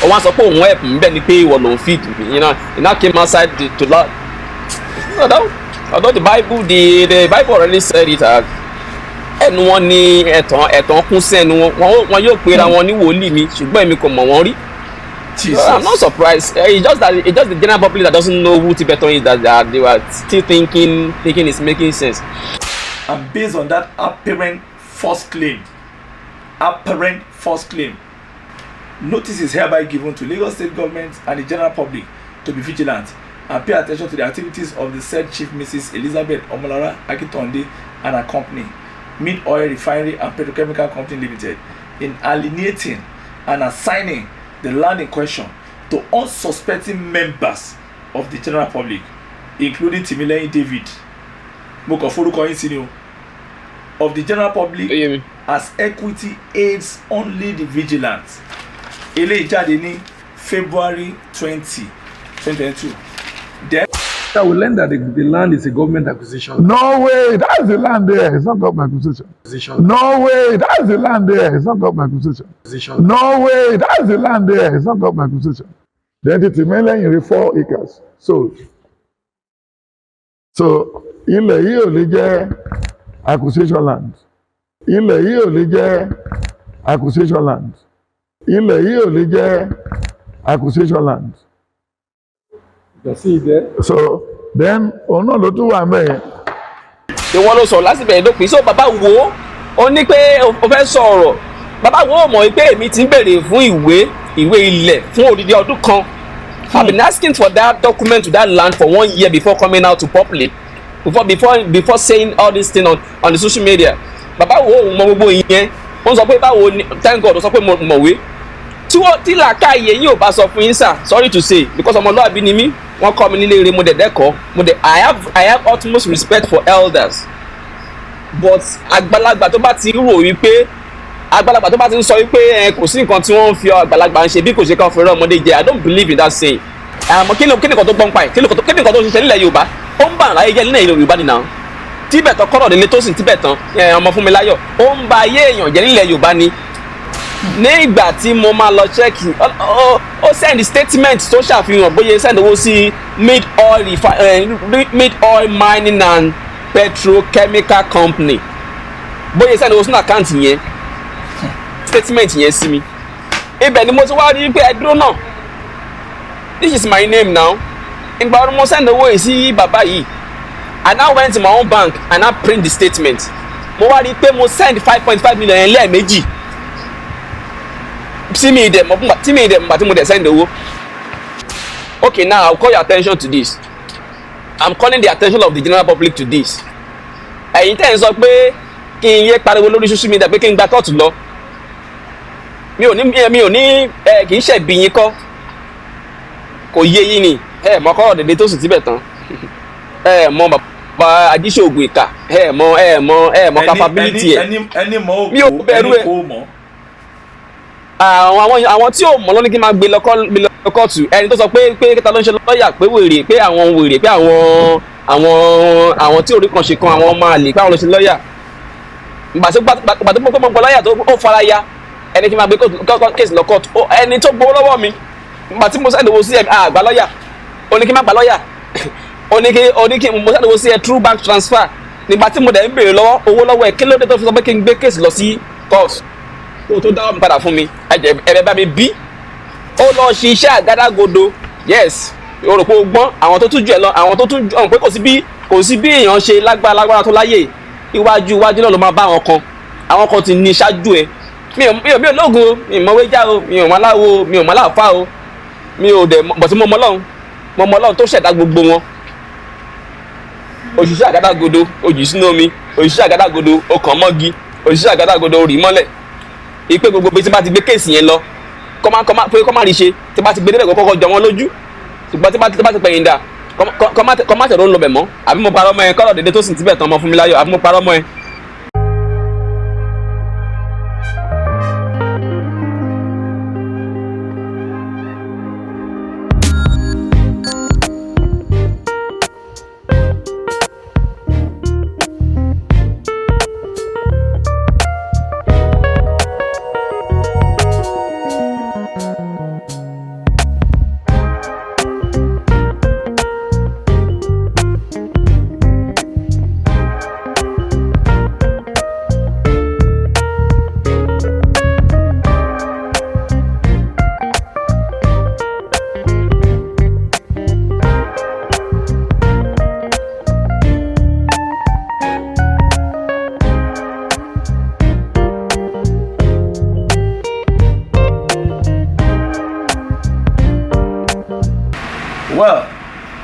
wọ́n sọ pé òun help mi bẹ́ẹ̀ ni pé ìwọ lòun feed me, you know, he now came outside to Lord. Although the Bible already said it, ẹnu wọn ní ẹ̀tàn kún sí ẹnu wọn yóò pera wọn ní wòlíì mi ṣùgbọ́n èmi kò mọ̀ wọ́n rí. I'm not surprised. It's just the general public that doesn't know who Tibetan is that they were still thinking it's making sense. And based on that apparent false claim, notice is hereby given to Lagos State government and the general public to be vigilant and pay attention to the activities of the said Chief Mrs. One Omolara Akintonde and her company, Mid Oil Refinery and Petrochemical Company Limited, in alienating and assigning the land in question to unsuspecting members of the general public, including Timilehin David, of the general public as equity aids only the vigilant. Eléyìí jáde ní February 20, 2022. Then I will learn that the land is a government acquisition. No way, that's the land there. It's not government acquisition. No way, that's the land there. It's not government acquisition. No way, that's the land there. It's not government acquisition. Then the Timilehin 4 acres sold. So, ilẹ̀ yìí ò lè jẹ́ acquisition land. Ilẹ̀ yìí ò lè jẹ́ acquisition land. Ilẹ̀ yìí ò lè jẹ́ acquisition land. You see it there? So then ọ̀nà ló tún wà mẹ́yẹn. Ìwọ ló sọ láti bẹ̀rẹ̀ dópin. So bàbá wo ó ní pé o fẹ́ sọ̀rọ̀. Bàbá wo mọ̀ pé èmi ti ń béèrè fún ìwé ilẹ̀ fún odidi ọdún kan. I've been asking for that document to that land for 1 year before coming out to public. Before saying all this thing on the social media. Bàbá wo mọ gbogbo ìyẹn. Wọ́n sọ pé báwo ni thank God ó sọ pé mo mọ̀wé. Tí làákàyè yín ò bá sọ fún yín sir, sorry to say, because ọmọlúwàbí ni mí, wọ́n kọ́ mi nílé eré mo dẹ̀ dẹ́kọ̀ọ́, I have utmost respect for elders. But àgbàlagbà tó bá ti rò wípé àgbàlagbà tó bá ti ń sọ wípé kò sí nǹkan tí wọ́n ń fi àgbàlagbà ń ṣe bí kò ṣe kàn fẹ́ràn ọmọdé jẹ, I don't believe in that saying. Kí ni nǹkan tó gbọ́n pa ẹ̀? Kí ni nǹkan tó ń ṣe nílẹ̀ Yorùbá? Ó ń bà láyé jẹ́ nílẹ̀ Yorùbá nìyà. Tibetan Korodele tó sì Tibetan ọmọ fún mi láyọ̀, ó ń ba ayé èèyàn jẹ́ nílẹ̀ Yorùbá ni. Ní ìgbà tí mo máa lọ ṣẹ́ẹ̀kì ó send statement tó ṣàfihàn bóyá send owó sí Mid Oil Mining and Petrochemical Company bóyá send owó sínú àkáǹtì yẹn statement yẹn sí mi. Ibẹ̀ ni mo ti wá rí pé ẹ dúró náà, this is my name now. Ìgbà wo mo send owó yìí sí bàbá yìí, I now went to my own bank and I print the statement. Mo wá rí pé mo send 5.5 million yẹn lẹ́ẹ̀mejì. See me there, but mo send the owó. Okay, now I'll call your attention to this. I'm calling the attention of the general public to this. Ẹ̀yin tẹ́ ń sọ pé kí n yé pariwo lórí social media pé kí n gba kóòtù lọ. Mi ò ní kì í ṣe bí yín kọ́. Kò yé yín ni. Mọ Korodele tó sì Tibetan. Mọ bàbá Ajíṣògùn ìkà. Mọ capability ẹ̀. Mi ò bẹ̀rù ẹ̀. Àwọn tí ò mọ̀ ló ní kí n máa gbé lọ kóòtù. Ẹni tó sọ pé kíta ló ń ṣe lọ́ọ̀yà pé wèrè pé àwọn tí orí kan ṣe kan àwọn ọmọ àlè pé àwọn ló ṣe lọ́ọ̀yà. Ìgbà tó gbọ́ lọ́ọ̀yà tó ó fara ya ẹni kí n máa gbé kéèsì lọ kóòtù. Ẹni tó gbowó lọ́wọ́ mi ìgbà tí mo send owó sí àgbà lọ́ọ̀yà ó ní kí n má gbà lọ́ọ̀yà ó ní kí mo send owó sí through bank transfer. Nígbà tí mo dẹ̀ ń béèrè owó lọ́wọ́ ẹ̀ kí ló dé tó fi sọ pé kí n gbé kéèsì lọ sí kóòtù. Tó dáwọ́ mi padà fún mi ẹ̀bẹ̀ bá mi bí ó lọ ṣe iṣẹ́ àgádágodo. Yes, o rò pé o gbọ́n àwọn tó tún jù ẹ lọ, àwọn tó tún jù pé kò sí bí èèyàn ṣe lágbára tó láyè, iwájú náà ló máa bá àwọn kan ti ní ṣáájú ẹ. Mi ò lóògùn, mi ò mọ̀wé já o, mi ò mọ̀ aláwo, mi ò mọ̀ aláàfáà o, mi ò dẹ̀ bọ̀ sí mo mọ̀ Ọlọ́run tó ṣẹ̀dá gbogbo wọn. Òṣìṣẹ́ àgádágodo òjì sínú omi, òṣìṣẹ́ àgádágodo ó kàn mọ́gi, òṣìṣẹ́ àgádágodo ó rì mọ́lẹ̀. Ipe gbogbo bí tí bá ti gbé kéèsì yẹn lọ kọ́ má rí ṣe tí bá ti gbé débẹ̀ kọ́kọ́ jọ wọ́n lójú, ṣùgbọ́n tí bá ti pẹ̀yìn dà kọ́ má tẹ̀rọ ń lọ bẹ̀ mọ́. Àbí mo parọ́ mọ́ ẹ Korodele tó sì Tibetan ọmọ fún mi láyọ̀, àbí mo parọ́ mọ́ ẹ.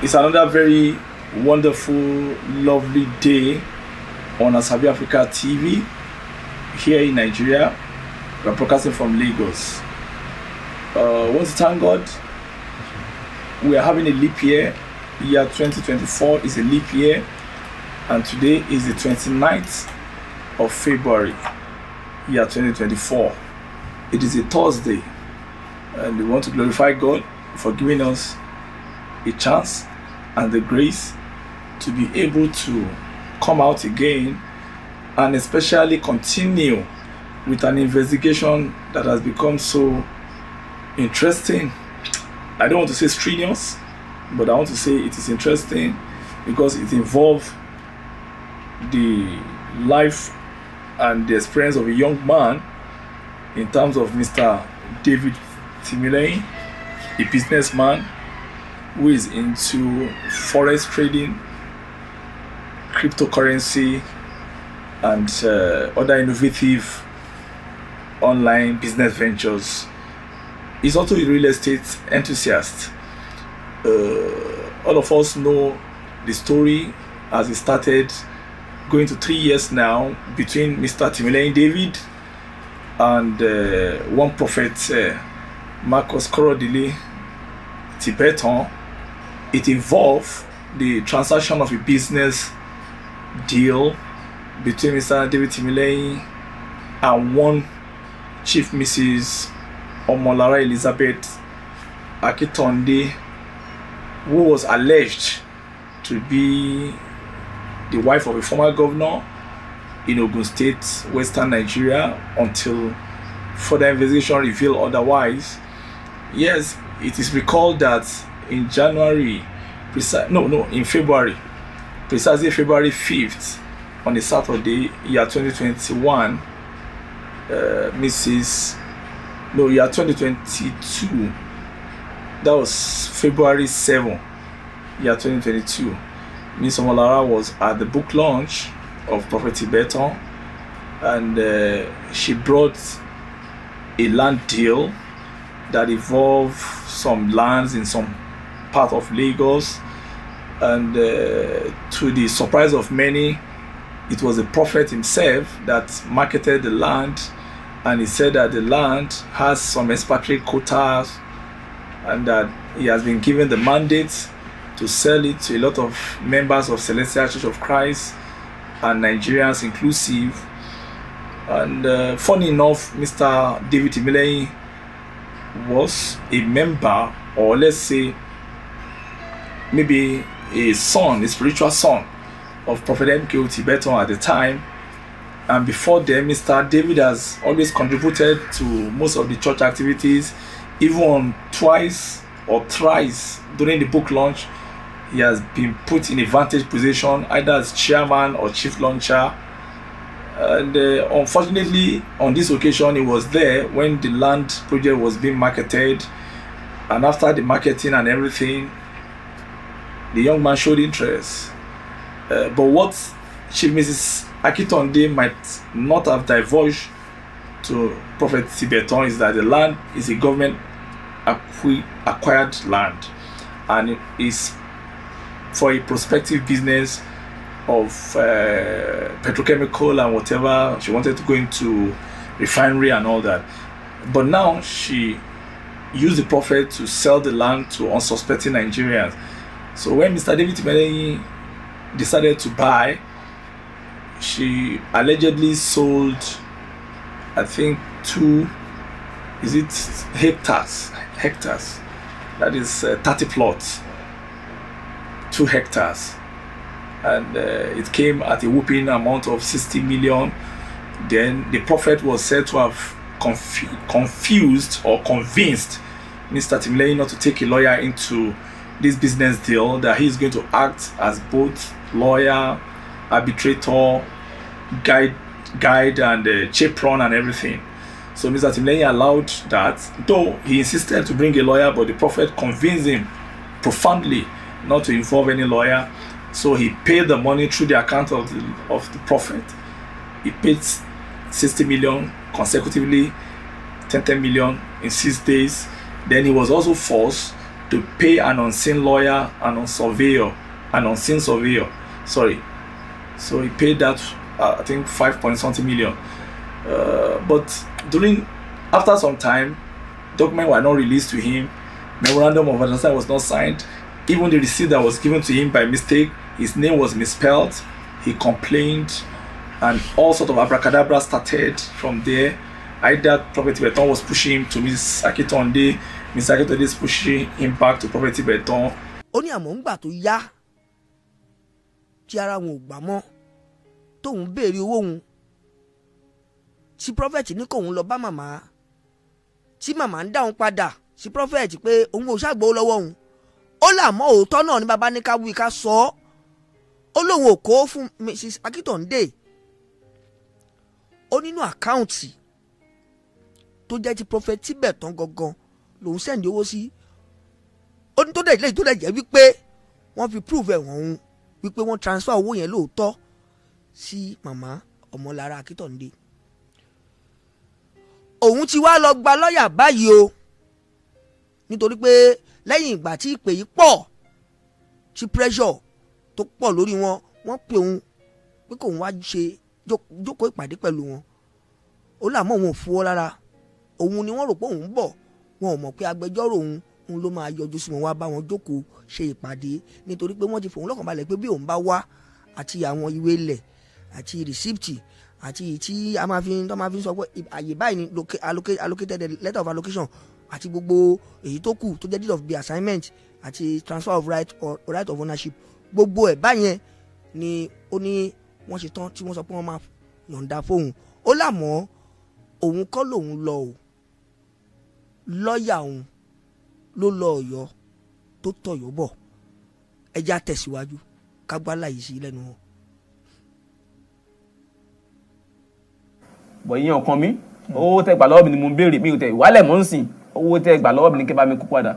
It's another very wonderful, lovely day on Asabe Afrika TV here in Nigeria. We're broadcasting from Lagos. I want to thank God. We are having a leap year. Year 2024 is a leap year, and today is the 29th of February, year 2024. It is a Thursday, and we want to glorify God for giving us a chance and the grace to be able to come out again and especially continue with an investigation that has become so interesting. I don't want to say strenuous, but I want to say it is interesting because it involves the life and the experience of a young man in terms of Mr. David Timilehin, a businessman who is into forex trading, cryptocurrency, and other innovative online business ventures. He's also a real estate enthusiast. All of us know the story as it started going to 3 years now between Mr. Timilehin David and one Prophet Marcus Korodele Tibetan. It involved the transaction of a business deal between Mr. David Timilehin and one Chief Mrs. Omolara Elizabeth Akintonde, who was alleged to be the wife of a former governor in Ogun State, Western Nigeria, until further investigation revealed otherwise. Yes, it is recalled that in February, precisely February 5th, on a Saturday, year 2021, year 2022, that was February 7, year 2022. Miss Omolara was at the book launch of Prophet Tibetan, and she brought a land deal that involved some lands in some part of Lagos, and to the surprise of many, it was the prophet himself that marketed the land, and he said that the land has some expatriate quotas and that he has been given the mandate to sell it to a lot of members of Celestial Church of Christ and Nigerians inclusive. And funny enough, Mr. David Timilehin was a member, or let's say maybe a spiritual son of Prophet Ketu Tibetan at the time. And before then, Mr. David has always contributed to most of the church activities. Even twice or thrice during the book launch, he has been put in a vantage position, either as chairman or chief launcher. And unfortunately, on this occasion, he was there when the land project was being marketed. And after the marketing and everything, the young man showed interest. But what Chief Mrs. Akintonde might not have divulged to Prophet Tibetan is that the land is a government acquired land, and it is for a prospective business of petrochemical and whatever. She wanted to go into refinery and all that, but now she used the prophet to sell the land to unsuspecting Nigerians. So when Mr. David Timilehin decided to buy, she allegedly sold, I think, hectares, that is 30 plots, 2 hectares, and it came at a whooping amount of 60 million. Then the prophet was said to have confused or convinced Mr. Timilehin not to take a lawyer into this business deal, that he is going to act as both lawyer, arbitrator, guide and chaperone and everything. So Mr. Timilehin allowed that, though he insisted to bring a lawyer, but the prophet convinced him profoundly not to involve any lawyer. So he paid the money through the account of the prophet. He paid 60 million consecutively, 10 million in 6 days. Then he was also forced to pay an unseen lawyer, an unseen surveyor. Sorry. So he paid that, I think 5 point something million. But after some time, documents were not released to him. Memorandum of understanding was not signed. Even the receipt that was given to him by mistake, his name was misspelled. He complained, and all sort of abracadabra started from there. Either Prophet Tibetan was pushing him to Miss Akintonde, Miss Akintonde is pushing him back to Prophet Tibetan. Ó ní àmọ́ ńgbà tó yá tí ara wọn ò gbà mọ́ tóun béèrè owó òun tí prophet ní kóun lọ bá màmá tí màmá ń dá òun padà sí prophet pé òun ò ṣàgbọ́ lọ́wọ́ òun. Ó làmọ́ òótọ́ náà ní bàbá ní ká wí ká sọ ọ́. Ó lóun ò kó fún Mrs. Akintonde. Ó nínú àkáùntì tó jẹ́ ti Prophet Tibetan gangan lòun sẹ́ndì owó sí. Ó ní tó dẹ̀ jẹ́ wípé wọ́n fi prove ẹ̀ wọ̀n wípé wọ́n transfer owó yẹn lóòótọ́ sí màmá Omolara Akintonde. Òun ti wá lọ gba lọ́ọ̀yà báyìí o, nítorí pé lẹ́yìn ìgbà tí ìpè yìí pọ̀ tí pressure tó pọ̀ lórí wọn, wọ́n pè òun pé kóun wá ṣe jókòó ìpàdé pẹ̀lú wọn. Ó làmọ́ òun ò fowó lára, òun ni wọ́n rò pé òun ń bọ̀, wọn ò mọ̀ pé agbẹjọ́rò òun ló máa yọjú sí wọn wá bá wọn jókòó ṣe ìpàdé, nítorí pé wọ́n ti fòun lọ́kàn balẹ̀ pé bí òun bá wá àti àwọn ìwé ilẹ̀ àti rìsíptì àti tí a máa fi sọ pé àyè báyìí ni allocated letter of allocation àti gbogbo èyí tó kù tó jẹ́ deed of the assignment àti transfer of right or right of ownership, gbogbo ẹ̀ báyẹn ni ó ní wọ́n ṣe tán tí wọ́n sọ pé wọ́n máa yọ̀ǹda fóun. Ó làmọ́ òun kọ́ lòun lọ o, lọ́ọ̀yà òun ló lọ Ọ̀yọ́ tó tọ̀yọ́ bọ̀. Ẹja tẹ̀síwájú kágbálà yìí sí lẹ́nu wọn. Bọ̀ ìyẹn ọ̀kan mi owó tẹ́ gbà lọ́wọ́ mi ni mo ń béèrè, mi ò tẹ̀ ìwálẹ̀ mọ́ ń sìn, owó tẹ́ gbà lọ́wọ́ mi ni kí bá mi kú padà.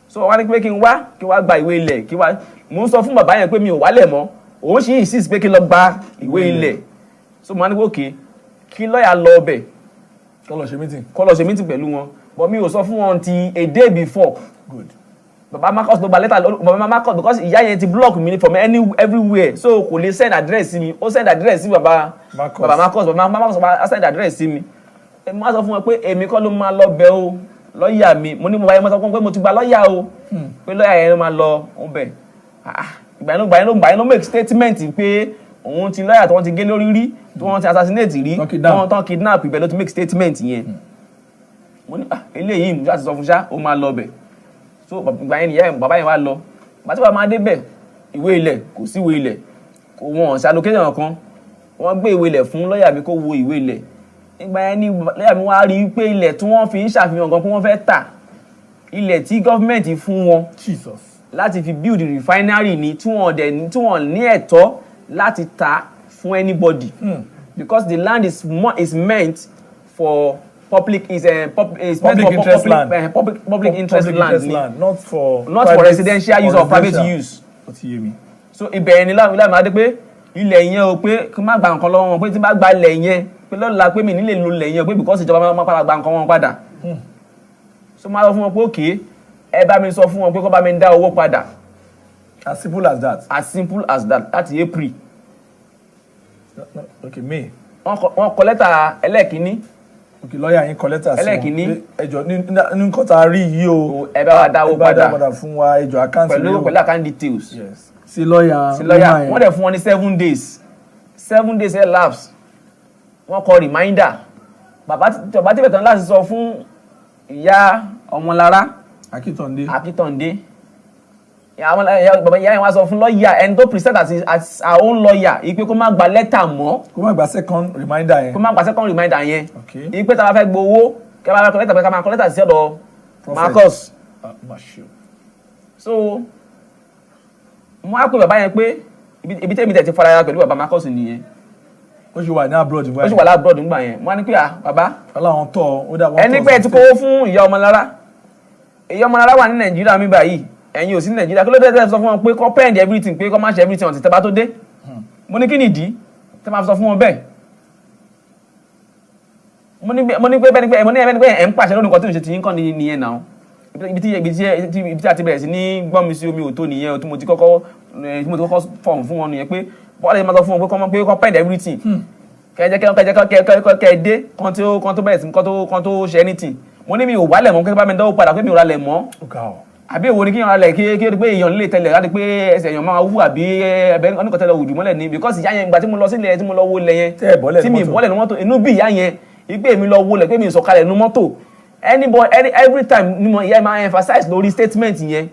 So wọ́n ní pé kí n wá gba ìwé ilẹ̀, mo ń sọ fún bàbá yẹn pé mi ò wálẹ̀ mọ́, òun sì insist pé kí n lọ gba ìwé ilẹ̀. So mo ní pé okay kí lọ́ọ̀yà lọ ọbẹ̀ kọ́ lọ ṣe meeting pẹ̀lú wọn, but mi ò sọ fún wọn ti a day before. Good. Baba Marcus ló gba lẹ́tà Baba Marcus because ìyá yẹn ti block mi from everywhere, so kò lè send address sí mi. Ó send address sí Baba Marcus send address sí mi. Èmi máa sọ fún wọn pé èmi kọ́ ló máa lọ bẹ̀ o, lọ́ọ̀yà mi. Mo ní mo bá yẹn mọ́ sọ fún wọn pé mo ti gba lọ́ọ̀yà o, pé lọ́ọ̀yà yẹn ló máa lọ ó bẹ̀. Ìgbà yẹn ló make statement pé òun ti lọ́ọ̀yà tí wọ́n ti gé lórí rí, tí wọ́n ti assassinate rí, tí wọ́n tán kidnap ibẹ̀ ló ti make statement yẹn. Mo ní eléyìí mo ṣáà ti sọ fún ṣá ó máa lọ bẹ̀. So ìgbà yẹn nìyẹn bàbá yẹn wá lọ, bàtí bàbá máa débẹ̀ ìwé ilẹ̀ kò sí ìwé ilẹ̀, kò wọ́n ṣe allocation kan, wọ́n gbé ìwé ilẹ̀ fún lọ́ọ̀yà mi kó wo ìwé ilẹ̀. Ìgbà yẹn ni lọ́ọ̀yà mi wá rí pé ilẹ̀ tí wọ́n fi ń ṣàfihàn gan pé wọ́n fẹ́ tà, ilẹ̀ tí gọ́fìmẹ̀ntì fún wọn láti fi build refinery ni, tí wọ́n ní ẹ̀tọ́ láti tà fún anybody, because the land is meant for public interest land, not for residential use or private use. So ibẹ̀ ni láàmì adé pé ilẹ̀ yẹn o pé kí n má gba nǹkan lọ́wọ́ wọn, pé tí n bá gba ilẹ̀ yẹn pé lọ́la pé mi nílè lo ilẹ̀ yẹn pé because ìjọba máa padà gba nǹkan wọn padà. So máa sọ fún wọn pé okay ẹ bá mi sọ fún wọn pé kó bá mi dá owó padà. As simple as that. As simple as that. Láti April. Okay, May. Wọ́n kọ lẹ́tà ẹlẹ́ẹ̀kínní. Okay, lọ́ọ̀yà yín kọ lẹ́tà sí wọn. Ẹlẹ́ẹ̀kínní. Ẹjọ́ ní nǹkan tá a rí yìí o. Ẹ bá wa dáwó padà. Ẹ bá wa fún wa ẹjọ́ àkáǹtì pẹ̀lú account details. Yes. Sí lọ́ọ̀yà. Wọ́n dẹ̀ fún wọn ní 7 days. 7 days elapsed. Wọ́n kọ reminder. Bàbá Tibetan láti sọ fún ìyá Omolara Akintonde. Bàbá ìyá yẹn wá sọ fún lọ́ọ̀yà ẹni tó present as our own lawyer ìpè kó má gba lẹ́tà mọ́. Kó má gba second reminder yẹn. Okay. Ìpè tá a bá fẹ́ gbowó kí a bá fẹ́ lẹ́tà pé ká máa kọ lẹ́tà sí ọ̀dọ̀ Marcus. So mo á pè bàbá yẹn pé ibi tẹ́mi tẹ̀ ti fara pẹ̀lú bàbá Marcus nìyẹn. Ó ṣì wà ní abroad nígbà yẹn. Ó ṣì wà lábroad nígbà yẹn. Mo á ní pé bàbá. Ọlọ́run tọ̀ ó dà wọ́n tọ̀. Ẹni pé ẹ ti kówó fún ìyá Omolara. Ìyá Omolara wà ní Nàìjíríà mi báyìí. Ẹ̀yin ò sí Nàìjíríà kí ló dé tẹ́ sọ fún wọn pé kó pend everything pé kó má ṣe everything until tẹ́ bá tó dé. Mo ní kí ni ìdí tẹ́ máa sọ fún wọn bẹ́ẹ̀. Mo ní pé ẹ̀ ń pàṣẹ lónìí kan tí mo ṣe ti yín kàn nìyẹn náà. ibi tí a ti bẹ̀rẹ̀ sí ní gbọ́n mi sí omi òtó nìyẹn tí mo ti kọ́kọ́ fọ̀hún fún wọn nìyẹn pé bọ́ọ̀lù yẹn máa sọ fún wọn pé kọ́ pend everything kẹ́dé kan tó bẹ̀rẹ̀ sí kan tó ṣe anything mo ní mi ò wálẹ̀ mọ́ kí bá mi dánwó padà pé mi ò ralẹ̀ mọ́ àbí èwo ni kí n ralẹ̀ kí ó di pé èèyàn lè tẹ̀lẹ̀ láti pé ẹsẹ̀ èèyàn máa wú àbí ẹbẹ̀ oníkan tẹ̀lẹ̀ òjò mọ́lẹ̀ ni because ìyá yẹn ìgbà tí mo lọ sílẹ̀ tí mo lọ wo lẹ̀ yẹn tí mi bọ́lẹ̀ ní mọ́tò inú bí ìyá yẹn ìgbé mi lọ wo lẹ̀ pé mi sọ̀kalẹ̀ ní mọ́tò every time ni mo ìyá máa emphasize lórí statement yẹn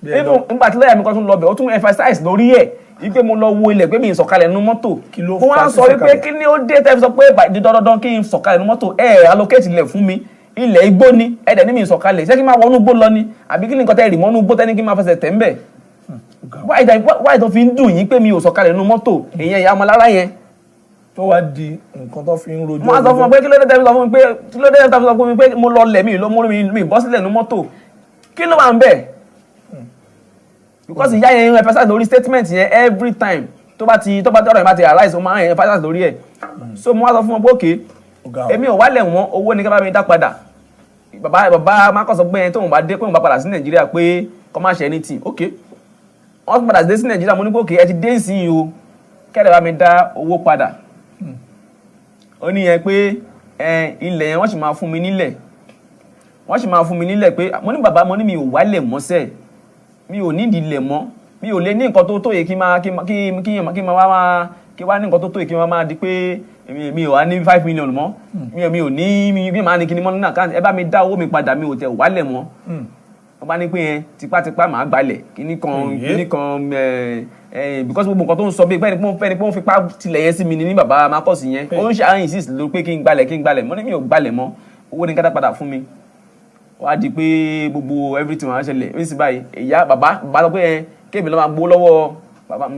even nígbà tí lọ́yà mi kan tún lọ bẹ̀ ó tún emphasize lórí ẹ̀ ìgbé mo lọ wo ilẹ̀ pé mi sọ̀kalẹ̀ ní mọ́tò mo wá sọ wípé kí ni ó dé tẹ́ fi sọ pé dandan kí n sọ̀kalẹ̀ ní mọ́tò allocate ilẹ̀ fún mi ilẹ̀ igbó ni ẹ̀dẹ̀ ní mi sọ̀kalẹ̀ ṣé kí n máa wọnú igbó lọ ni àbí kí ni nǹkan tẹ́ rì mọ́nú igbó tẹ́ni kí n máa fẹsẹ̀ tẹ̀ ń bẹ̀ wáyé tó fi ń dùn yín pé mi ò sọ̀kalẹ̀ nínú mọ́tò èèyàn ìyá ọmọlára yẹn tó wá di nǹkan tó fi ń rojọ́. mo á sọ fún ọ pé kí ló dé tẹ́ fi sọ fún mi pé mo lọ lẹ̀ mi bọ́ sílẹ̀ nínú mọ́tò kí ló wà ń bẹ̀ because ìyá yẹn emphasize lórí statement yẹn every time tó bá ọ̀rọ̀ yẹn bá ti arise ó máa ń emphasize lórí ẹ̀ so mo wá sọ fún ọ pé òkè èmi ò wálẹ̀ wọn owó ní ká bá mi dá padà bàbá Marcus sọ pé ẹni tóun bá dé pé òun bá padà sí Nàìjíríà pé kọ́ máa ṣe anything ok wọ́n padà dé sí Nàìjíríà mo ní pé òkè ẹ ti dé sí i o kẹ́rẹ̀ bá mi dá owó padà ó ní yẹn pé ilẹ̀ yẹn wọ́n sì máa fún mi nílẹ̀ pé mo ní bàbá mo ní mi ò wálẹ̀ mọ́sẹ̀ mi ò nídìí ilẹ̀ mọ́ mi ò lè ní nǹkan tó tóye kí wá ní nǹkan tó tóye kí wọ́n máa di pé mi ò wá ní 5 million mọ́ mi ò ní mi máa ní kíní mọ́ nínú àkáǹtì ẹ bá mi dá owó mi padà mi ò tẹ̀ wálẹ̀ mọ́ wọ́n bá ní pé yẹn tipátipá màá gbalẹ̀ kíní kan because gbogbo nǹkan tó ń sọ bí pẹ́ni pé wọ́n fipá tilẹ̀ yẹn sí mi ní bàbá Marcus yẹn ó ń ṣe àárín insist lórí pé kí n gbalẹ̀ mo ní mi ò gbalẹ̀ mọ́ owó ní ká dá padà fún mi wá di pé gbogbo everything wà á ṣẹlẹ̀ ó sì báyìí ìyá bàbá sọ pé yẹn kéèmí lọ́ máa gbó lọ́wọ́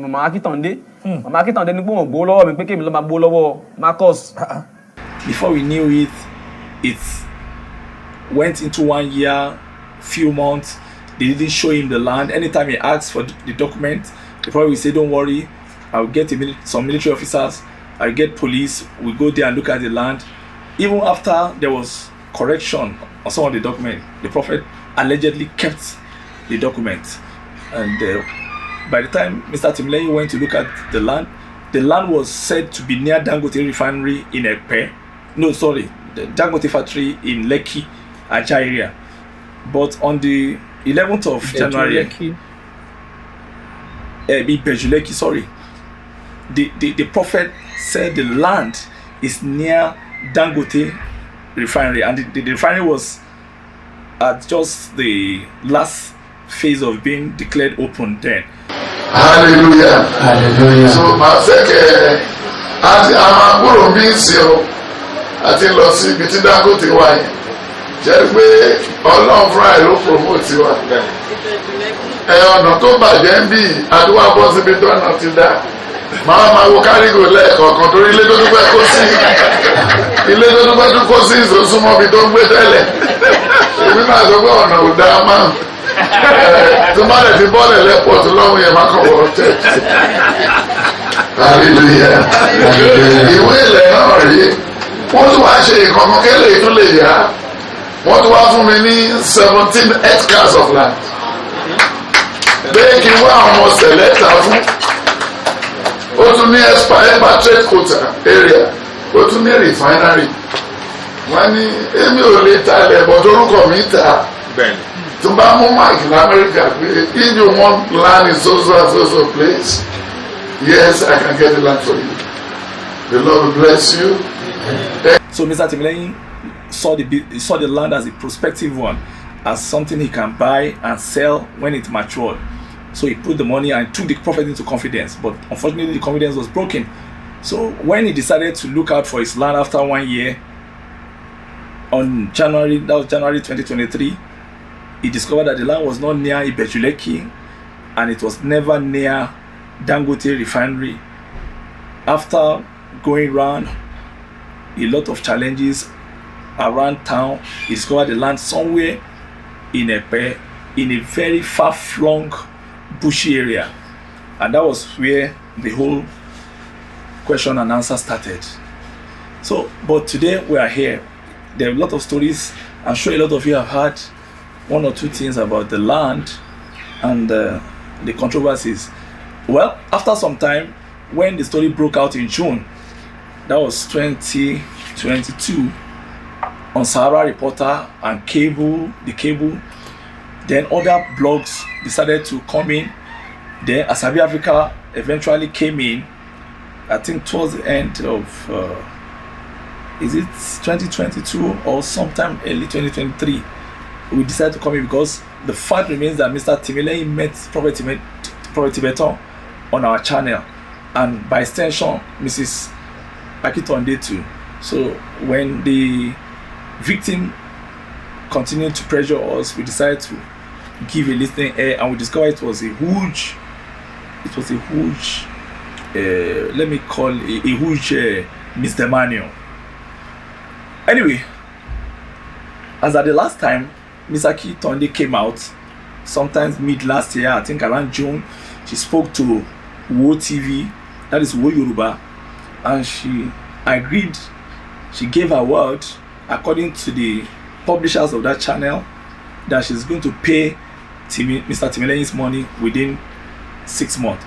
màmá Akintonde màmá Akintonde ní pé wọ́n gbó lọ́wọ́ mi pé kéèmí lọ́ máa gbó lọ́wọ́ Marcus. Before we knew it went into 1 year, few months. They didn't show him the land. Anytime he asked for the document, they probably would say, "Don't worry, I'll get some military officers. I'll get police. We'll go there and look at the land." Even after there was correction on some of the document, the prophet allegedly kept the document. And by the time Mr. Timilehin went to look at the land was said to be near Dangote refinery in Epe. No, sorry, the Dangote factory in Lekki, Aja area. But on the 11th of January, Bejuleki, sorry, the prophet said the land is near Dangote refinery, and the refinery was at just the last phase of being declared open then. Hallelujah. Hallelujah. So màá fẹ́ kẹ́ àti àwọn agbóhùn bí ń ṣe o àti lọ sí ibi tí Dangote wà yẹn jẹ́ pé Ọlọ́run fúnra ẹ̀ ló promote wa. Ọ̀nà tó bàjẹ́ ń bì àdúrà bọ́ síbi tó ọ̀nà ti dá. Máa wo kárígò lẹ́ẹ̀kọ̀ọ̀kan torí ilé tó dúpẹ́ tó kó sí ìsòsúnmọ́ bí tó ń gbé tẹ́lẹ̀. Èmi máa sọ pé ọ̀nà ò dáa máa. Tó má lè fi bọ́ọ̀lù lẹ́pọ̀tù lọ́wọ́ yẹn máa kàn wọ́n tẹ̀. Hallelujah. Ìwé ilẹ̀ náà rí. Wọ́n tún wá ṣe ìkọ̀kan kẹ́lẹ́ tó lè yá. Wọ́n tún wá fún mi ní 17 hectares of land. Bẹ́ẹ̀ kí wọ́n àwọn ọmọ sẹ̀lẹ́tà fún. Ó tún ní trade quota area. Ó tún ní refinery. Wọ́n ní èmi ò lè talẹ̀ bọ̀ torúkọ mi ta. To buy more mark in America, if you want land in so place, yes, I can get the land for you. The Lord will bless you. So Mr. Timilehin saw the land as a prospective one, as something he can buy and sell when it matured. So he put the money and took the prophet into confidence, but unfortunately the confidence was broken. So when he decided to look out for his land after 1 year, on January 2023, he discovered that the land was not near Ibejuleki and it was never near Dangote refinery. After going around a lot of challenges around town, he discovered the land somewhere in Epe, in a very far-flung bushy area, and that was where the whole question and answer started. So, but today we are here. There are a lot of stories I'm sure a lot of you have heard one or two things about the land and the controversies. Well, after some time, when the story broke out in June, that was 2022, on Sahara Reporter and the cable, then other blogs decided to come in. Then Asabe Afrika eventually came in, I think towards the end of, is it 2022 or sometime early 2023, we decided to come in because the fact remains that Mr. Timilehin met Prophet Tibetan on our channel, and by extension Mrs. Akintonde too. So when the victim continued to pressure us, we decided to give a listening ear, and we discovered it was a huge let me call it a huge misdemeanor. Anyway, as at the last time Mrs. Akintonde came out, sometimes mid last year, I think around June, she spoke to Wo TV, that is Wo Yoruba, and she agreed, she gave her word, according to the publishers of that channel, that she's going to pay Mr. Timilehin's money within 6 months.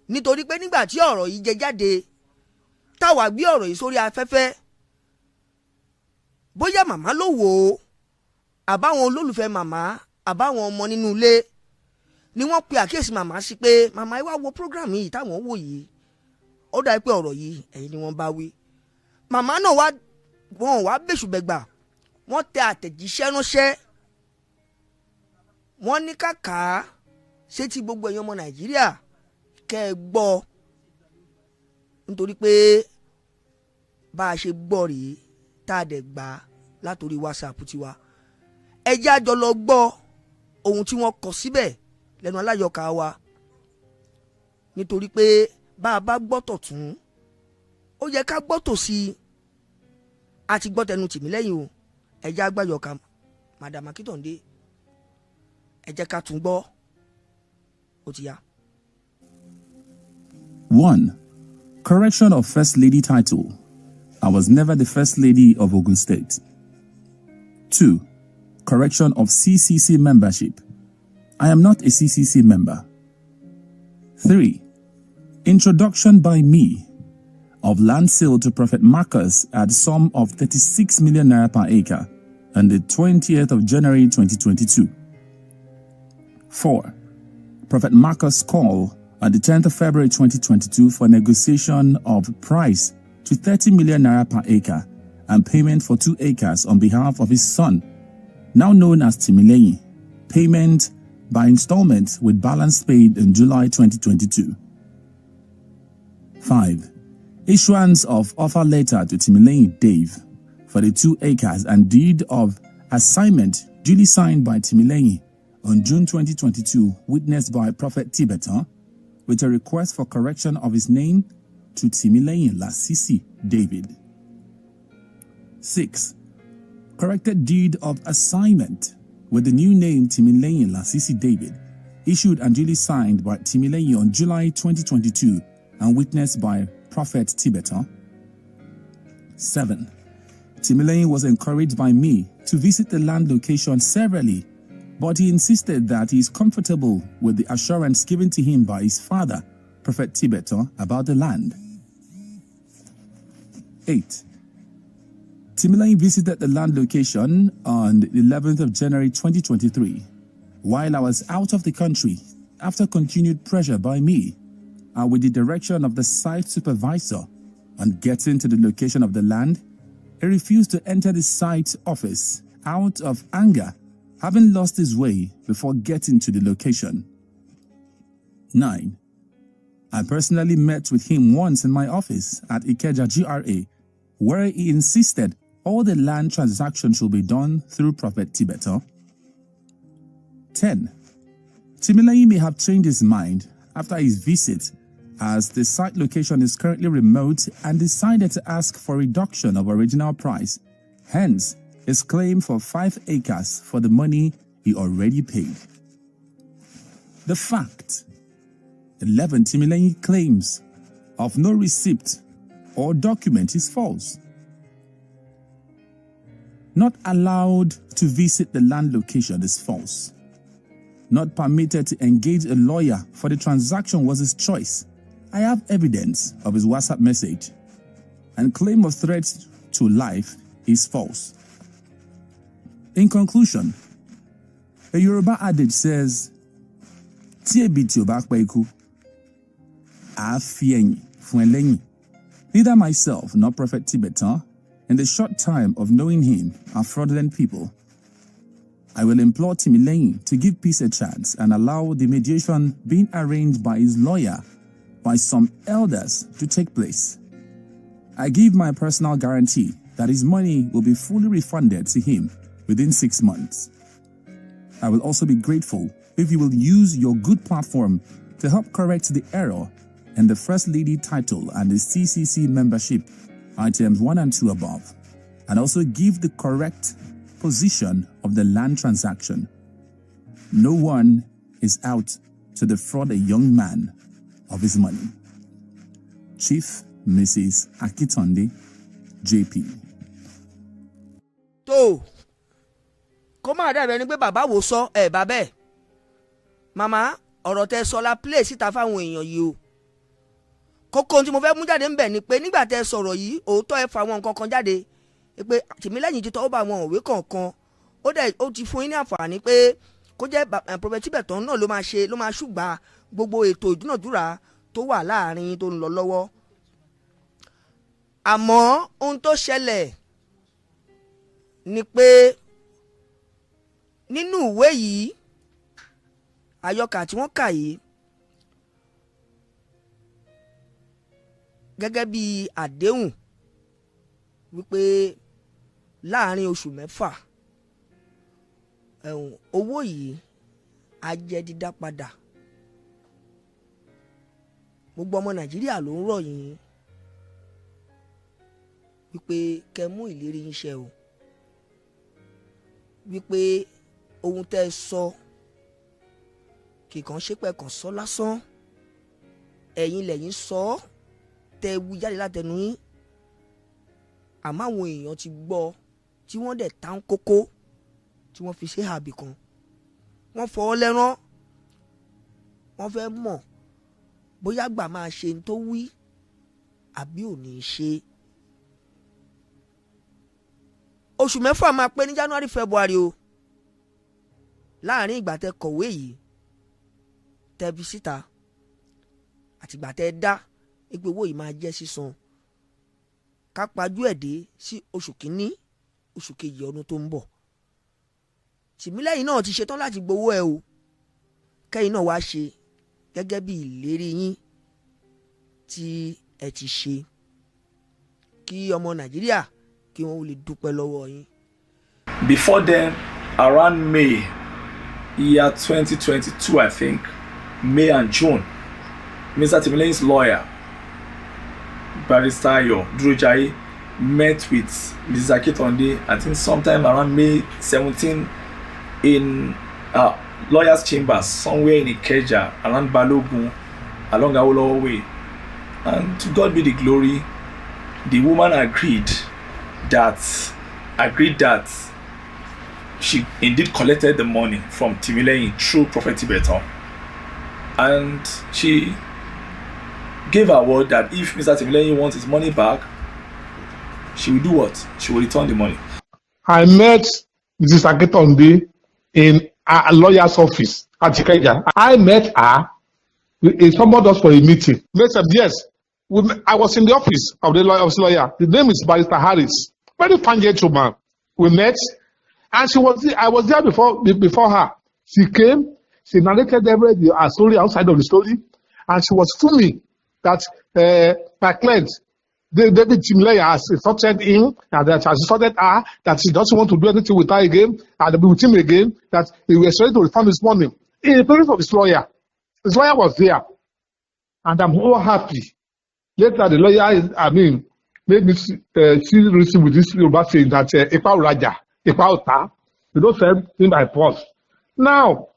nítorí pé nígbà tí ọ̀rọ̀ yìí jẹ jáde táwa gbé ọ̀rọ̀ yìí sórí afẹ́fẹ́, bóyá màmá ló wò ó àbáwọn olólùfẹ́ màmá àbáwọn ọmọ nínú ilé ni wọ́n pe àkíyèsí màmá sí pé màmá ẹ wá wo program yìí táwọn wò yìí, ó dà pé ọ̀rọ̀ yìí ẹ̀yin ni wọ́n bá wí. Màmá náà wọ́n wá bẹ́sùbẹ̀gbà, wọ́n tẹ àtẹ̀jíṣẹ́ ránṣẹ́, wọ́n ní kàkà ṣé tí gbogbo ẹ̀yin ọmọ Nàìjíríà kẹ́ ẹ gbọ́, nítorí pé bá a ṣe gbọ́ rèé tá a dẹ̀ gbà látòrí WhatsApp tiwa. Ẹ jẹ́ a jọ lọ gbọ́ ohun tí wọ́n kọ síbẹ̀ lẹ́nu aláyọ̀ká wa, nítorí pé bá a bá gbọ́ tọ̀tún ó yẹ ká gbọ́ tòsí. A ti gbọ́ tẹnu Timilehin o, ẹ jẹ́ agbáyọ̀ká Madam Akintonde, ẹ jẹ́ ká tún gbọ́, ó ti yá. 1. Correction of First Lady title. I was never the First Lady of Ogun State. 2. Correction of CCC membership. I am not a CCC member. 3. Introduction by me of land sale to Prophet Marcus at sum of 36 million naira per acre on the 20th of January 2022. 4. Prophet Marcus call on the 10th of February 2022 for negotiation of price to 30 million naira per acre and payment for 2 acres on behalf of his son, now known as Timilehin, payment by installment with balance paid in July 2022. 5. Issuance of offer letter to Timilehin Dave for the 2 acres and deed of assignment duly signed by Timilehin on June 2022, witnessed by Prophet Tibetan, with a request for correction of his name to Timilehin David. 6. Corrected deed of assignment with the new name Timilehin David, issued and duly signed by Timilehin on July 2022 and witnessed by Prophet Tibetan. 7. Timilehin was encouraged by me to visit the land location severally, but he insisted that he is comfortable with the assurance given to him by his father, Prophet Tibetan, about the land. 8. Timilehin visited the land location on the 11th of January 2023. While I was out of the country, after continued pressure by me, and with the direction of the site supervisor on getting to the location of the land, he refused to enter the site office out of anger, having lost his way before getting to the location. 9. I personally met with him once in my office at Ikeja GRA, where he insisted all the land transactions should be done through Prophet Tibetan. 10. Timilehin may have changed his mind after his visit, as the site location is currently remote, and decided to ask for reduction of original price, hence his claim for 5 acres for the money he already paid. The fact. 11. Timilehin claims of no receipt or document is false. Not allowed to visit the land location is false. Not permitted to engage a lawyer for the transaction was his choice. I have evidence of his WhatsApp message. And claim of threats to life is false. In conclusion, a Yoruba adage says, neither myself nor Prophet Tibetan, in the short time of knowing him, are fraudulent people. I will implore Timilehin to give peace a chance and allow the mediation being arranged by his lawyer by some elders to take place. I give my personal guarantee that his money will be fully refunded to him within 6 months. I will also be grateful if you will use your good platform to help correct the error in the First Lady title and the CCC membership items 1 and 2 above, and also give the correct position of the land transaction. No one is out to defraud a young man of his money. Chief Mrs. Akintonde, JP. tó kó máa dàbí ẹni pé bàbá wò sọ ẹ bàbá ẹ màmá ọ̀rọ̀ tẹ sọ la play síta fáwọn èèyàn yìí o kókó ohun tí mo fẹ́ mú jáde ń bẹ̀ ni pé nígbà tẹ sọ̀rọ̀ yìí òótọ́ ẹ fa àwọn nǹkan kan jáde pé Tìmílẹ́yìn ti tọ́ ó bá àwọn òwe kọ̀ọ̀kan ó ti fún yín ní àǹfààní pé kó jẹ́ Prophet Tibetan náà ló máa ṣùgbà gbogbo ètò ìdúnàdúrà tó wà láàrin tó ń lọ lọ́wọ́. Àmọ́ ohun tó ṣẹlẹ̀ ni pé nínú ìwé yìí àyọkà tí wọ́n kà yìí gẹ́gẹ́ bí àdéhùn wípé láàrin oṣù 6 owó yìí á jẹ́ dídá padà. Gbogbo ọmọ Nàìjíríà ló ń rọ̀ yín wípé kẹ́ mú ìlérí yín ṣẹ o, wípé ohun tẹ́ sọ kìkan ṣépè kan sọ lásán, ẹ̀yin lẹ́yìn sọ tẹ́ wí jáde látẹnu yín, àmọ́ àwọn èèyàn ti gbọ́ tí wọ́n dẹ̀ tán kókó tí wọ́n fi ṣe àbí kan, wọ́n fọwọ́ lẹ́rán, wọ́n fẹ́ mọ̀ bóyá gbà máa ṣe ní tó wí àbí ò ní ṣe. Oṣù 6 máa pé ní January February o, láàrin ìgbà tẹ́ kọ̀wé yìí tẹ́ fi síta àti ìgbà tẹ́ dá pé owó yìí máa jẹ́ sísan, ká pajú ẹ̀ dé sí oṣù kìíní oṣù kejì ọdún tó ń bọ̀. Tìmílẹ́yìn náà ti ṣetán láti gbowó ẹ o, kẹ́yìn náà wá ṣe gẹ́gẹ́ bí ìlérí yín tí ẹ ti ṣe kí ọmọ Nàìjíríà kí wọ́n lè dúpẹ́ lọ́wọ́ yín. Before then, around May year 2022, I think, May and June, Mr. Timilehin's lawyer, Barrister Ayo Durojaye, met with Mrs. Akintonde, I think sometime around May 17, in lawyer's chambers somewhere in Ikeja, around Balogun, along Awolowo Way. And to God be the glory, the woman agreed that she indeed collected the money from Timilehin through Prophet Tibetan, and she gave her word that if Mr. Timilehin wants his money back, she will do what? She will return the money. I met Mrs. Akintonde in a lawyer's office at Ikeja. I met her. He summoned us for a meeting. They said, yes. I was in the office of the lawyer. The name is Barrister Harris. Very fine gentleman. We met, and I was there before her. She came. She narrated a story outside of the story, and she was to me that my client, David Timilehin, has insulted him, and that has insulted her, that she doesn't want to do anything with her again, and be with him again, that he was ready to refund his money. In the presence of his lawyer was there, and I'm all happy. Later, the lawyer, made me see with this Yoruba saying that Ipa Raja, Ipa Ota, they don't say in my purse. Now,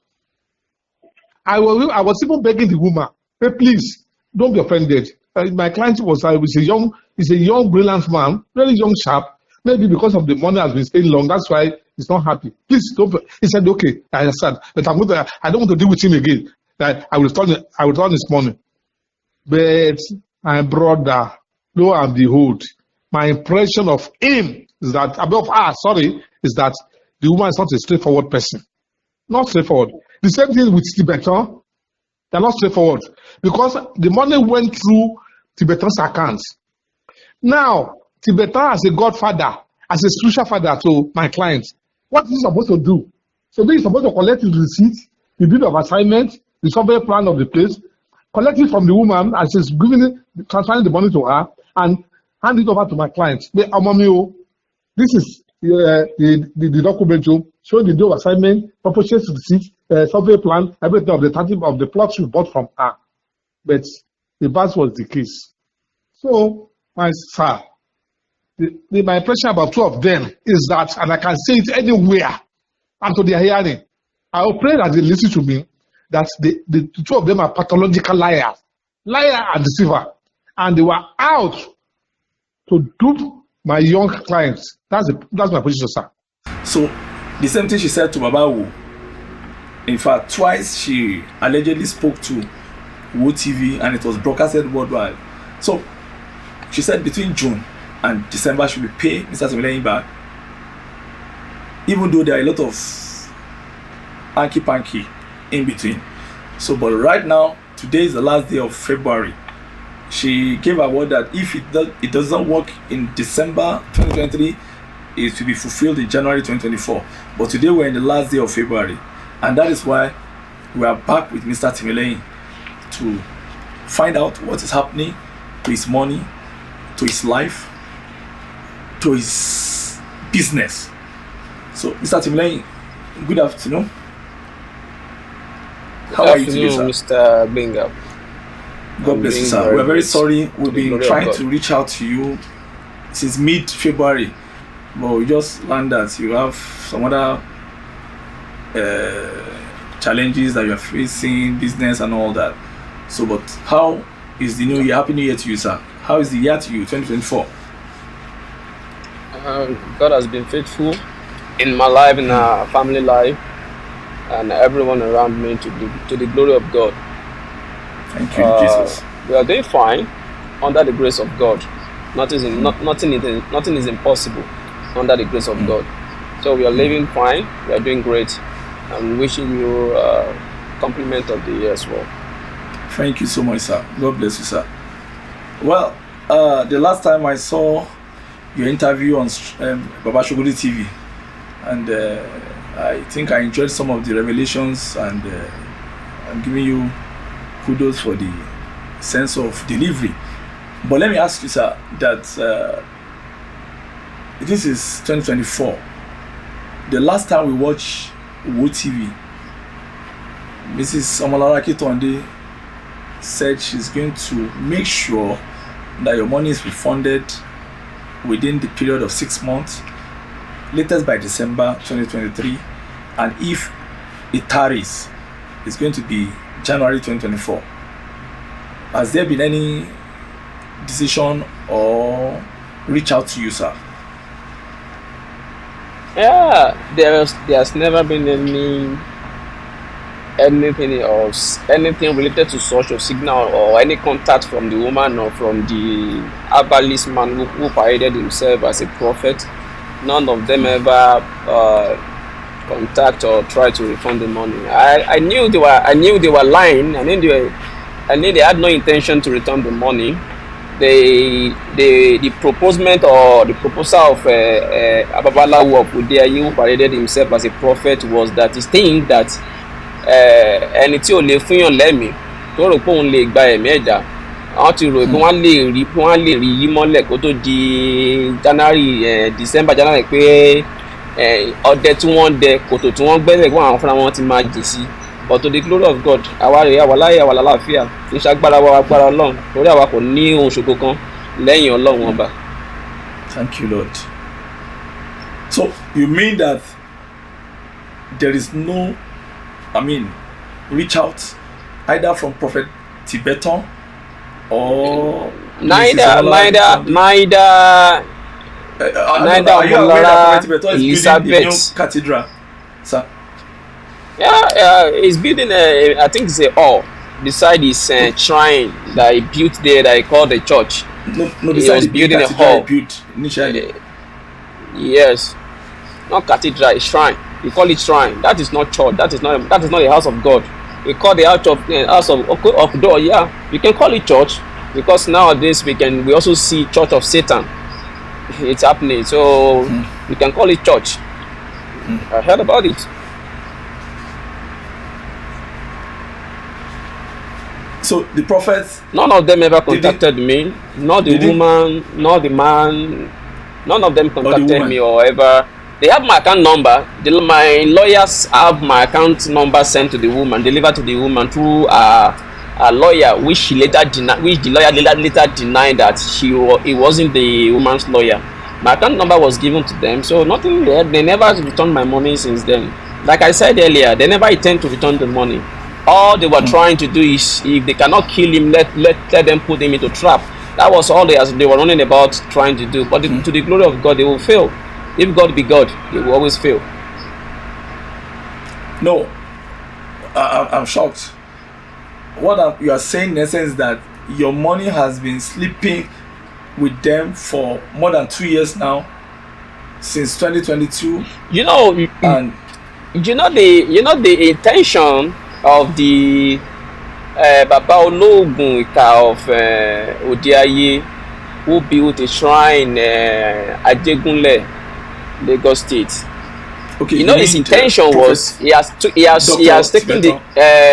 I was even begging the woman, hey, please, don't be offended. My client was a young, brilliant man, very young chap. Maybe because of the money has been staying long, that's why he's not happy. Please don't. He said, okay, I understand, but I don't want to deal with him again. I will return his money. But my brother, lo and behold, my impression of him is that is that the woman is not a straightforward person. Not straightforward. The same thing with Tibetan. They're not straightforward because the money went through Tibetan's accounts. Now, Tibetan as a godfather, as a spiritual father to my clients, what is he supposed to do? So he's supposed to collect his receipts, the deed of assignment, the survey plan of the place, collect it from the woman as he's transferring the money to her, and hand it over to my clients. This is the document showing the deed of assignment, purchase receipt, survey plan, everything of the type of the plots we bought from her. But the bad was the case. So, my sir, my impression about two of them is that, and I can say it anywhere, and to their hearing, I will pray that they listen to me, that the two of them are pathological liars, liar and deceiver, and they were out to dupe my young clients. That's my position, sir. So, the same thing she said to Baba Wu. In fact, twice she allegedly spoke to Wu TV, and it was broadcasted worldwide. So, she said between June and December she will pay Mr. Timilehin back, even though there are a lot of hanky-panky in between. So, but right now, today is the last day of February. She gave a word that if it doesn't work in December 2023, it will be fulfilled in January 2024. But today we're in the last day of February, and that is why we are back with Mr. Timilehin to find out what is happening to his money, to his life, to his business. So, Mr. Timilehin, good afternoon. How are you today, sir? Mr. Bingham. God bless you, sir. We're very sorry. We've been trying to reach out to you since mid-February, but we just learned that you have some other challenges that you're facing, business and all that. So, but how is the new year? Happy New Year to you, sir. How is the year to you, 2024? God has been faithful in my life, in our family life, and everyone around me to the glory of God. Thank you, Jesus. We are doing fine under the grace of God. Nothing is impossible under the grace of God. So we are living fine. We are doing great. I'm wishing you a compliment of the year as well. Thank you so much, sir. God bless you, sir. Well, the last time I saw your interview on Baba Shogoli TV, and I think I enjoyed some of the revelations, and I'm giving you kudos for the sense of delivery. But let me ask you, sir, that this is 2024. The last time we watched Wu TV, Mrs. Omolara Akintonde said she's going to make sure that your money is refunded within the period of 6 months, latest by December 2023, and if it tarries, it's going to be January 2024. Has there been any decision or reach out to you, sir? Yeah, there's never been anything related to such a signal or any contact from the woman or from the herbalist man who paraded himself as a prophet. None of them ever contact or try to refund the money. I knew they were lying. I knew they had no intention to return the money. The proposement or the proposal of Ababalawo of Udeayi, who paraded himself as a prophet, was that he think that ẹni tí ò lè fúnyàn lẹ́mìí tó rò pé òun lè gba ẹ̀mí ẹ̀dá, àwọn ti rò pé wọ́n lè rí yí mọ́lẹ̀ kó tó di December January pé ọdẹ tí wọ́n dẹ kòtò tí wọ́n gbẹ́sẹ̀ kó àwọn fúnra wọn ti máa jì sí. But to the glory of God, àwa rèé àwa láyé àwa lálàáfíà, kì í ṣagbára wa agbára Ọlọ́run, torí àwa kò ní ohun ṣògo kan lẹ́yìn Ọlọ́run ọba. Thank you, Lord. So you mean that there is no, reach out either from Prophet Tibetan or neither Naira are you aware that Prophet Omolara Tibetan is building a new Elizabeth. cathedral, sir? Yeah, he's building I think it's a hall beside his shrine that he built there that he called the church. No, He beside was the big building a cathedral hall. he built initially. Yes, not cathedral, a shrine. We call it shrine. That is not church. That is not the house of God. We call the house of God. Yeah, we can call it church because nowadays we also see church of Satan. It's happening, so we can call it church. I heard about it. So the prophets, None of them ever contacted me. Not the woman, not the man. None of them contacted woman. me or ever. They have my account number. My lawyers have my account number sent to the woman, delivered to the woman through a lawyer, which she later denied. Which the lawyer later denied that he wasn't the woman's lawyer. My account number was given to them, so nothing there. They never returned my money since then. Like I said earlier, they never intend to return the money. All they were trying to do is, if they cannot kill him, let them put him into trap. That was all they were running about trying to do. But to the glory of God, they will fail. If God be God, they will always fail. no, I'm shocked. What you are saying in essence that your money has been sleeping with them for more than 2 years now, since 2022, You know, and the intention of the Baba Ologun Ika of Odiaye, who built a shrine Ajegunle, Lagos State. okay, His intention was he has taken the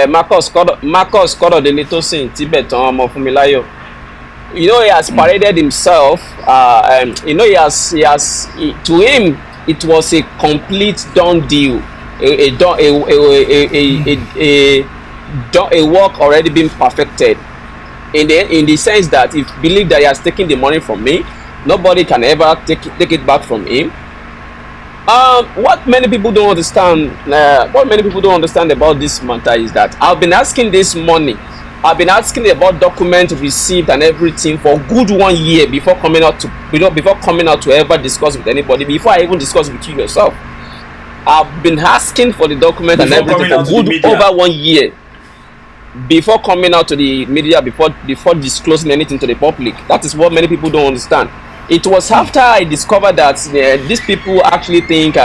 Marcus Korodele Tibetan ọmọ Funmilayo. He has paraded himself. He has to him it was a complete done deal. A work already been perfected. In the sense that if believe that he has taken the money from me, nobody can ever take it back from him. What many people don't understand about this matter is that I've been asking this money. I've been asking about documents received and everything for good 1 year before coming out to ever discuss with anybody. Before I even discuss with you yourself, I've been asking for the document and everything for good over 1 year before coming out to the media, before disclosing anything to the public. That is what many people don't understand. It was after I discovered that these people actually think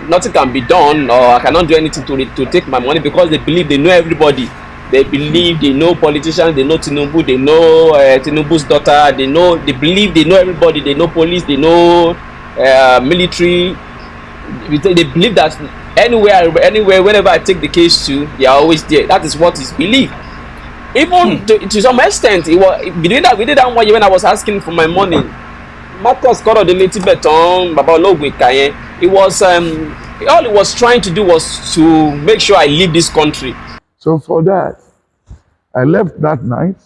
nothing can be done, or I cannot do anything to take my money, because they believe they know everybody. They believe they know politicians, they know Tinubu, they know Tinubu's daughter, they believe they know everybody, they know police, they know military. They believe that anywhere, whenever I take the case to, they are always there. That is what is believed. Even to some extent, we did that 1 year when I was asking for my money. Marcus Korodele Tibetan, Baba Ologun Ika, it was all he was trying to do was to make sure I leave this country. So for that, I left that night.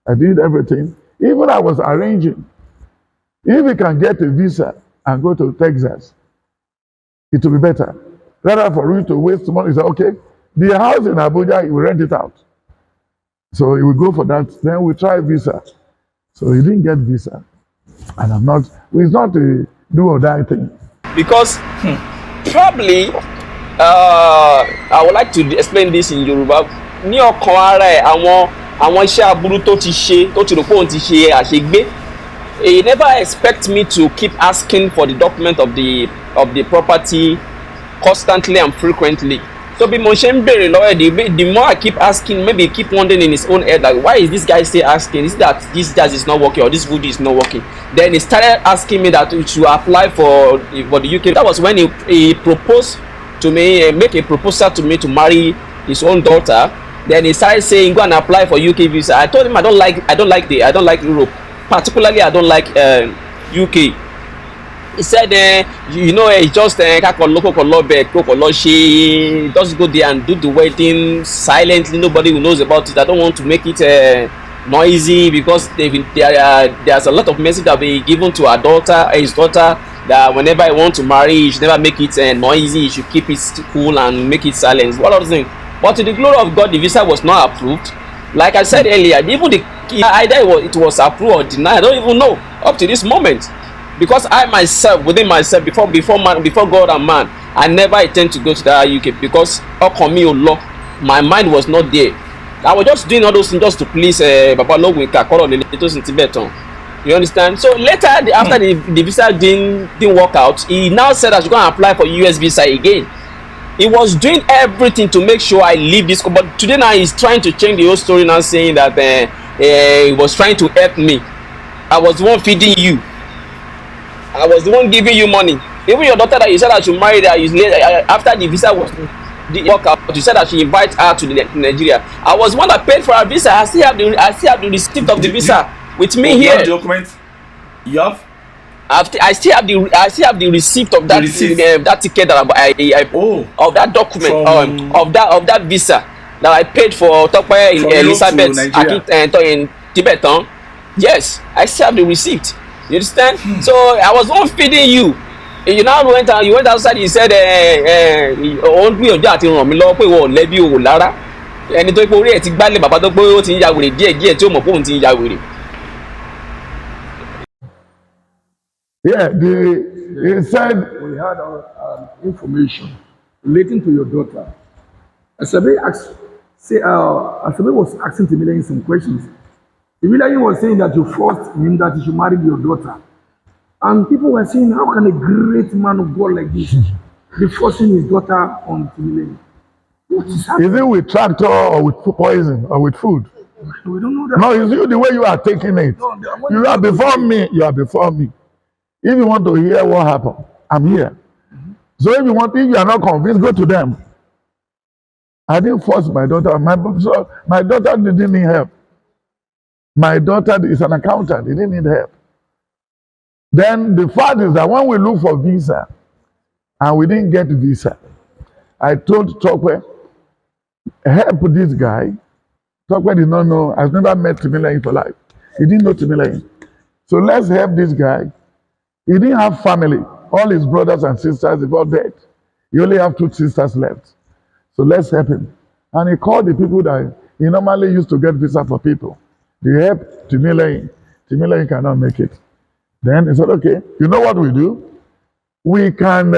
I did everything. Even I was arranging. If we can get a visa and go to Texas, it will be better. Rather for you to waste money, say, okay, the house in Abuja, you will rent it out. So he will go for that. Then we try visa. So he didn't get visa. And it's not a do or die thing. Because probably, I would like to explain this in Yoruba. Ní ọkàn ara ẹ̀, àwọn iṣẹ́ aburú tó ti ṣe, tó ti rò pé òun ti ṣe àṣegbé. He never expect me to keep asking for the document of the property constantly and frequently. So bí mo ṣe ń béèrè lọ́wọ́ the more I keep asking, maybe he keep wondering in his own head, like, why is this guy still asking? Is that this jazz is not working or this voodoo is not working? Then he started asking me that we should apply for the UK. That was when he proposed to me, make a proposal to me to marry his own daughter. Then he started saying, go and apply for UK visa. I told him I don't like Europe, particularly I don't like UK. He said, he just just go there and do the wedding silently. Nobody knows about it. I don't want to make it noisy, because there's a lot of message that be given to his daughter, that whenever he want to marry, he should never make it noisy. He should keep it cool and make it silent. What other thing? But to the glory of God, the visa was not approved. Like I said earlier, even either it was approved or denied. I don't even know up to this moment. because I myself, within myself, before God and man, I never intend to go to that UK because my mind was not there. I was just doing all those things just to please Baba Lowinka Korodele Tibetan. You understand? So later, after the visa didn't work out, he now said I should go and apply for US visa again. He was doing everything to make sure I leave this, but today now he's trying to change the whole story now, saying that he was trying to help me. I was the one feeding you. I was the one giving you money. Even your daughter that you said that you married her, after the visa was work out, you said that she invite her to Nigeria. I was the one that paid for her visa. I still have the receipt of the visa with me here. You have the document? You have? I still have the receipt of that that ticket that of that document of that visa that I paid for Elizabeth Akintonde Tibetan. Yes, I still have the receipt. You understand? So I was not feeding you. You now went outside. You said òun gbìyànjú àti ràn mí lọ́wọ́ pé ìwọ ò lẹ́bí o lára ẹni tó pé orí ẹ̀ ti gbálẹ̀ bàbá tó pé ó ti ń ya wèrè díẹ̀ tí ó mọ̀ pé òun ti ń ya wèrè. Yeah, he said We had information relating to your daughter. Asabe was asking Timilehin some questions. Timilehin was saying that you forced him that he should marry your daughter. And people were saying, how can a great man of God like this be forcing his daughter on Timilehin? What is happening? Is it with tractor or with poison or with food? We don't know that. No, it's you the way you are taking it. No, You are before me. You are before me. If you want to hear what happened, I'm here. So if you are not convinced, go to them. I didn't force my daughter. My daughter didn't need help. My daughter is an accountant. He didn't need help. Then the fact is that when we look for visa and we didn't get visa, I told Tokwe, help this guy. Tokwe did not know. I've never met Timilehin for life. He didn't know Timilehin. So let's help this guy. He didn't have family. All his brothers and sisters, they all dead. He only have 2 sisters left. So let's help him. And he called the people that he normally used to get visa for people. They helped Timilehin. Timilehin cannot make it. Then he said, okay, you know what we do? We can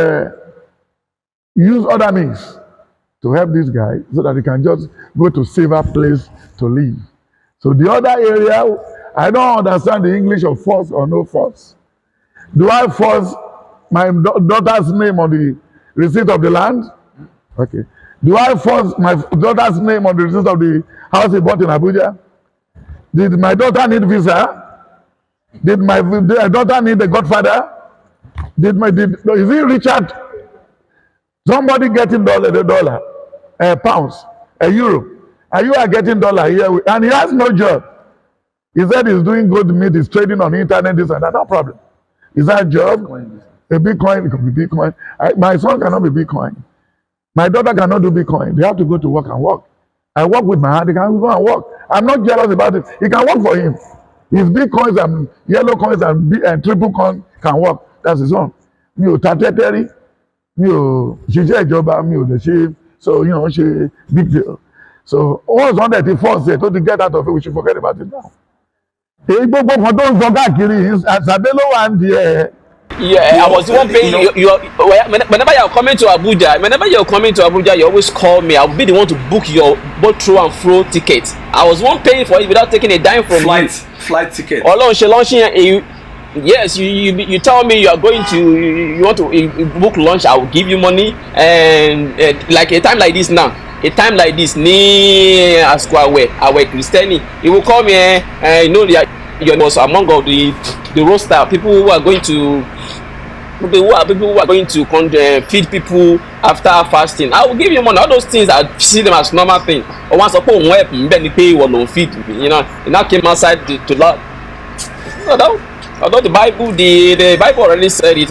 use other means to help this guy so that he can just go to safer place to live. So the other area, I don't understand the English of force or no force. Do I force my daughter's name on the receipt of the land? Okay. Do I force my daughter's name on the receipt of the house he bought in Abuja? Did my daughter need visa? Did my daughter need a godfather? Is it Richard? Somebody getting $1, pounds, euro, and you are getting dollar here, and he has no job. He said he's doing good meat, he's trading on the internet, this and that, no problem. Is that a job? A Bitcoin, it could be Bitcoin. My son cannot be Bitcoin. My daughter cannot do Bitcoin. They have to go to work and work. I work with my hand, they can go and work. I'm not jealous about it. He can work for him. His Bitcoins and yellow coins and triple coin can work. That's his own. Mi ò ta tẹ́tẹ́rí, mi ò ṣiṣẹ́ ìjọba, mi ò lè ṣe, so ṣe big deal. So once on that he forced it, to get out of it, we should forget about it now. Èyí gbogbo kan tó ń sọ káàkiri, Asabe ló wà ń di ẹ̀. Yeah, I was the one paying whenever you're coming to Abuja, you always call me. I'll be the one to book your both through and fro tickets. I was the one paying for it without taking a dime from flight ticket. Yes, you tell me you are going to you want to book lunch, I will give you money, and like a time like this now. A time like this, ni our Christianity, he will call me you know among of the roster people who are going to feed people after fasting. I will give you money. All those things, I see them as normal thing. Or once upon help me, then pay one feed. You know, it now came outside to Lord. Although the Bible already said it.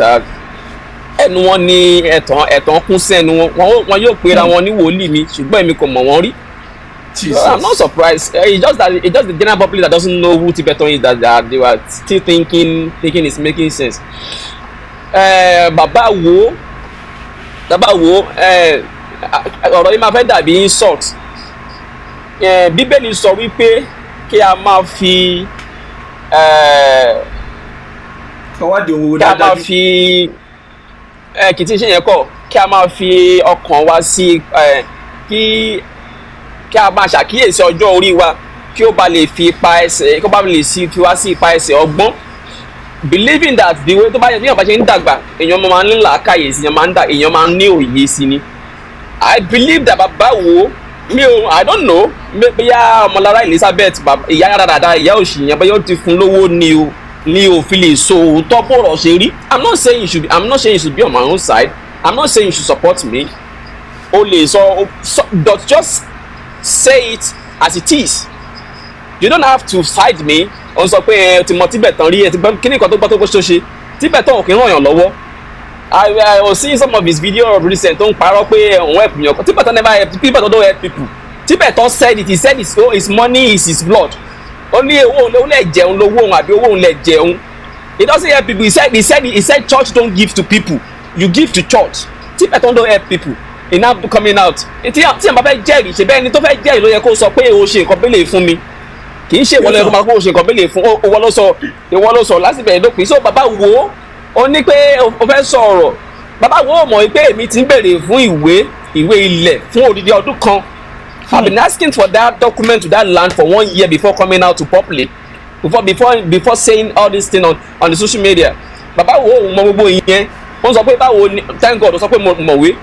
Ẹnu wọn ní ẹ̀tàn kún sẹ́nu wọn yóò pera wọn ní wòlíì mi ṣùgbọ́n èmi kò mọ̀ wọ́n rí. I'm not surprised. It's just the general public that doesn't know who Tibetan is that they were still thinking it's making sense. Bàbá wo ọ̀rọ̀ yìí máa fẹ́ dàbí insult. Bíbélì sọ wípé kí a máa fi Kọ́wádìí owó kí a dáadáa. máa fi kì í ti ṣe yẹn kọ́ kí a máa fi ọkàn wa sí kí a máa ṣàkíyèsí ọjọ́ orí wa kí ó bá lè fi ipa ẹsẹ̀ kí ó bá lè fi wá sí ipa ẹsẹ̀ ọgbọ́n, believing that the way tó bá yẹ bí èèyàn bá ṣe ń dàgbà èèyàn máa ń ní làákàyè sí èèyàn máa ń ní òye sí ni. I believe that bàbá wo I don't know bóyá Ọmọlára Elizabeth ìyá dáadáa ìyá òṣì yẹn bóyá ó ti fún lówó ni o fi lè so òótọ́ bọ̀rọ̀ ṣe rí. I'm not saying you should be on my own side. I'm not saying you should support me. O lè sọ but just say it as it is. You don't have to side me. Ó sọ pé ti mọ Tibetan rí ẹ ti gbọ́ kíní kan tó gbọ́ tó ṣe ṣe Tibetan ò kí ń ràn yàn lọ́wọ́. I was seeing some of his videos recent tó ń parọ́ pé òun help yàn. Tibetan never help people, don't help people. Tibetan said it. He said his money is his blood. Ó ní owó òun lè jẹun lówó òun àbí owó òun lè jẹun. He doesn't help people. He said church don't give to people. You give to church. Tibetan don't help people. He now coming out. Tí àwọn bá fẹ́ jẹ́rìí ṣe bẹ́ẹ̀ ni tó fẹ́ jẹ́rìí ló yẹ kó sọ pé o ṣe nǹkan bẹ́lẹ̀ fún mi. Kì í ṣe ìwọlé ẹ̀kọ́ máa kó o ṣe nǹkan bẹ́lẹ̀ fún ìwọ ló sọ láti bẹ̀rẹ̀ dópin. So bàbá wo ó ní pé o fẹ́ sọ ọ̀rọ̀. Bàbá wo mọ̀ pé èmi ti ń béèrè fún ìwé ilẹ̀ fún odidi ọdún kan. I've been asking for that document to that land for 1 year before coming out to public. Before saying all this thing on the social media. Bàbá wo mọ gbogbo ìyẹn. Wọ́n sọ pé báwo ni thank God ó sọ pé mo mọ̀wé.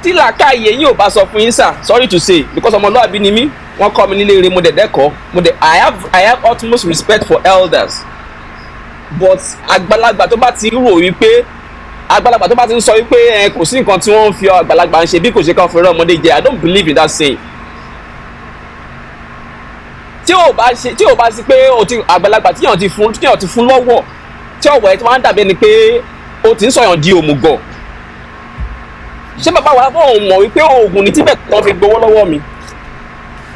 Tí làákàyè yín ò bá sọ fún yín sir, sorry to say, because ọmọlúwàbí ni mí, wọ́n kọ́ mi nílé eré mo dẹ̀ dẹ́kọ̀ọ́, I have utmost respect for elders. But àgbàlagbà tó bá ti rò wípé àgbàlagbà tó bá ti ń sọ wípé kò sí nǹkan tí wọ́n ń fi àgbàlagbà ń ṣe bí kò ṣe kàn fẹ́ràn ọmọdé jẹ, I don't believe in that saying. Tí ò bá sí pé àgbàlagbà tíyàn ti fún lọ́wọ́ tí ọ̀wọ̀ ẹ̀ tí wọ́n á dàbí ẹni pé ó ti ń sọ̀yàn di òmùgọ̀. Ṣé bàbá wa fún mọ̀ wípé oògùn ní Tibetan fi gbowó lọ́wọ́ mi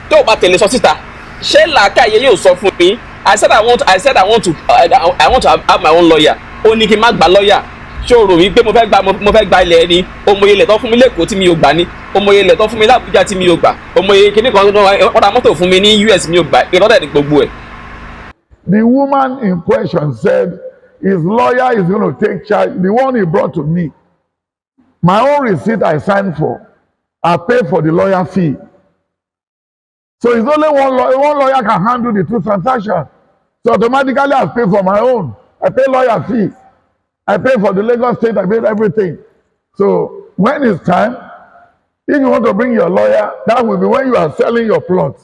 tó o bá tẹ̀lé sọ síta? Ṣé làákàyè yóò sọ fún mi? I said I want to have my own lawyer. Ó ní kí n má gba lọ́yà. Ṣé o rò wípé mo fẹ́ gba ilẹ̀ ni? Omoye ilẹ̀ tó fún mi lẹ́kọ̀ọ́ tí mi ò gbà ni. Omoye ilẹ̀ tó fún mi l'Abuja tí mi ò gbà. Omoye kíní kan wọ́n ra mọ́tò fún mi ní US mi ò gbà. Ìrọ́lẹ̀ ní gbogbo ẹ̀. The woman in question said his lawyer is going to take charge. The one he brought to me. My own receipt I signed for. I paid for the lawyer fee. So it's only one lawyer can handle the two transactions. So automatically I pay for my own. I pay lawyer fee. I pay for the Lagos State. I paid everything. So when it's time, if you want to bring your lawyer, that will be when you are selling your plots.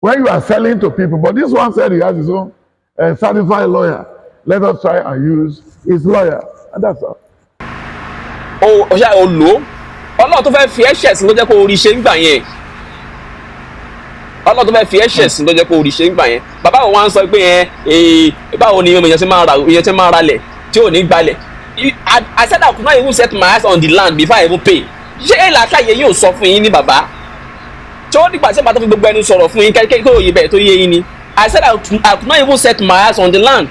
When you are selling to people. But this one said he has his own certified lawyer. Let us try and use his lawyer. And that's all. Ọ̀ṣà olò Ọlọ́run tó fẹ́ fi ẹ̀ṣẹ̀ sí ló jẹ́ kó orí ṣe ń gbà yẹn. Ọlọ́run tó fẹ́ fi ẹ̀ṣẹ̀ sí ló jẹ́ kó orí ṣe ń gbà yẹn. Bàbá wọn wá ń sọ pé báwo ni èèyàn ṣe máa ra lẹ̀ tí ò ní gbalẹ̀. I said I could not even set my eyes on the land before I even pay. Ṣé làákàyè yóò sọ fún yín ní bàbá? Tí ó dìgbà tí màá tó fi gbogbo ẹnu sọ̀rọ̀ fún yín kẹ́kẹ́ kí òye bẹ̀rẹ̀ tó yé yín ni. I said I could not even set my eyes on the land.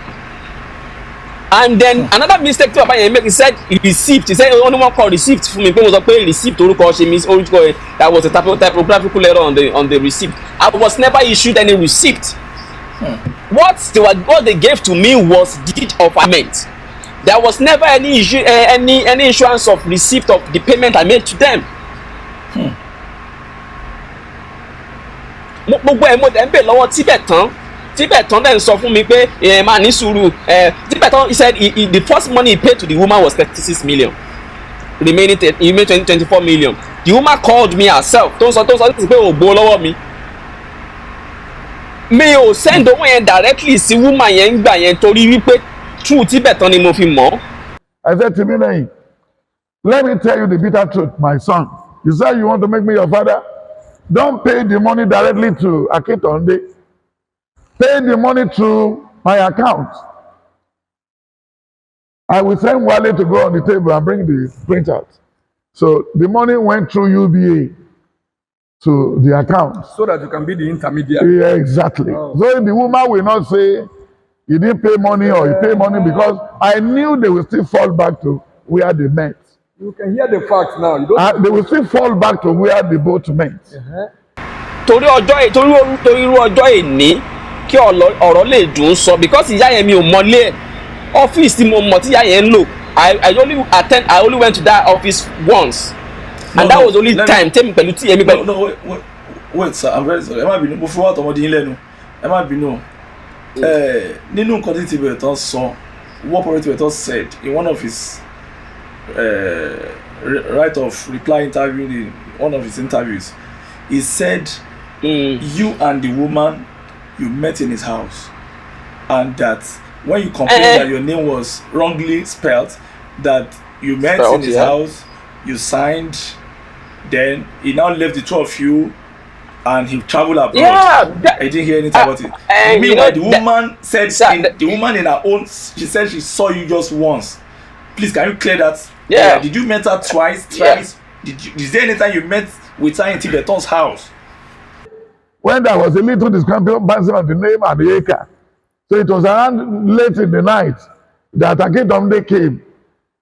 And then another mistake tí bàbá yẹn make, he said receipt. He said only one call receipt fún mi pé mo sọ pé receipt orúkọ ṣe mi orúkọ ẹ that was a typographical error on the receipt. I was never issued any receipt. What they gave to me was deed of payment. There was never any issue any issuance of receipt of the payment I made to them. Gbogbo ẹ̀ mo dẹ̀ ń bè lọ́wọ́ Tibetan then sọ fún mi pé máa ní sùúrù. Tibetan, he said the first money he paid to the woman was 36 million. Remaining he made 24 million. The woman called me herself. Tó ń sọ pé ò gbowó lọ́wọ́ mi. Mi ò send owó yẹn directly sí woman yẹn gbà yẹn torí wípé true Tibetan ni mo fi mọ̀. I said, Timilehin, let me tell you the bitter truth, my son. You said you want to make me your father. Don't pay the money directly to Akintonde. Pay the money through my account. I will send Wale to go on the table and bring the printout. So the money went through UBA to the account. So that you can be the intermediary. Yeah, exactly. Oh. So the woman will not say, you didn't pay money or you pay money, because I knew they will still fall back to where they met. You can hear the facts now. You don't They will still fall back to where they both met. Torí irú ọjọ́ èní kí ọ̀rọ̀ lè dùn sọ because ìyá yẹn mi ò mọlé ẹ̀ office tí mo mọ̀ tí ìyá yẹn ń lò I only went to that office once and that was the only time tẹ́mi pẹ̀lú tí èmi pẹ̀lú. No, wait sir, I'm very sorry. Ẹ má bínú, mo fi wá ọmọdé yín lẹ́nu. Ẹ má bínú. Nínú nǹkan tí Tibetan sọ, what Prophet Tibetan said in one of his right of reply interview in one of his interviews, he said you and the woman you met in his house, and that when you complained that your name was wrongly spelled, that you met in his house, you signed, then he now left the two of you and he traveled abroad. I didn't hear anything about it. Meanwhile, the woman said the woman in her own, she said she saw you just once. Please, can you clear that? Did you meet her twice? Is there any time you met with her in Tibetan's house? When there was a little discrepancy on the name and the acre, so it was around late in the night that Akintonde came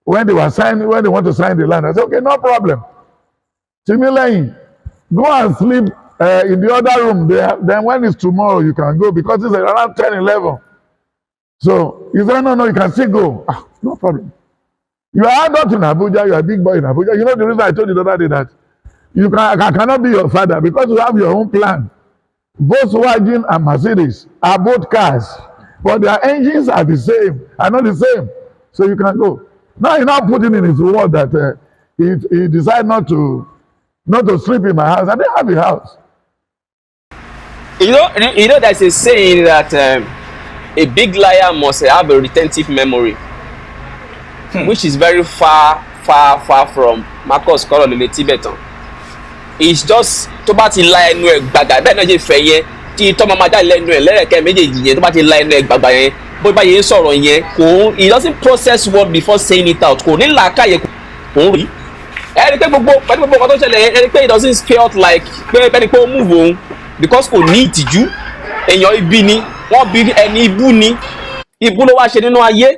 when they want to sign the land. I said, okay, no problem. Timilehin, go and sleep in the other room there. Then when it's tomorrow, you can go because it's around 10, 11. So he said, no, you can still go. No problem. You are adult in Abuja, you are a big boy in Abuja. You know the reason I told you the other day that I cannot be your father because you have your own plan. Volkswagen and Mercedes are both cars, but their engines are the same, are not the same. So you can go. Now you're not putting in his word that he decided not to sleep in my house. I didn't have a house. You know there's a saying that a big liar must have a retentive memory, which is very far from Marcus Korodele Tibetan. It's just tó bá ti la ẹnu ẹ̀ gbàgbà bẹ́ẹ̀ náà ṣe fẹ́ yẹn tí tọ́mọ máa jáde lẹ́nu ẹ̀ lẹ́rẹ̀kẹ́ méjèèjì yẹn tó bá ti la ẹnu ẹ̀ gbàgbà yẹn bó bá yẹn sọ̀rọ̀ yẹn kò he doesn't process word before saying it out kò ní làákàyè kò ń rí. Ẹni pé gbogbo nǹkan tó ṣẹlẹ̀ yẹn ẹni pé it doesn't feel like pé ẹni pé ó move òun because kò ní ìtìjú èèyàn ibi ni wọ́n bí ẹni ibú ni ibú ló wá ṣe nínú ayé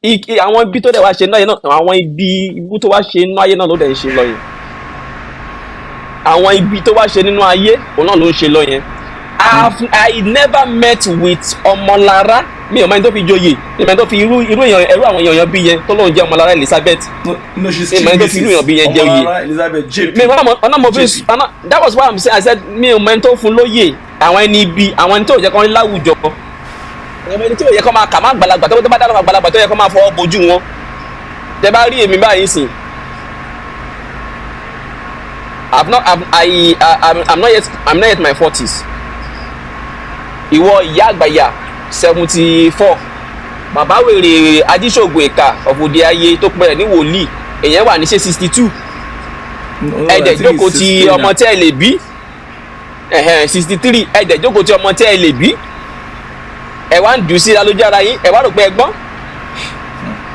àwọn ibi tó dẹ̀ wá ṣe náà yẹn náà àwọn ibi ibú tó wá ṣe nínú ayé náà ló dẹ̀ ń ṣe lọ yẹn. Àwọn ibi tó wá ṣe nínú ayé òun náà ló ń ṣe lọ yẹn. I never met with Omolara mi ò mọ ẹni tó fi joyè mi ò mọ ẹni tó fi irú àwọn èèyàn bí yẹn tó lóun jẹ́ Omolara Elizabeth mi ò mọ ẹni tó fi irú èèyàn bí yẹn jẹ́ oyè. That was why I'm saying I said mi ò mọ ẹni tó fún lóyè àwọn ẹni ibi àwọn ẹni tó yẹ kó ní láwùjọ àwọn ẹni tó yẹ kó máa kà má gbàlagbà tó bá dáná gbàlagbà tó yẹ kó máa fọwọ́ bojú wọn tẹ bá rí èmi báyìí sìn. I'm not yet my 40s. Ìwọ ìyá àgbàyà 74. Bàbá wèrè Ajíṣògùn Ẹ̀ka ọ̀fọ̀dé ayé tó pẹ̀rẹ̀ ní wòlíì. Èyàn wà ní ṣe 62. Ẹ̀dẹ̀ jókòó ti ọmọ tẹ́ ẹ lè bí. 63. Ẹ̀dẹ̀ jókòó ti ọmọ tẹ́ ẹ lè bí. Ẹ wá ń dùn sí lójú ara yín. Ẹ wá rò pé ẹ gbọ́n.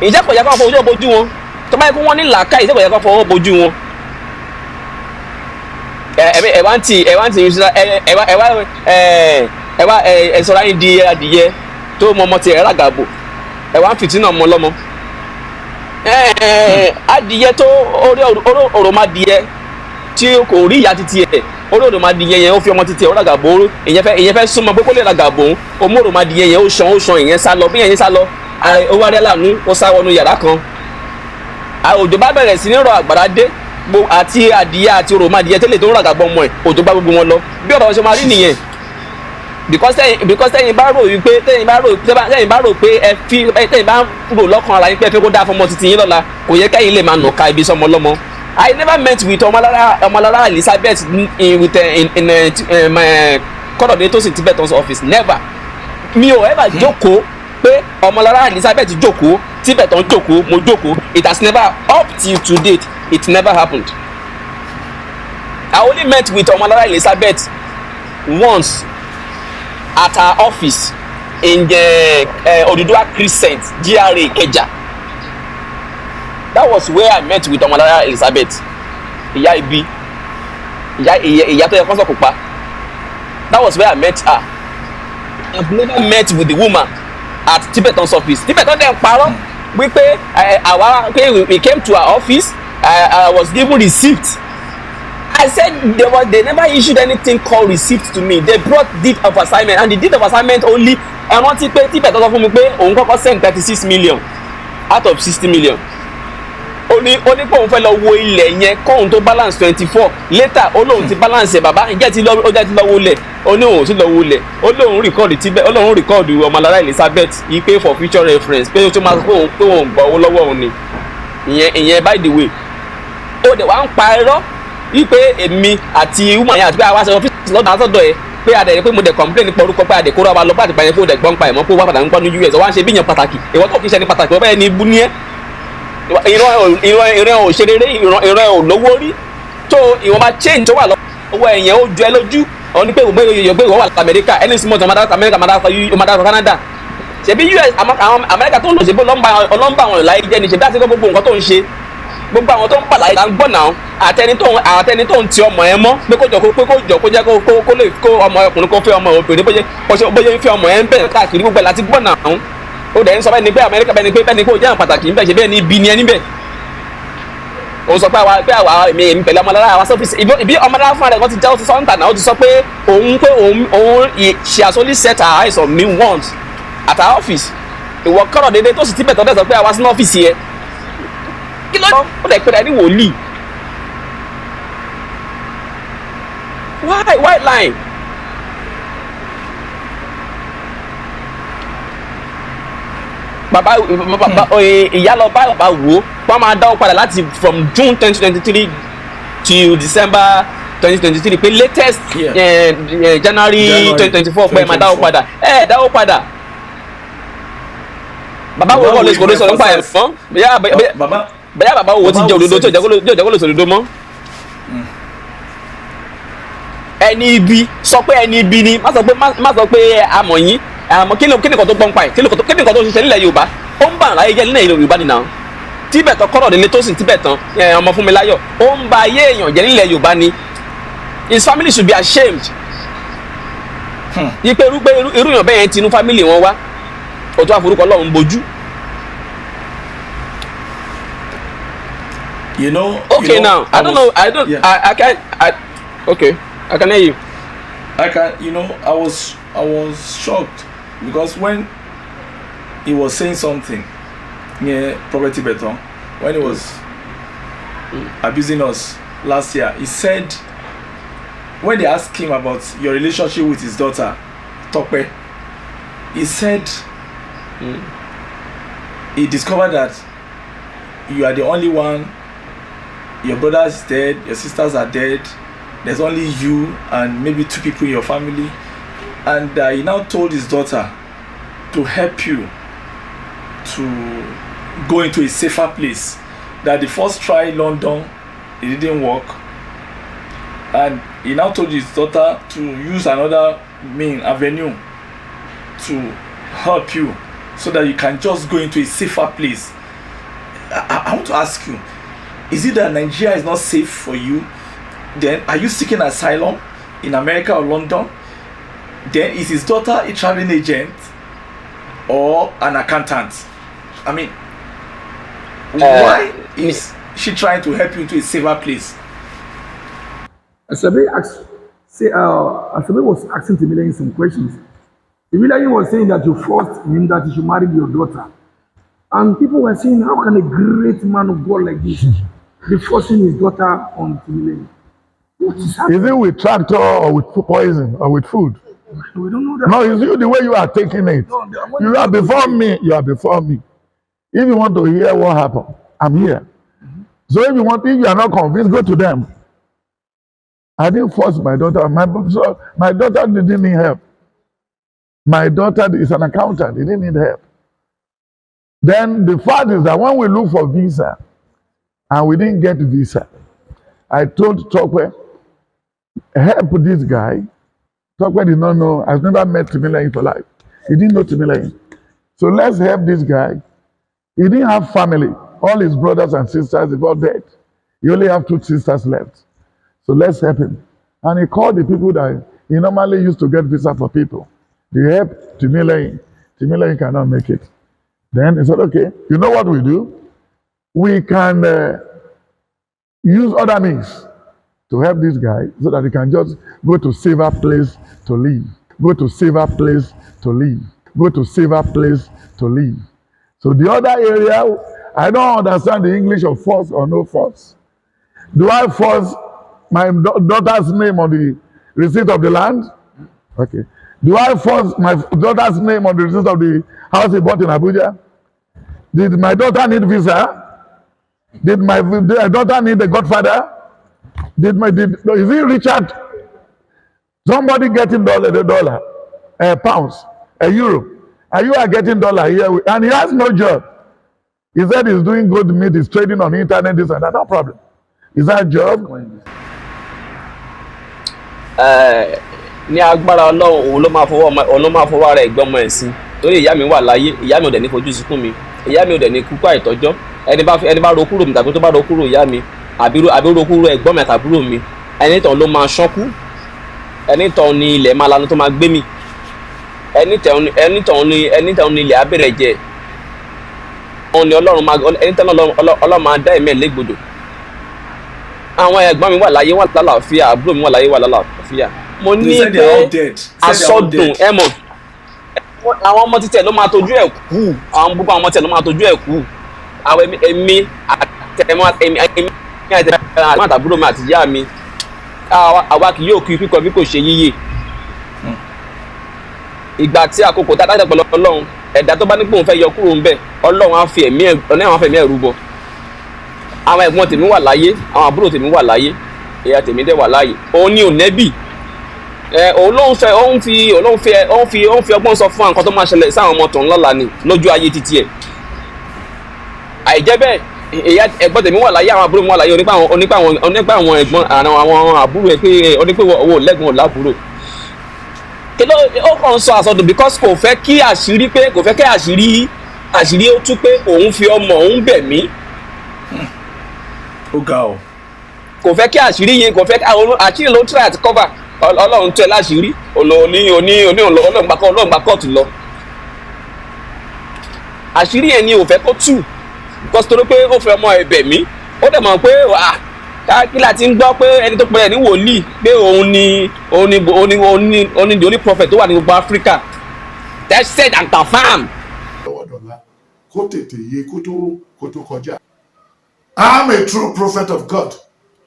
Ìjẹ́ kò yẹ kó fọwọ́ bojú wọn. Tó bá yẹ kó wọ́n ní làákàyè ìjẹ́ kò yẹ kó fọwọ́ bojú wọn. Ẹ wá sọ̀rọ̀ ayé di adìyẹ tó mọ ọmọ tiẹ̀ ràgàbò ẹ wá ń fìtínà ọmọ ọlọ́mọ adìyẹ tó orí òròmọdìyẹ tí kò rí ìyá títí ẹ̀ orí òròmọdìyẹ yẹn ó fi ọmọ títí ẹ̀ ràgàbò ìyẹn fẹ́ súnmọ́ pé kó lè ràgàbò ọmọ òròmọdìyẹ yẹn ó ṣan ìyẹn sá lọ bí ìyẹn sá lọ ó wá rí aláàánú ó sá wọnú yàrá kan òjò bá bẹ̀rẹ̀ sí ní rọ àgbàrá dé àti adìyẹ àti òròmọdìyẹ tẹ́lẹ̀ tó ń ràgàbọ̀ ọmọ ẹ̀ òjò bá gbogbo wọn lọ bí ọ̀rọ̀ ṣe máa rí nìyẹn because tẹ́yìn bá rò wípé tẹ́yìn bá rò pé tẹ́yìn bá rò lọ́kàn ara yín pé ẹ fẹ́ kó dáa fọmọ títí yín lọ́la kò yẹ kẹ́yìn lè máa nà ká ibi sọmọ lọ́mọ. I never met with Omolara Elizabeth in Korodele Tibetan's office, never. Mi ò ever jókòó pé Omolara Elizabeth jókòó Tibetan jókòó mo jókòó. It has never up till to date it never happened. I only met with Omolara Elizabeth once at her office in the Oduduwa Crescent, GRA Ikeja. That was where I met with Omolara Elizabeth. Ìyá ibi, ìyá tó yẹ kó sọ̀kò pa. That was where I met her. I've never met with the woman at Tibetan's office. Tibetan dem parọ́ wípé we came to her office. I was given receipt. I said they never issued anything called receipt to me. They brought deed of assignment, and the deed of assignment only ẹ rántí pé tíbẹ̀ tó sọ fún mi pé òun kọ́kọ́ send 36 million out of 60 million. Ó ní pé òun fẹ́ lọ wo ilẹ̀ yẹn kóun tó balance 24 later ó lóun ti balance ẹ̀ bàbá ǹjẹ́ ti lọ wo lẹ̀ ó ní òun ti lọ wo lẹ̀ ó lóun record tíbẹ̀ ó lóun record Ọmọlára Elizabeth yìí pé for future reference pé ó tún máa sọ pé òun gbọ́ owó lọ́wọ́ òun ni ìyẹn by the way ó dẹ̀ wá ń pa irọ́ wípé èmi àti woman yẹn àti pé àwa ṣe ọ́fíìsì lọ́dọ̀ àtọ́dọ̀ ẹ̀ pé adẹ̀ pé mo dẹ̀ complain nípa orúkọ pé adẹ̀ kó ra wa lọ pàtìpá yẹn fún òdẹ̀ gbọ́n pa ẹ̀ mọ́ pé wọ́n padà ń gbọ́ ní US wọ́n á ṣe bíyàn pàtàkì ìwọ́n tó kì í ṣe ní pàtàkì wọ́n bẹ́ẹ̀ ni ibú ní ẹ́ ìran ò ṣe rere ìran ò lówó rí tó ìwọ̀n máa change tó wà lọ́wọ́ ẹ̀yẹn ó ju ẹ lójú ọ̀hún ní pé ìwọ́n wà lamẹ́ríkà ẹni sí mọ́tò Amẹ́ríkà máa Canada ṣebí US àwọn Amẹ́ríkà tó ń lò ṣebí ọlọ́mbà àwọn ìlà ìjẹni ṣebí àti gbogbo nǹkan tó ń ṣe gbogbo àwọn tó ń pàlàyé là ń gbọ́ náà àtẹni tó ń ti ọmọ ẹ mọ́ pé kó jẹ́ kó lè kó ọmọ ọkùnrin kó fẹ́ ọmọ obìnrin bóyá ń fẹ́ ọmọ ẹ ń bẹ̀rẹ̀ káàkiri gbogbo ẹ̀ láti gbọ́ náà ó dẹ̀ ń sọ bẹ́ẹ̀ ni pé Amẹ́ríkà bẹ́ẹ̀ ni kó jẹ́ àwọn pàtàkì ń bẹ̀ ṣe bẹ́ẹ̀ ni ibi ni ẹ níbẹ̀ ó sọ pé àwa èmi pẹ̀lú Ọmọlára àwa sọ́fíìsì ibi Ọmọlára fún ara ẹ̀ wọ́n ti jẹ́ ó ti sọ́ńtà náà ó ti sọ pé òun she has only set her eyes on me once at her office ìwọ kọ́rọ̀ déédéé tó sì ti bẹ̀tọ̀ dẹ̀ sọ pé àwa sínú ọ́fíìsì yẹn kí ló ó lè pèrè ní wòlíì why line bàbá ìyá lọ bá bàbá wò ó máa dáwọ́ padà láti from June 2023 to December 2023 pé latest January 2024 pé máa dáwọ́ padà dáwọ́ padà bàbá wo wọlé ìṣòro sọ̀rọ̀ nípa ẹ̀ fún bẹ́ẹ̀ bàbá wo ti jẹ́ òdodo tí ò jẹ́ kó lè sòdodo mọ́ ẹni ibi sọ pé ẹni ibi ni má sọ pé amọ̀ yín àmọ́ kí ni kan tó gbọ́n pa ẹ̀ kí ni kan tó ṣiṣẹ́ nílẹ̀ Yorùbá ó ń bà láyé jẹ́ nílẹ̀ Yorùbá nìyà Tibetan Korodele tó sì Tibetan ọmọ fún mi láyọ̀ ó ń ba ayé èèyàn jẹ́ nílẹ̀ Yorùbá ni his family should be ashamed yí pé irú èèyàn bẹ́ẹ̀ yẹn ti inú family wọn wá òtún àforúkọ Ọlọ́run bojú. You know. Okay, now I don't know. Yeah. I can't. Okay, I can hear you. I was shocked because when he was saying something, Prophet Tibetan, when he was abusing us last year, he said when they asked him about your relationship with his daughter, Tope, he said he discovered that you are the only one. Your brother is dead, your sisters are dead, there's only you and maybe 2 people in your family, and he now told his daughter to help you to go into a safer place. That the first try in London, it didn't work, and he now told his daughter to use another avenue to help you so that you can just go into a safer place. I want to ask you, is it that Nigeria is not safe for you? Then are you seeking asylum in America or London? Then is his daughter a traveling agent or an accountant? I mean, why is she trying to help you into a safer place? Asabe was asking Timilehin some questions. Timilehin was saying that you forced him that he should marry your daughter. And people were saying, how can a great man of God like this be forcing his daughter on Timilehin? What is happening? Is it with tractor or with poison or with food? We don't know that. No, it's you the way you are taking it. No, You are before me. You are before me. If you want to hear what happened, I'm here. So if you are not convinced, go to them. I didn't force my daughter. My daughter didn't need help. My daughter is an accountant. He didn't need help. Then the fact is that when we look for visa and we didn't get visa, I told Tope, help this guy. Tope did not know, I've never met Timilehin for life. He didn't know Timilehin. So let's help this guy. He didn't have family. All his brothers and sisters, they all dead. He only have 2 sisters left. So let's help him. And he called the people that he normally used to get visa for people. They helped Timilehin. Timilehin cannot make it. Then he said, okay, you know what we do? We can use other means to help this guy so that he can just go to safer place to live. Go to safer place to live. go to safer place to live. So the other area, I don't understand the English of force or no force. Do I force my daughter's name on the receipt of the land? Okay. Do I force my daughter's name on the receipt of the house he bought in Abuja? Did my daughter need visa? Did my daughter need a godfather? Is it Richard? Somebody getting dollar, pounds, euro, and you are getting dollar here, and he has no job. He said he's doing good meat, he's trading on the internet, this and that, no problem. Is that a job? Ní agbára Ọlọ́run òun ló máa fọwọ́ ara ẹ̀gbọ́n ọmọ ẹ̀ sí torí ìyá mi wà láyé, ìyá mi ò dẹ̀ ní fojú sunkún mi, ìyá mi ò dẹ̀ ní kúkú àìtọ́jọ́, ẹni bá ro kúrò mi tàbí tó bá ro kúrò ìyá mi àbí ro kúrò ẹ̀gbọ́n mi àtàbúrò mi, ẹni tàn ló máa ṣánkú, ẹni tàn ni ilẹ̀ máa lanu tó máa gbé mi, ẹni tàn ni ilẹ̀ abẹ́rẹ́ jẹ, ẹni tàn Ọlọ́run máa dá ẹ̀mí ẹ̀ légbodò. Àwọn ẹ̀gbọ́n mi wà láyé wà lálàáfíà, àbúrò mi wà láyé wà lálàáfíà. Mo ní pé asọdùn ẹ mọ̀ àwọn ọmọ títẹ̀ ló máa tọ́jú ẹ̀ kú, àwọn gbogbo àwọn ọmọ títẹ̀ ló máa tọ́jú ẹ̀ kú. Àwọn èmi àtàbúrò mi àti ìyá mi àwa kì yóò kú kíkọ bí kò ṣe yíyè. Ìgbà tí àkókò tá a dájọ́ pẹ̀lú Ọlọ́run, ẹ̀dá tó bá ní pé òun fẹ́ yọ kúrò ńbẹ̀, Ọlọ́run á fi ẹ̀mí ẹ̀ rúbọ. Àwọn ẹ̀gbọ́n tèmi wà láyé, àwọn àbúrò tèmi wà láyé, ìyá tèmi dẹ̀ wà láyé. Òun ni ònẹ́bì. Òun ló ń fi ọgbọ́n sọ fún nǹkan tó máa ṣẹlẹ̀ sáwọn ọmọ tòun lọ́la ni lójú ayé títí ẹ̀. Àìjẹ́ bẹ́ẹ̀, ìyá ẹ̀gbọ́n tèmi wà láyé, àwọn àbúrò mi wà láyé, onípa àwọn ẹ̀gbọ́n àwọn àbúrò ẹ̀ pé onípé owó lẹ́gbọ̀n ò lábúrò. Kí ló ó kàn ń sọ àsọdùn because kò fẹ́ kí àṣírí ó tú pé òun fi ọmọ òun bẹ̀ mí. Ó ga ọ. Kò fẹ́ kí àṣírí yẹn, kò fẹ́ kí àṣírí ló ń try àti cover. Ọlọ́run tẹ̀ láṣìírí Ọlọ́run gba kóòtù lọ. Àṣírí yẹn ni ò fẹ́ kó tú because torí pé ó fẹ́ ọmọ ẹ̀bẹ̀ mí, ó dẹ̀ mọ̀ pé kí la ti ń gbọ́ pé ẹni tó pẹ̀lẹ́ ní wòlíì pé òun ni the only prophet tó wà ní gbogbo Africa. Tested and confirmed. Kó tètè yé kó tó kọjá. I'm a true prophet of God,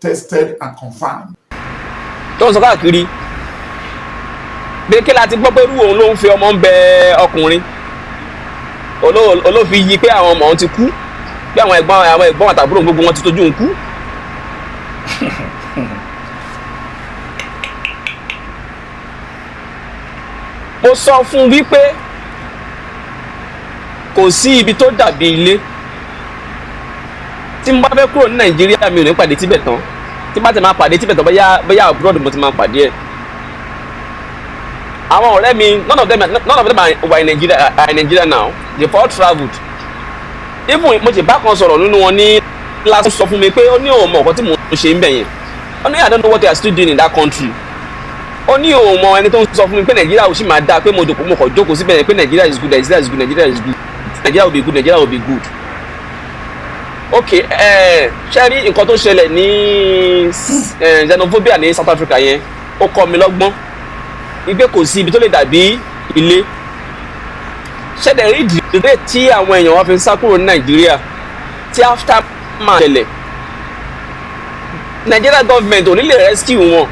tested and confirmed. Tó ń sọ káàkiri bí kí la ti gbọ́ pé irú òun ló ń fi ọmọ ń bẹ ọkùnrin olófin yí pé àwọn ọmọ òun ti kú, bí àwọn ẹ̀gbọ́n àtàbúrò gbogbo wọn ti tójú ń kú. Mo sọ fún wípé kò sí ibi tó dàbí ilé. Tí mo bá fẹ́ kúrò ní Nàìjíríà mi ò ní pàdé Tibetan, tí bá ti máa pàdé Tibetan bóyá abroad mo ti máa pàdé ẹ̀. Àwọn ọ̀rẹ́ mi none of them were in Nigeria now, they all travelled. Even mo ti bá kan sọ̀rọ̀ nínú wọn ní last sọ fún mi pé ó ní òun mọ̀ nǹkan tí mo ń ṣe ń bẹ̀ yẹn. Ó ní I don't know what they are still doing in that country. Ó ní òun mọ ẹni tó ń sọ fún mi pé Nàìjíríà ò sì máa dáa, pé mo kàn jókòó síbẹ̀ yẹn pé Nàìjíríà is good, Nàìjíríà is good, Nàìjíríà is good, Nàìjíríà will be good, Nàìjíríà will be good. Okay, ṣe rí nǹkan tó ṣẹlẹ̀ ní xenophobia ní South Africa yẹn, ó kọ́ mi lọ́gbọ́n wípé kò sí ibi tó lè dàbí ilé. Ṣẹ̀dẹ̀ rí ìdílé tí àwọn èèyàn wọn fi ń sá kúrò ní Nàìjíríà tí after máa ṣẹlẹ̀, Nigeria government ò ní lè rescue wọn.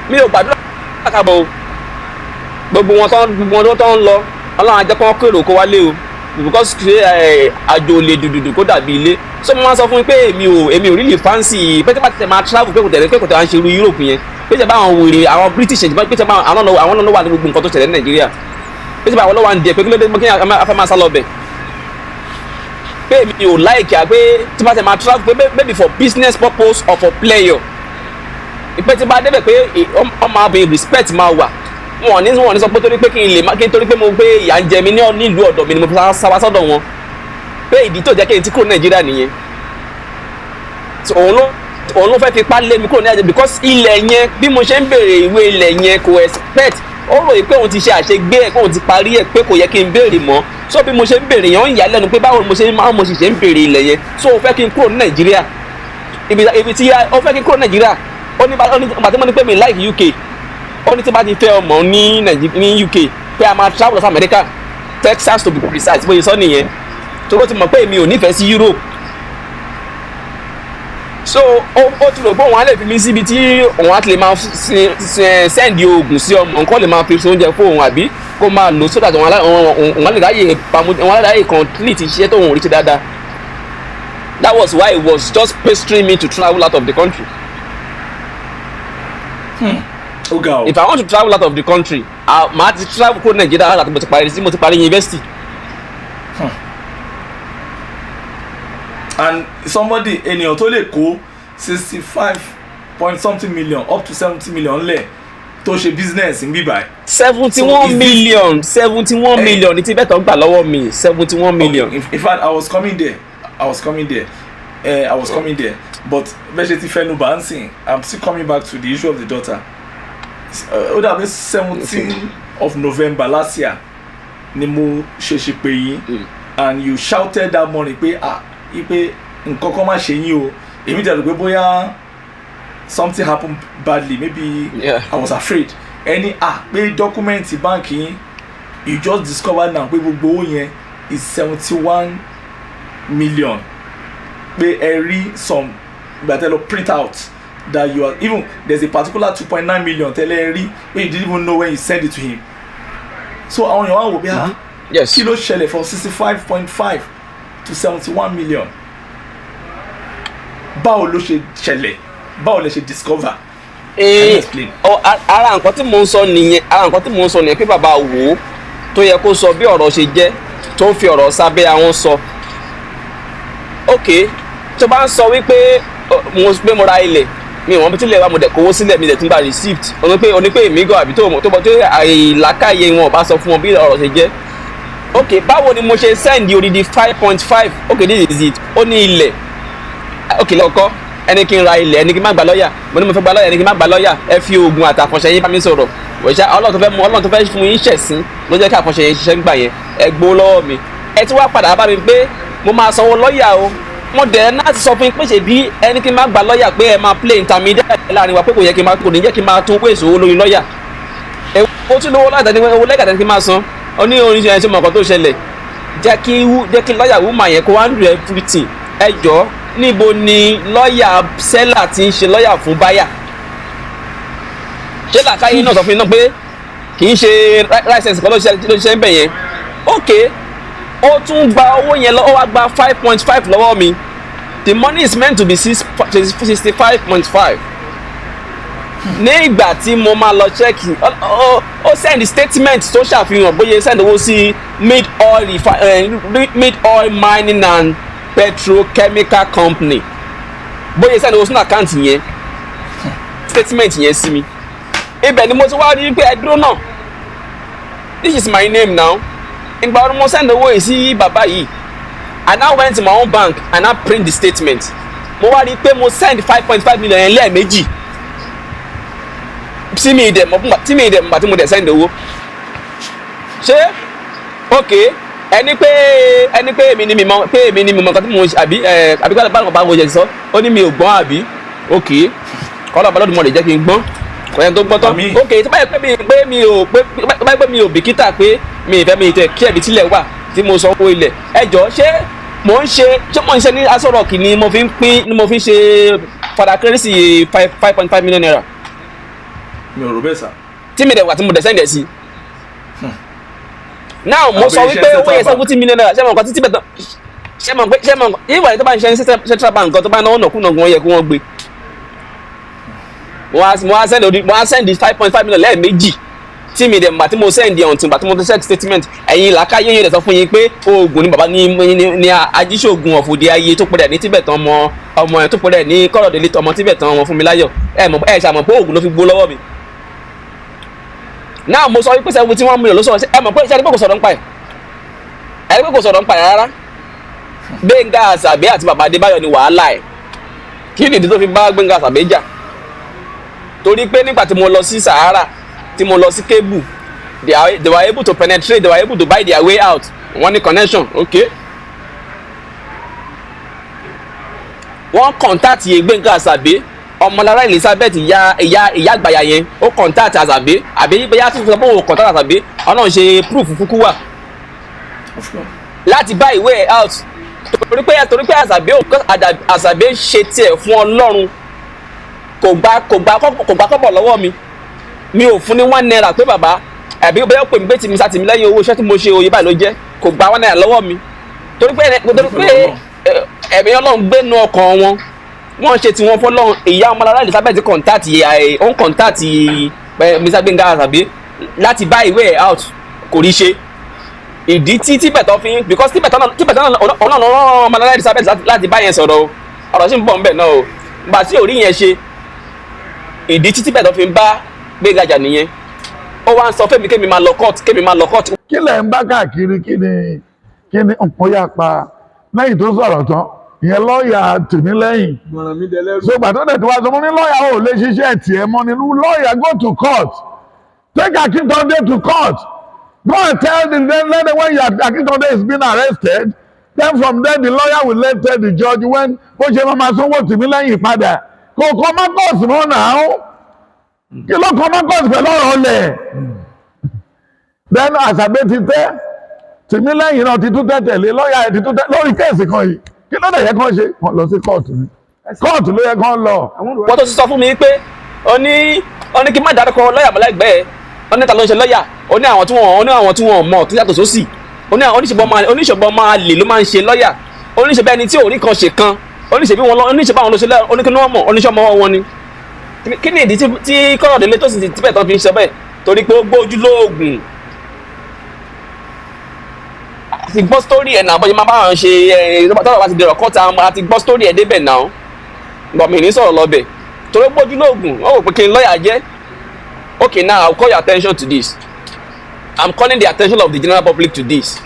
Mi ò gbàdúrà kábọ̀ gbogbo wọn tó ń lọ, Ọlọ́run á jẹ́ kó wọ́n kérò kó wálé o, because àjò lè dùdùdù kó dàbí ilé. So mo máa sọ fún mi pé èmi ò really fancy pé tí bá tẹ̀ máa travel pé kò tẹ̀ wá ń ṣe irú Europe yẹn, pé tí bá àwọn wèrè àwọn British pé tí bá àwọn náà wà ní gbogbo nǹkan tó ṣẹlẹ̀ ní Nàìjíríà, pé tí bá àwọn lọ́wọ́ à ń dẹ̀ pé kí ló dé kí afẹ́ máa sá lọ bẹ̀. Pé èmi ò like pé tí bá tẹ̀ máa travel pé maybe for business purpose or for pleasure. Pé tí bá débẹ̀ pé ọmọ abẹ respect máa wà. Wọ́n ní sọ pé torí pé kí n torí pé mo gbé ìyà ń jẹ mi ní ìlú ọ̀dọ̀ mi ni mo fi sáwá sọ́dọ̀ wọn. Pé ìdí tó jẹ́ kí n ti kúrò ní Nàìjíríà nìyẹn. Òun ló fẹ́ fi ipá lé mi kúrò ní Nàìjíríà because ilẹ̀ yẹn bí mo ṣe ń béèrè ìwé ilẹ̀ yẹn kò expect, ó rò yìí pé òun ti ṣe àṣegbé ẹ̀ pé òun ti parí ẹ̀ pé kò yẹ kí n béèrè mọ́. So bí mo ṣe ń béèrè yẹn ó ń yà lẹ́nu pé báwo mo ṣe ń béèrè ilẹ̀ yẹn. So ó fẹ́ kí n kúrò ní Nàìjíríà, ibi tí ó fẹ́ kí n kúrò ní Nàìjíríà. Ó ní bàtí mo ní pé mi like UK, ó ní tí bá ti fẹ́ ọmọ ní UK pé a máa travel lọ sí America, Texas to be precise bóyá sọ nìyẹn tó ló ti mọ̀ pé èmi ò nífẹ̀ẹ́ sí Europe. So ó ti rò pé òun á lè fi mí síbi tí òun á ti lè máa sẹ́ndì oògùn sí ọmọ nǹkan lè máa fi oúnjẹ fún òun àbí kó máa lò sódà òun á lè ráyè complete iṣẹ́ tó òun rí ṣe dáadáa. That was why he was just pestering me to travel out of the country. Okay. If I want to travel out of the country, màá ti travel kúrò Nàìjíríà láti mo ti parí university. And somebody ènìyàn tó lè kó 65 point something million up to 70 million lẹ̀ tó ṣe business ń bí báyìí. 71 million 71 million ní Tibetan gbà lọ́wọ́ mi 71 million. Okay. In fact, I was coming there but bẹ́ẹ̀ ṣe ti fẹ́nu bá ń sìn, I'm still coming back to the issue of the daughter. Ó dàbí 17 of November last year ni mo ṣe pé yín and you shouted that morning pé ipe nǹkan kan má ṣe yín o, èmi tẹ̀lé pé bóyá something happened badly, maybe I was afraid pé dọ́kúmẹ́ǹtì báǹkì yín you just discovered now pé gbogbo owó yẹn is 71 million pé ẹ rí some gbàtẹ́ lọ print out that you are even there's a particular 2.9 million tẹ́lẹ̀ ẹ rí pé you didn't even know when you send it to him. So àwọn èèyàn wá wò bí kí ló ṣẹlẹ̀ from 65.5 to 71 million. Báwo ló ṣe ṣẹlẹ̀? Báwo lè ṣe discover? Ara nǹkan tí mò ń sọ nìyẹn pé bàbá wò ó tó yẹ kó sọ bí ọ̀rọ̀ ṣe jẹ́ tó ń fi ọ̀rọ̀ sábẹ́ àwọn sọ. Ok, tó bá ń sọ wípé mo ra ilẹ̀ mi ìwọ̀n bí tí ilẹ̀ wa mo dẹ̀ kówó sílẹ̀ mi dẹ̀ tún gba receipt oní pé èmi gan àbí tó bọ̀ tó àìlàkàyè wọn ò bá sọ fún wọn bí ọ̀rọ̀ ṣe jẹ́. Ok, báwo ni mo ṣe send odidi 5.5? Ok, this is it. Ó ní ilẹ̀. Ok, lọ́kọ́ ẹni kí n ra ilẹ̀ ẹni kí n má gba lọ́ọ̀yà mo ní mo fẹ́ gba lọ́ọ̀yà ẹni kí n má gba lọ́ọ̀yà ẹ fi oògùn àtàkọ́ṣe yín bá mi sọ̀rọ̀ òṣìṣẹ́ Ọlọ́run tó fẹ́ fún yín ṣẹ̀sín ló jẹ́ kí àkọ́ṣe yẹn ṣiṣẹ́ gbà yẹn ẹ gbowó lọ́wọ́ mi ẹ ti wá padà bá mi pé mo máa sanwó lọ́ọ̀yà o mo dẹ̀ náà ti sọ fún yín pé ṣèbí ẹni kí n má gba lọ́ọ̀yà pé ẹ máa play intermediate láàrin wa pé kò ní jẹ́ kí n máa tún wéèsì owó lórí lọ́ọ̀yà ẹ ó tún lówó lẹ́gàdá kí n máa san ó ní oníṣẹ́ ẹni tí mo kàn tó ṣẹlẹ̀ jẹ́ kí lọ́ọ̀yà wúmà yẹn kó wá ń do everything ẹ jọ níbo ni lọ́ọ̀yà seller ti ń ṣe lọ́ọ̀yà fún buyer ṣé làkàyè náà sọ fún yín náà pé kì í ṣe license kan ló ṣiṣẹ́ ń bẹ̀ yẹn ok ó tún gba owó yẹn ó wá gba 5.5 lọ́wọ́ mi the money is meant to be 65.5 ní ìgbà tí mo máa lọ ṣẹ́ẹ̀kì ó send statement tó ṣàfihàn bóyá send owó sí mid oil mining and petrochemical company bóyá send owó sínú àkáǹtì yẹn statement yẹn sí mi ibẹ̀ ni mo ti wá rí pé ẹ dúró náà this is my name now ìgbà ọdún mo send owó yìí sí bàbá yìí I now went to my own bank and I print the statement mo wá rí pé mo send 5.5 million yẹn lẹ́ẹ̀mejì tí mi ìdẹ̀ mọ̀ tí mo dẹ̀ send owó ṣé ok ẹni pé èmi ni mi mọ̀ nǹkan tí mo ṣe àbí kọ́lá báwọn bá wọ́n jẹ sọ ó ní mi ò gbọ́n àbí ok kọ́lá balọ́dún mọ̀ lè jẹ́ kí n gbọ́n kọ́yẹ́ tó gbọ́n tán ok tí báyìí pé mi ò bìkítà pé mi ìfẹ́ mi ìtẹ̀ kí ẹ̀bí tílẹ̀ wà tí mo sanwó ilẹ̀ ẹjọ́ ṣé mò ń ṣe ní Aso Rock ni mo fi ń ṣe fada kérésì 5.5 million naira. Mi ò rò bẹ́ẹ̀ sà. tí mi dẹ̀ wà tí mo dẹ̀ sẹ́ndẹ̀ sí. now mo sọ wípé owó yẹn 70 million naira ṣé mo nǹkan títí bẹ̀ tán ṣé mo ìwà tó bá ń ṣe ní central bank tó bá náwó nàkúnà gan yẹ kí wọ́n gbé. mo wá send 5.5 million lẹ́ẹ̀mejì tí mi dẹ̀ mbà tí mo send ọ̀hún tí mbà tí mo check statement ẹ̀yin làákàyè yẹn dẹ̀ sọ fún yín pé oògùn ni bàbá ní ajíṣògùn ọ̀fọ̀dé ayé tó pẹ̀lẹ́ ní Tibetan ọmọ ẹ̀ tó pẹ̀lẹ́ ní Korodele ọmọ Tibetan ọmọ Fúnmiláyọ̀ ẹ̀ ṣàmọ̀ pé oògùn ló fi gbó lọ́wọ́ mi. náà mo sọ wípé 71 million ló sọ̀rọ̀ ẹ̀ mọ̀ pé ṣe kò sọ̀rọ̀ ń pa ẹ̀ rárá Gbénga Àsàbé àti bàbá Adébáyọ̀ ni wàhálà ẹ̀ kí nìdí tó fi bá Gbénga Àsàbé jà torí pé nígbà tí mo lọ sí Sahara tí mo lọ sí Kebu they were able to penetrate, they were able to buy their way out. Wọ́n ní connection, okay. Wọ́n contact Gbénga Àsàbé Omolara Elizabeth ìyá àgbàyà yẹn ó contact Asabe àbí bóyá tí sọ pé ó contact Asabe ọ̀nà ṣe proof fúnkú wà láti bá ìwé ẹ̀ out torí pé Asabe ṣe tiẹ̀ fún Ọlọ́run kò gbà kọ́bọ̀ lọ́wọ́ mi ò fún ní 1 naira pé bàbá àbí bóyá pè mí pé tìmí sátìmílẹ́yìn owó iṣẹ́ tí mo ṣe òye báyìí ló jẹ́ kò gbà 1 naira lọ́wọ́ mi torí pé ẹ̀mí Ọlọ́run gbénu ọkàn wọ́n ṣe tí wọ́n fọ́lọ́run ìyá Omolara Elizabeth contact òun contact Mr. Gbenga Asabe láti bá ìwé ẹ̀ out kò rí ṣe ìdí tí Tibetan fi because Tibetan ọ̀nà Omolara Elizabeth láti bá yẹn sọ̀rọ̀ ọ̀rọ̀ sí ń bọ̀ nbẹ̀ náà o gbà tí orí yẹn ṣe ìdí tí Tibetan fi ń bá Gbenga jà nìyẹn ó wá ń sọ fẹ́mi kémi máa lọ court. kí lẹ̀ ń bá káàkiri kí ni nǹkan yà pa lẹ́yìn tó sọ̀rọ̀ tán ìyẹn lọ́ọ̀yà Timilehin so gbàtọ́ dẹ̀ tí wàá sọ mọ́ ní lọ́ọ̀yà ò lè ṣiṣẹ́ tiẹ̀ mọ́ nínú lọ́ọ̀yà go to court take Akintonde to court go and tell the lady when Akintonde is being arrested then from there the lawyer will then tell the judge when bó ṣe máa sanwó Timilehin padà kò kọ́ má kọ́ọ̀sì mọ́ náà kí ló kọ́ má kọ́ọ̀sì pẹ̀lú ọ̀rọ̀ lẹ̀ then Asabe ti tẹ́ Timilehin náà ti tún tẹ̀lé lọ́ọ̀yà ẹ̀ ti tún tẹ́ lórí kéèsì kan yìí kí ló dé yẹ kán ṣe kán lọ sí kóòtù ni kóòtù ló yẹ kán lọ. wọ́n tó ti sọ fún mi pé ó ní kí n má dárúkọ lọ́ọ̀yà mọ́lẹ́gbẹ́ ẹ̀ ó ní ta ló ń ṣe lọ́ọ̀yà ó ní àwọn tí wọ́n mọ̀ tó yàtọ̀ sósì oníṣègbè máa lè ló máa ń ṣe lọ́ọ̀yà oníṣègbè ẹni tí ò rí kan ṣe kan oníṣègbè àwọn ló ṣe lọ́ọ̀yà oníkíní wọn mọ̀ oníṣẹ́ ọmọ wọn ni. kí ni ìdí tí Korodele tó sì ti Tibetan fi ń ṣe bẹ́ẹ̀ torí pé ó gbójú lóògùn àti gbọ́ sítórì ẹ̀ náà bọ́jú máa bá wọn ṣe tọ́lọ̀ bá ti dẹ̀rọ̀ kọ́ta àti gbọ́ sítórì ẹ̀ débẹ̀ náà gbọ̀mí ní sọ̀rọ̀ lọ́bẹ̀ torí gbójú lóògùn wọ́n wò pé kí n lọ́ọ̀yà jẹ́. Okay, now I'll call your attention to this. I'm calling the attention of the general public to this.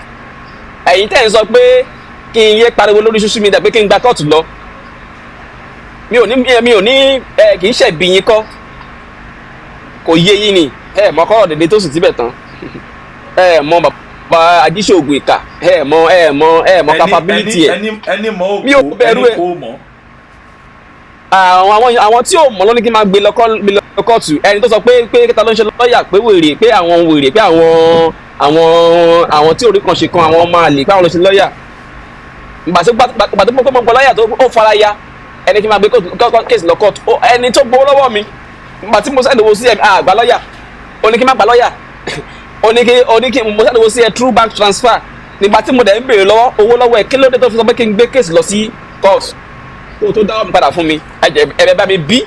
Ẹ̀yin tẹ́ ń sọ pé kí n yé pariwo lórí social media pé kí n gba kóòtù lọ mi ò ní kì í ṣẹ̀bi yín kọ́ kò yé yín ni mọ Korodele tó sì Tibetan mọ bàbá ajíṣègùn ìkà mọ capability ẹ̀ mi ò bẹ̀rù ẹ̀ àwọn tí ò mọ̀ ló ní kí n máa gbé lọ kóòtù ẹni tó sọ pé kíta ló ń ṣe lọ́ọ̀yà pé wèrè pé àwọn tí orí kan ṣe kan àwọn máa lè pé àwọn ló ṣe lọ́ọ̀yà ìgbà tó pé mo gbọ́ lọ́ọ̀yà tó ó fara ya ẹni kí n máa gbé kéèsì lọ kóòtù ẹni tó gbowó lọ́wọ́ mi ìgbà tí mo sẹ́ni owó sí ẹ àgbà lọ́ọ̀yà ó ní kí n má gbà lọ́ọ̀yà ó ní kí mo sẹ́ni owó sí ẹ through bank transfer nígbà tí mo dẹ̀ ń béèrè owó lọ́wọ́ ẹ kí ló dé tó fi sọ pé kí n gbé kéèsì lọ sí kóòtù kó tó dáwọ́ mi padà fún mi ẹ̀bẹ̀ bá mi bí.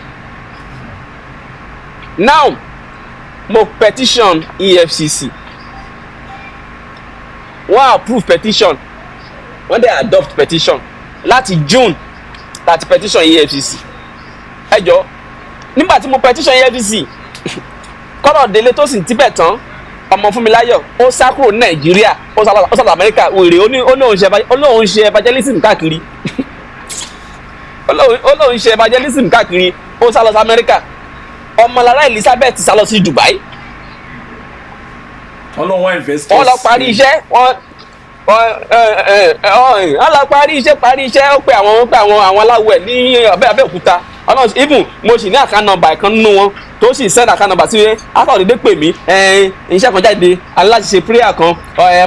Now mo petition EFCC wọ́n approve petition wọ́n dẹ̀ adopt petition láti June láti petition EFCC ẹ jọ̀ọ́ nígbà tí mo petition EFCC Korodele tó sì Tibetan ọmọ Fúnmiláyọ̀ ó sá kúrò ní Nàìjíríà ó sá lọ Amẹ́ríkà wèrè ó lóun ṣe evangelism káàkiri olóhùn ṣe evangelism káàkiri ó sá lọ sí Amẹ́ríkà Omolara Elizabeth sá lọ sí Dubai ọlọ́wọ́n investors wọ́n lọ parí iṣẹ́ wọ́n lọ parí iṣẹ́ ó pe àwọn aláwọ̀ ẹ̀ ní Abẹ́òkúta ọlọ́run even mo sì ní account number kan nínú wọn tó sì send account number sí akọ̀dédé pè mí iṣẹ́ kan jáde aláti ṣe prayer kan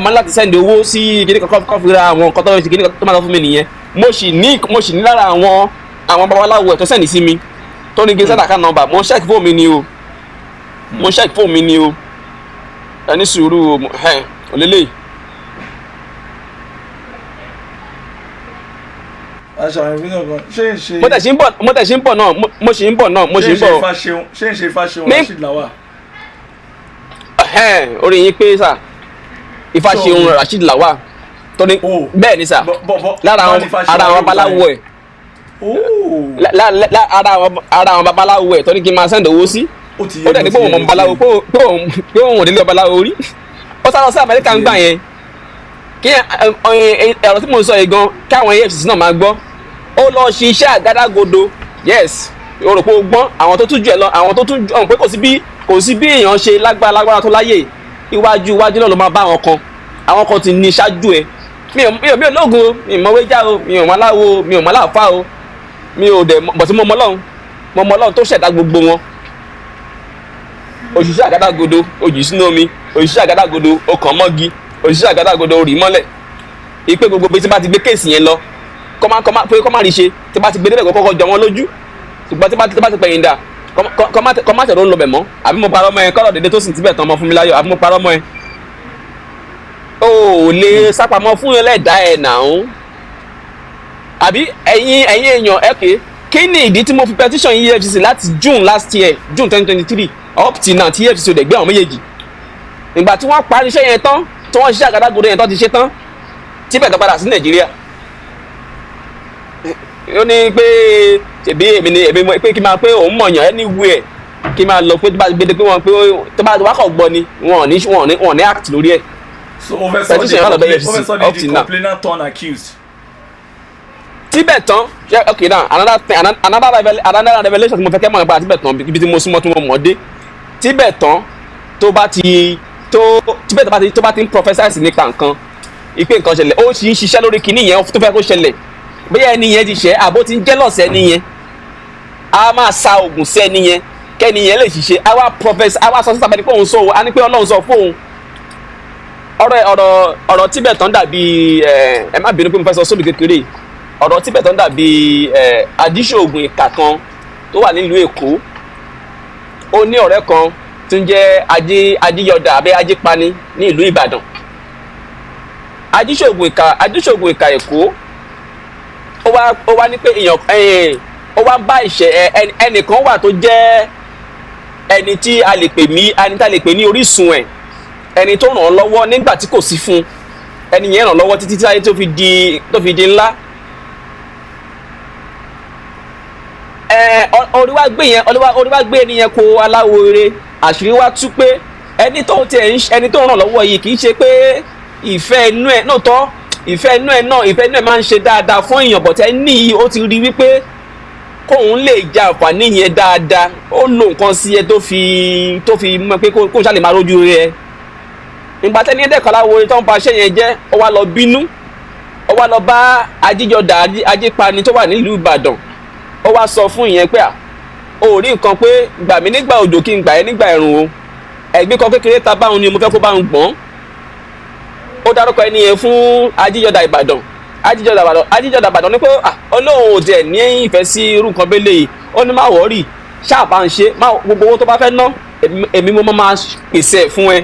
máa láti send owó sí kíní kan kọ́ fi ra àwọn nǹkan tó ṣe kíní kan tó máa lọ fún mi nìyẹn mo sì ní lára àwọn babaláwo ẹ̀ tó send sí mi tó ní kí n send account number mo check fóònù mi ni o ẹni sùúrù òlélẹ́yìí. mo tẹ̀ sí ń bọ̀ náà ṣé ń ṣe Ifáṣeun Rasheed Lawal. orí yín pé sà Ifáṣeun Rasheed Lawal tó ní bẹ́ẹ̀ ni sà lára àwọn babaláwo ẹ̀ ara àwọn babaláwo ẹ̀ tó ní kí n máa send owó sí ó dẹ̀ ní pé òun mọ̀ babaláwo pé òun ò délé babaláwo rí ó sá lọ sí Amẹ́ríkà ń gbà yẹn kí ẹ̀rọ tí mo sọ yìí gan káwọn EFCC náà máa gbọ́ ó lọ ṣe iṣẹ́ àgádágodo yes o rò pé o gbọ́n àwọn tó tún jù ẹ lọ àwọn tó tún jù pé kò sí bí èèyàn ṣe lágbára tó láyè iwájú náà ló máa bá àwọn kan ti ní ṣáájú ẹ mi ò lóògùn mi ò mọ̀wé já o mi ò mọ̀ aláwo mi ò mọ̀ aláàfáà o mi ò dẹ̀ bọ̀ tí mo mọ̀ Ọlọ́run mo mọ Ọlọ́run tó ṣẹ̀dá gbogbo wọn òṣìṣẹ́ àgádágodo òjì sínú omi òṣìṣẹ́ àgádágodo ọkàn mọ́gi òṣìṣẹ́ àgádágodo rì mọ́lẹ̀ ipe gbogbo bí tí bá ti gbé kéèsì yẹn lọ kọ́ má rí ṣe tí bá ti gbé débẹ̀ kọ́kọ́ jọ wọn lójú ṣùgbọ́n tí bá ti pẹ̀yìn dà kọ́ má tẹ̀rọ ń lọ bẹ̀ mọ́ àbí mo parọ́ mọ́ ẹ kọ́rọ̀ dédé tó sì ti bẹ̀ tán ọmọ fún mi láyọ̀ àbí mo parọ́ mọ́ ẹ. o ò lè sápamọ́ fún ẹlẹ́dàá ẹ̀ nàún àbí ẹ̀yin èèyàn ẹ̀kẹ́ kí ni ìdí tí mo fi petition EFCC láti June last year June 2023 up till now tí EFCC ò dẹ̀ gbé àwọn méjèèjì ìgbà tí wọ́n parí iṣẹ́ yẹn tán tí wọ́n ṣiṣẹ́ àgádágodo yẹn tán ti ṣe tán tí bẹ̀ tó padà sí Nàìjíríà ó ní pé ṣèbí èmi pé kí n máa pé òun mọ̀yàn anywhere kí n máa lọ pé tó bá gbéde pé wọ́n pé tó bá wákọ̀ gbọ́ ni wọ́n ní act lórí ẹ̀. So over the complainant turn accused. Tibetan okay now another revelation tí mo fẹ́ kẹ́ mọ̀ nípa Tibetan ibi tí mo súnmọ́ tí mo mọ̀ dé Tibetan tó bá ti ń prophesize nípa nǹkan ìpè nǹkan ṣẹlẹ̀ ó sì ń ṣiṣẹ́ lórí kinní yẹn tó fẹ́ kó ṣẹlẹ̀ bóyá ẹni yẹn ti ṣẹ́ àbó ti ń jealous ẹni yẹn a máa sa oògùn sí ẹni yẹn kẹ́ni yẹn lè ṣiṣẹ́ a wá sọ síta bẹ́ẹ̀ ni pé òun sọ òun a ní pé Ọlọ́run sọ fóun ọ̀rọ̀ Tibetan dàbí ẹ má bínú pé mo fẹ́ sọ sóbì kékeré ọ̀rọ̀ Tibetan dàbí adíṣòògùn ìkà kan tó wà nílùú Èkó ó ní ọ̀rẹ́ kan tó ń jẹ́ adíyọ̀dà àbẹ́ ajípani ní ìlú Ìbàdàn adíṣòògùn ìkà Èkó ó wá ní pé ó wá bá ẹnìkan wà tó jẹ́ ẹni tí a lè pè ní orísun ẹ̀ ẹni tó ràn án lọ́wọ́ nígbà tí kò sí fún ẹni yẹn ràn lọ́wọ́ títí táyé tó fi di ńlá. orí wá gbé ẹni yẹn kó aláwo eré àṣírí wá tú pé ẹni tó ràn lọ́wọ́ yìí kì í ṣe pé ìfẹ́ inú ẹ̀ náà tọ́ ìfẹ́ inú ẹ̀ máa ń ṣe dáadáa fún èèyàn bọ̀tẹ́ ẹni yìí ó ti rí wípé kóun lè jẹ àǹfààní yẹn dáadáa ó lo nǹkan sí ẹ tó fi mọ̀ pé kóun ṣáà lè máa rójú rẹ̀ ìgbà tẹ́ni ẹ̀dẹ́kọ̀ láwo orin tó ń ba iṣẹ́ yẹn jẹ́ ó wá lọ bínú ó wá lọ bá ajíjọdà ajípani tó wà nílùú Ìbàdàn ó wá sọ fún ìyẹn pé ó rí nǹkan pé gbà mí nígbà òjò kí n gbà ẹ́ nígbà ẹ̀rùn o ẹ̀gbin kan kékeré ta báwọn ni mo fẹ́ kó bá ń gbọ́n ó dárúkọ ẹni yẹn fún ajíjọdà Ìbàdàn ajíjọdà Ìbàdàn ní pé Ọlọ́run ò tiẹ̀ ní ìfẹ́ sí irú nǹkan bẹ́lẹ̀ yìí ó ní má wọ́ọ̀rì ṣáà bá ń ṣe gbogbo owó tó bá fẹ́ ná èmi mo máa pèsè ẹ̀ fún ẹ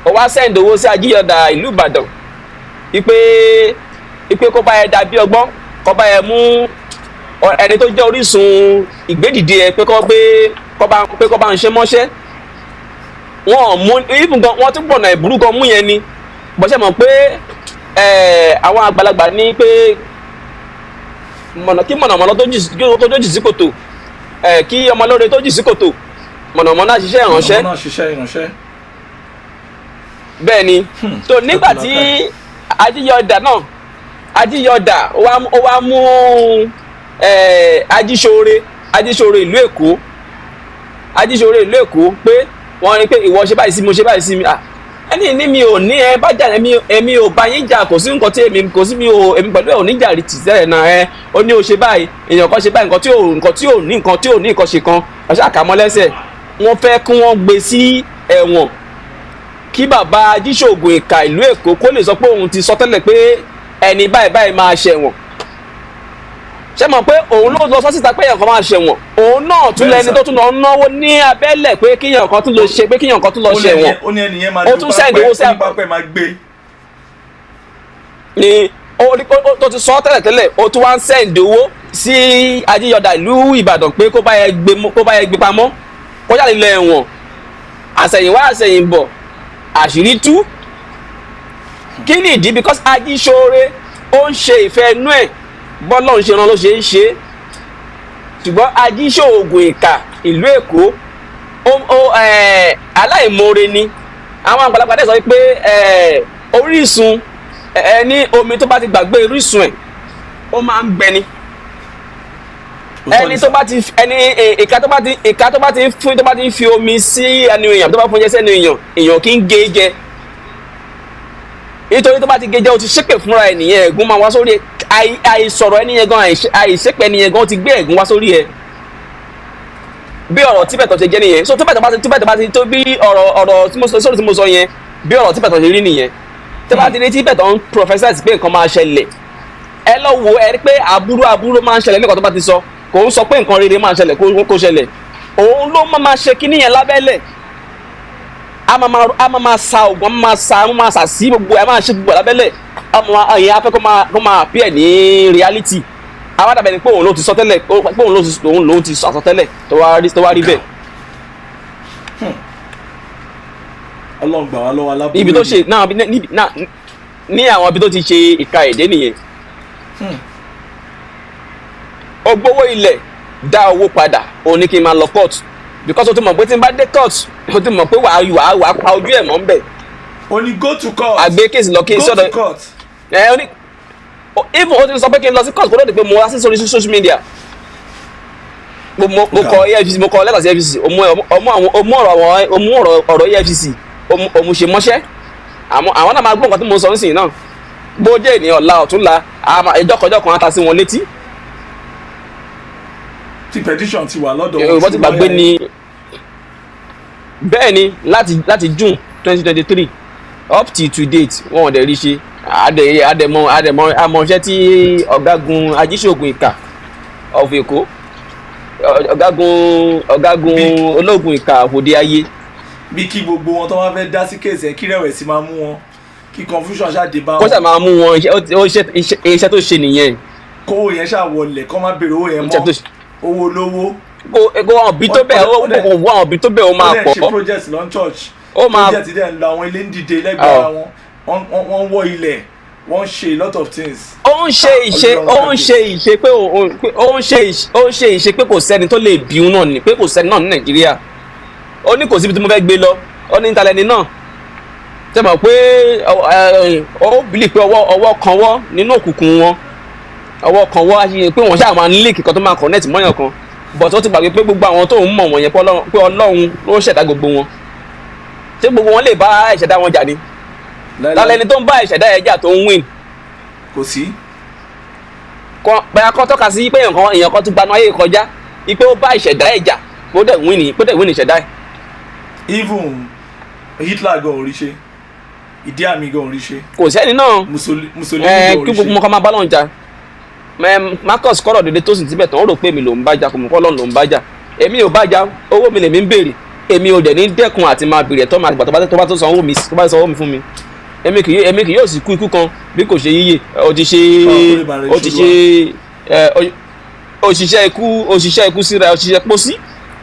ó wá sẹ́ǹdì owó sí ajíyọ̀dà ìlú Ìbàdàn ipe kó bá ẹ dàbí ọgbọ́n kó bá ẹ mú ẹni tó jẹ́ orísun ìgbédìde ẹ pé kó bá ń ṣe mọ́ṣẹ́ wọ́n tún gbọ̀nà ìbúrú kan mú yẹn ni bọ́sẹ̀ mọ̀ pé àwọn àgbàlagbà ní pé kí mọ̀nàmọ́ná tó jì sí kòtò kí ọmọlóore tó jì sí kòtò mọ̀nàmọ́ná ṣiṣẹ́ ìránṣẹ́ bẹ́ẹ̀ ni tó nígbà tí ajíyọ̀dà ó wá mú ajíṣore ìlú Èkó pé wọ́n rí pé ìwọ ṣe báyìí sí mo ṣe báyìí sí mi ẹni ní mi ò ní ẹ bá jà èmi ò bá yín jà kò sí nǹkan tí èmi pẹ̀lú ẹ̀ ò ní jà rí tì sẹ́rẹ̀ náà ó ní o ṣe báyìí èèyàn kan ṣe báyìí nǹkan tí ò ní nǹkan ṣe kan ọ̀ṣẹ́ àkàmọ́ lẹ́sẹ̀ wọ́n fẹ́ kí wọ́n gbé sí ẹ̀wọ̀n kí bàbá ajíṣòògùn ìkà ìlú Èkó kó lè sọ pé òun ti sọ tẹ́lẹ̀ pé ẹni báyìí máa ṣẹ̀wọ̀n ṣé mọ̀ pé òun ló lọ sọ́síta pé èèyàn kan máa ṣẹ̀wọ̀n òun náà tún lẹni tó tún lọ náwó ní abẹ́lẹ̀ pé kíyàn kan tún lọ ṣe pé kíyàn kan tún lọ ṣẹ̀wọ̀n ó tún sẹ́ǹdì owó sí ni tó ti sọ tẹ́lẹ̀ ó tún wá ń sẹ́ǹdì owó sí ajíyọ̀dà ìlú Ìbàdàn pé kó bá yẹ gbé pamọ́ kó jáde lọ ẹ̀wọ̀n àṣẹ̀yìnwá àṣẹ̀yìnbọ̀ àṣírí tú kí ni ìdí because ajíṣore ó ń ṣe ìfẹ́ inú ẹ̀ bọ́lọ̀ ń ṣe ran ló ṣe ń ṣe ṣùgbọ́n ajíṣòògùn ìkà ìlú Èkó aláìmoore ni àwọn àgbàlagbà dẹ̀ sọ pé orísun ẹni omi tó bá ti gbàgbé orísun ẹ̀ ó máa ń gbẹni ẹni tó bá ti ìka tó bá ti fi omi sí ẹnu èèyàn tó bá fún jẹ sẹ́nu èèyàn kì í gé jẹ nítorí tó bá ti gé jẹ o ti ṣépè fúnra ẹ nìyẹn ẹ̀gún máa wá sórí ẹ àìsọ̀rọ̀ ẹni yẹn gan àìṣépè ẹni yẹn gan ti gbé ẹ̀gún wá sórí ẹ bí ọ̀rọ̀ Tibetan ṣe jẹ́ nìyẹn so Tibetan bá ti tó bí ọ̀rọ̀ tí mo sọ yẹn bí ọ̀rọ̀ Tibetan ṣe rí nìyẹn tí bá ti rí Tibetan prophesize pé nǹkan máa ṣẹlẹ̀ ẹ lọ wo ẹ rí pé aburú máa ń ṣẹlẹ̀ nígbà tó bá ti sọ kò ń sọ pé nǹkan rere máa ṣẹlẹ̀ kó ṣẹlẹ̀ òun ló máa ṣe kíní yẹn lábẹ́lẹ̀ a máa sa ògùn a máa sa sí gbogbo ẹ máa ṣe gbogbo lábẹ́lẹ̀ ẹ̀yìn afẹ́ kó máa appear ní reality àwọn àdàbẹ̀ ni pé òun ló ti sọ tẹ́lẹ̀ pé òun ló ti sọ tẹ́lẹ̀ tó wá rí bẹ́ẹ̀. Ọlọ́run gbà wá lọ́wọ́ aláboyún ibi tó ṣe náà ní àwọn ibi tó ti ṣe ìka èdè nìyẹn ó gbowó ilẹ̀ dá owó padà òun ní kí n máa lọ court because o ti mọ̀ pé tí n bá dé court o ti mọ̀ pé wàá pa ojú ẹ̀ mọ́ ń bẹ̀. o ní go to court. àgbé kéèsì lọ kí n sọ̀dọ̀ ẹ ó ní even o ti sọ pé kí n lọ sí court kó lóde pé mo wá sí sórí social media mo kọ EFCC mo kọ lẹ́tà sí EFCC ọmú ọ̀rọ̀ EFCC òmu ṣe mọ́ṣẹ́ àwọn náà máa gbọ́ nǹkan tí mo sọ nísìnyí náà bó jẹ́ ènìyàn ọ̀la ọ̀túnla ìjọkọjọ kan á ta sí wọn létí. tí petition ti wà lọ́dọ̀ wọn ti gbàgbé ni bẹ́ẹ̀ ni láti June 2023 up to date wọn ò dẹ̀ rí ṣe àmọ̀ṣẹ́ tí ọ̀gágun ajíṣègùn ìkà of Èkó ọ̀gágun ológun ìkà òde ayé. bí kí gbogbo wọn tó wá fẹ́ dá sí kéèsì ẹ̀ kí rẹ̀wẹ̀sì máa mú wọn kí confusion ṣáàdé bá wọn. kó ṣáà máa mú wọn iṣẹ́ tó ṣe nìyẹn. kówó yẹn ṣàwọlẹ̀ kó má béèrè owó yẹn mọ́ owó lówó. kó àwọn òbí tó bẹ̀ àwọn òbí tó bẹ̀ ó máa pọ̀. ó dẹ̀ ṣe project lọ́n church. ó máa project dẹ̀ ń lọ àwọn ilé ń dìde lẹ́gbẹ̀ẹ́ wọ́n wọ́ ilẹ̀ wọ́n ṣe a lot of things. ó ń ṣe ìṣe pé kò sẹ́ni tó lè bí náà ni pé kò sẹ́ni náà ní Nàìjíríà ó ní kò síbi tí mo fẹ́ gbé lọ ó ní ìtàlẹ́ni náà tẹ́ mọ̀ pé ó bìlì pé ọwọ́ kan wọ́ nínú òkùnkùn wọn ọwọ́ kan wọ́ àṣeyẹ pé wọ́n ṣáà máa ń líìkì kan tó máa connect mọ́yàn kan but ó ti gbàgbé pé gbogbo àwọn tó ń mọ̀ wọ̀nyẹn pé Ọlọ́run ló ṣẹ̀dá gbogbo wọn ṣé gbogbo wọn lè bá ìṣẹ̀dá wọn jà ni lálẹ́ni tó ń bá ìṣẹ̀dá ẹ̀ jà tó ń win. kò sí. bẹ́ẹ̀ kan tọ́ka sí pé èèyàn kan tún gbanú ayé kọjá pé ó bá ìṣẹ̀dá ẹ̀ jà kó dẹ̀ win ìṣẹ̀dá ẹ̀. even Hitler gan orí ṣe Idi Amin gan orí ṣe. kò sẹ́ni náà Mussolini gan orí ṣe. kí gbogbo ọmọ kan máa bá lọ́n jà Marcus Korodele tó sì Tibetan ó rò pé èmi ló ń bá jà kò mọ̀ kọ́ lọ́n ló ń bá jà èmi ò bá jà owó mi lèmi ń béèrè èmi ò dẹ̀ ní dẹ́kun àti máa béèrè ẹ̀tọ́ máa gbà tó bá tó sanwó mi fún mi èmi kì yóò sì kú ikú kan bí kò ṣe yíyè ó ti ṣe òṣìṣẹ́ ikú síra òṣìṣẹ́ pósí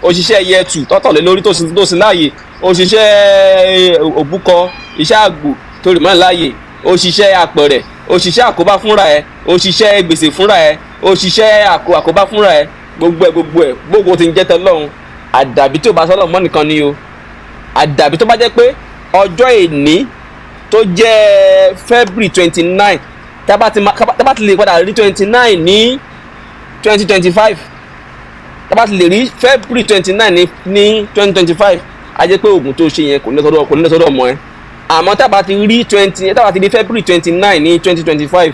òṣìṣẹ́ yẹtù tọ́tọ̀lé lórí tó sì láàyè òṣìṣẹ́ òbúkọ iṣẹ́ àgbò tó rì mọ́ láàyè òṣìṣẹ́ àpẹ̀rẹ̀ òṣìṣẹ́ àkóbá fúnra ẹ̀ òṣìṣẹ́ gbèsè fúnra ẹ̀ òṣìṣẹ́ àkóbá fúnra ẹ̀ gbogbo ẹ̀ gbogbo ti ń jẹ́ tẹ́lọ́run àdàbí tí ò bá sọ́lọ̀ mọ́ nìkan ni o àdàbí tó bá jẹ́ pé ọjọ́ èní tó jẹ́ February 29 tábà ti lè padà rí 29 ní 2025 tábà ti lè rí February 29 ní 2025 a jẹ́ pé oògùn tó ṣe yẹn kò ní lọ́sọ́dọ̀ ọmọ ẹ àmọ́ tábà ti rí February 29 ní 2025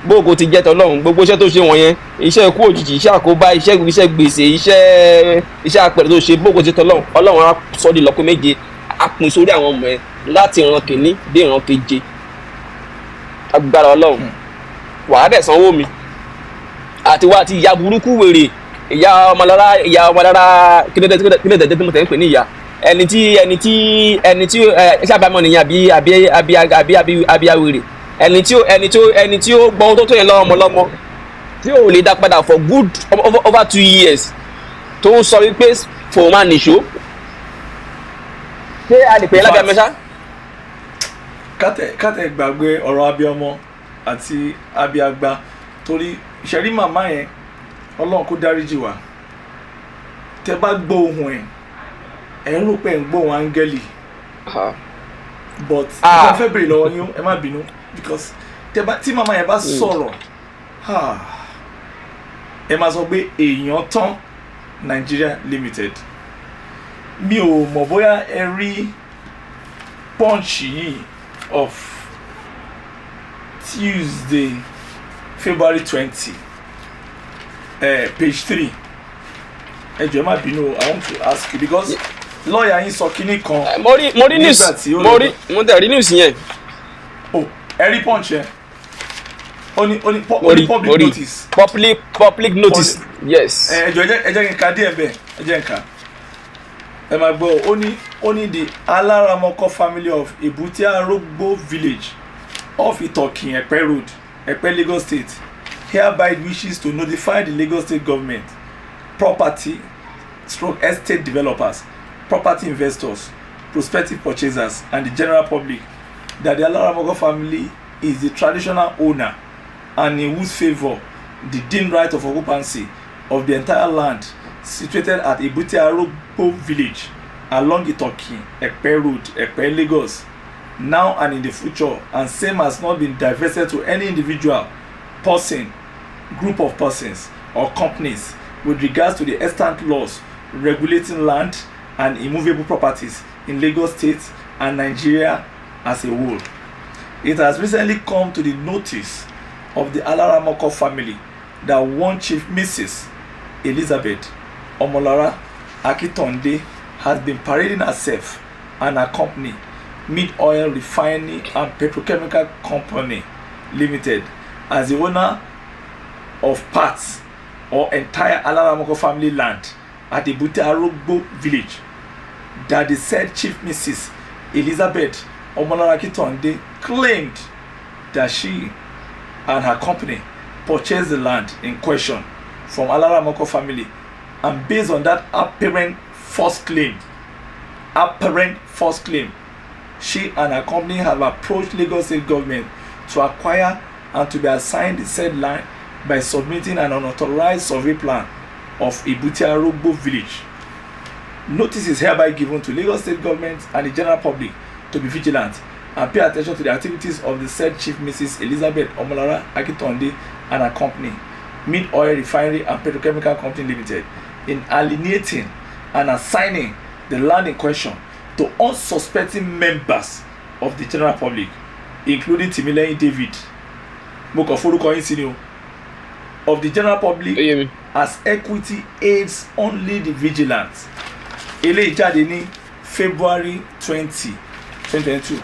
gbogbo ti jẹ́ tọ́lọ́run gbogbo iṣẹ́ tó ṣe wọ̀nyẹn iṣẹ́ ikú òjijì iṣẹ́ àkóbá iṣẹ́ gbèsè iṣẹ́ àpẹẹrẹ tó ṣe gbogbo ti tọ́lọ́run Ọlọ́run á sọ di ìlọ́po méje á pín sórí àwọn ọmọ ẹ láti ìran kìíní dé ìran keje agbára Ọlọ́run wàá dẹ̀ sanwó mi àti wá àti ìyá burúkú wèrè ìyá ọmọlára kílódé tí mo tẹ̀ ń pè ní ìyá ẹni tí ṣé àbámọ̀ nìyẹn àbí awèrè ẹni tí ó gbọ́n tó yẹn lọ́mọ tí ò lè dá padà for good over 2 years tó ń sọ wípé fòun máa nìṣó ṣé a lè pè é lábẹ́ àmẹ́sá. kátẹ gbàgbé ọ̀rọ̀ abiyamọ àti abiagba torí ìṣẹ̀rí màmá yẹn Ọlọ́run kó dáríjì wá tẹ bá gbọ́ ohùn ẹ̀ ń rò pé ń gbọ́ ohùn áńgẹ́lì but ìfẹ́ fẹ́ bèrè lọ́wọ́ yín ẹ má bínú because tí màmá yẹn bá sọ̀rọ̀ ẹ máa sọ pé èèyàn tán Nigeria Limited mi ò mọ̀ bóyá ẹ rí punch yìí of Tuesday February 20 page 3 ẹ jọ̀ọ́ má bínú, I want to ask you because lawyer yín sọ kinní kan. mo rí news mo tẹ̀ rí news yẹn. Oh, ẹ rí punch yẹn. Ó ní public notice. Public notice. Yes. Ẹ jọ̀ọ́ ẹ jẹ́ kí n ka díẹ̀ bẹ́ẹ̀, ẹ jẹ́ n ka. Ẹ máa gbọ́, ó ní the Alaramoko family of Ebute Arogbo village off Itokin Epe Road, Epe, Lagos State, hereby wishes to notify the Lagos State government, property / estate developers, property investors, prospective purchasers, and the general public that the Alaramoko family is the traditional owner and in whose favour the deemed right of occupancy of the entire land situated at Ebute Arogbo village along Itokin Epe Road, Epe, Lagos, now and in the future, and same has not been divested to any individual, person, group of persons, or companies with regards to the extant laws regulating land and immovable properties in Lagos State and Nigeria as a whole. It has recently come to the notice of the Alaramoko family that one Chief Mrs. Elizabeth Omolara Akintonde has been parading herself and her company, Mid Oil Refining and Petrochemical Company Limited, as the owner of parts or entire Alaramoko family land at the Ebute Arogbo village, that the said Chief Mrs. Elizabeth Omolara Akintonde claimed that she and her company purchased the land in question from Alaramoko family, and based on that apparent false claim, she and her company have approached Lagos State government to acquire and to be assigned the said land by submitting an unauthorized survey plan of Ebute Arogbo village. Notice is hereby given to Lagos State government and the general public to be vigilant and pay attention to the activities of the said Chief Mrs. Elizabeth Omolara Akintonde and her company, Mid Oil Refinery and Petrochemical Company Limited, in alienating and assigning the land in question to unsuspecting members of the general public, including Timilehin David, of the general public, as equity aids only the vigilant. Eléyìí jáde ní February 20, 2022.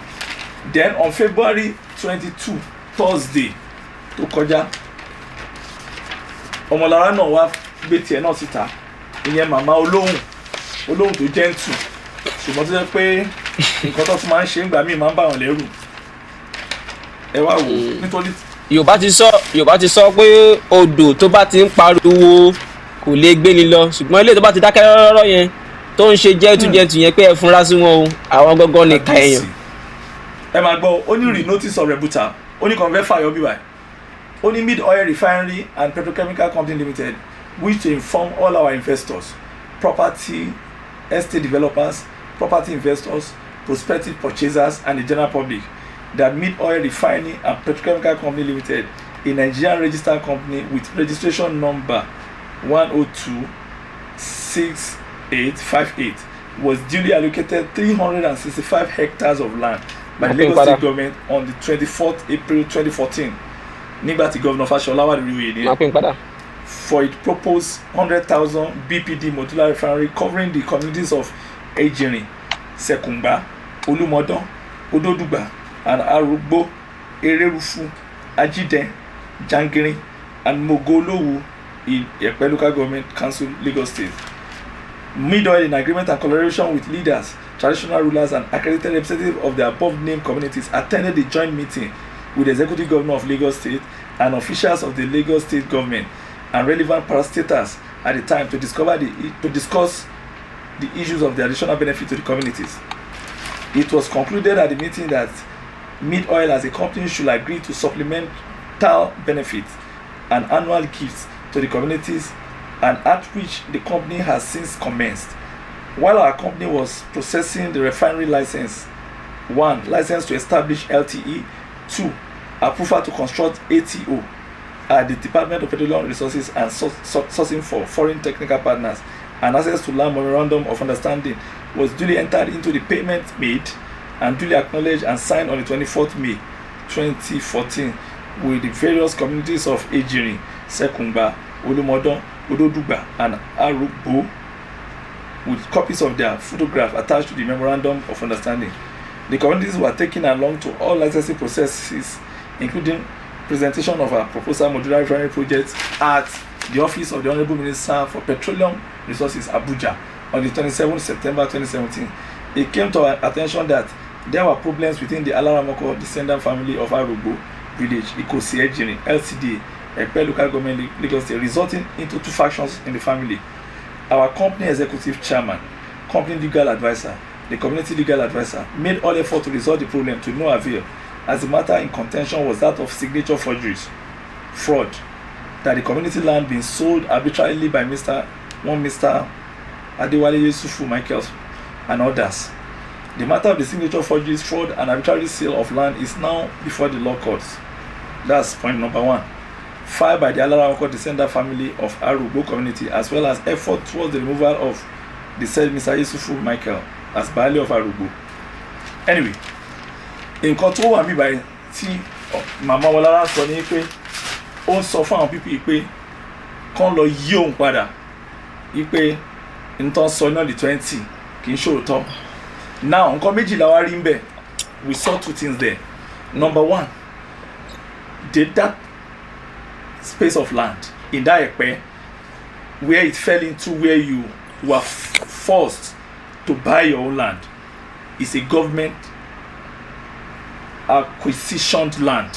Then on February 22, Thursday, tó kọjá, Omolara náà wá gbé tiẹ̀ náà síta, ìyẹn màmá olóhùn tó gentle, ṣùgbọ́n tó jẹ́ pé nǹkan tó tún máa ń ṣe ńgbà míì máa ń bà wọ́n lẹ́rù. Ẹ wá wò ó nítorí. Yorùbá ti sọ pé odò tó bá ti ń pariwo kò lè gbé ni lọ, ṣùgbọ́n ilé tó bá ti dákẹ́ rọ́rọ́ yẹn tó ń ṣe jẹ́tújẹ́tù yẹn pé ẹ fúnra sí wọn o, àwọn gọ́gọ́ ní ka èèyàn. Ẹ máa gbọ́, ó ní re-notice of rebuttal, ó ní convert fire bíbáyìí, ó ní Mid Oil Refinery and Petrochemical Company Limited wish to inform all our investors, property, estate developers, property investors, prospective purchasers, and the general public that Mid Oil Refining and Petrochemical Company Limited, a Nigerian registered company with registration number 1026858, was duly allocated 365 hectares of land by the Lagos State government on the 24th April 2014. Nígbà tí Governor Fashola wà lórí oyè ni, for it proposed 100,000 BPD modular refinery covering the communities of Ejirin, Sekungba, Olumodan, Ododugba, and Arugbo, Ererufu, Ajiden, Jangirin, and Mogolowu in Epe Local Government Council, Lagos State. Mid Oil, in agreement and collaboration with leaders, traditional rulers, and accredited representatives of the above-named communities, attended the joint meeting with the Executive Governor of Lagos State and officials of the Lagos State government and relevant parastatals at the time to discuss the issues of the additional benefit to the communities. It was concluded at the meeting that Mid Oil as a company should agree to supplemental benefits and annual gifts to the communities, and at which the company has since commenced. While our company was processing the refinery license, 1. License to establish LTE, 2. Approval to construct ATO at the Department of Petroleum Resources and sourcing for foreign technical partners, and access to land memorandum of understanding was duly entered into the payment made and duly acknowledged and signed on the 24th May 2014 with the various communities of Ejirin, Sekungba, Olumodon, Ododugba, and Arugbo with copies of their photograph attached to the memorandum of understanding. The communities were taken along to all licensing processes, including presentation of a proposal modular refinery project at the office of the Honorable Minister for Petroleum Resources, Abuja, on the 27th September 2017. It came to our attention that there were problems within the Alaramoko descendant family of Arugbo village, Ikosi Ejiri, LCD, Epe local government, Lagos State, resulting into two factions in the family. Our company executive chairman, company legal advisor, the community legal advisor made all effort to resolve the problem to no avail, as the matter in contention was that of signature forgeries, fraud, that the community land being sold arbitrarily by Mr. Adewale Yusufu Michael and others. The matter of the signature forgeries, fraud, and arbitrary sale of land is now before the law courts. That's point number one. Filed by the Alaramoko descendant family of Arugbo community, as well as effort towards the removal of the said Mr. Yusufu Michael as Baale of Arugbo. Anyway, nǹkan tó wà mí báyìí tí màmá Omolara sọ ní pé ó ń sọ fún àwọn pípì pé kán lọ yí òun padà wípé nǹkan sọ náà di 20 kì í ṣòótọ́. Now nǹkan méjì la wá rí ń bẹ̀. We saw two things there. Number one, did that space of land in that Epe, where it fell into, where you were forced to buy your own land, is a government acquisitioned land,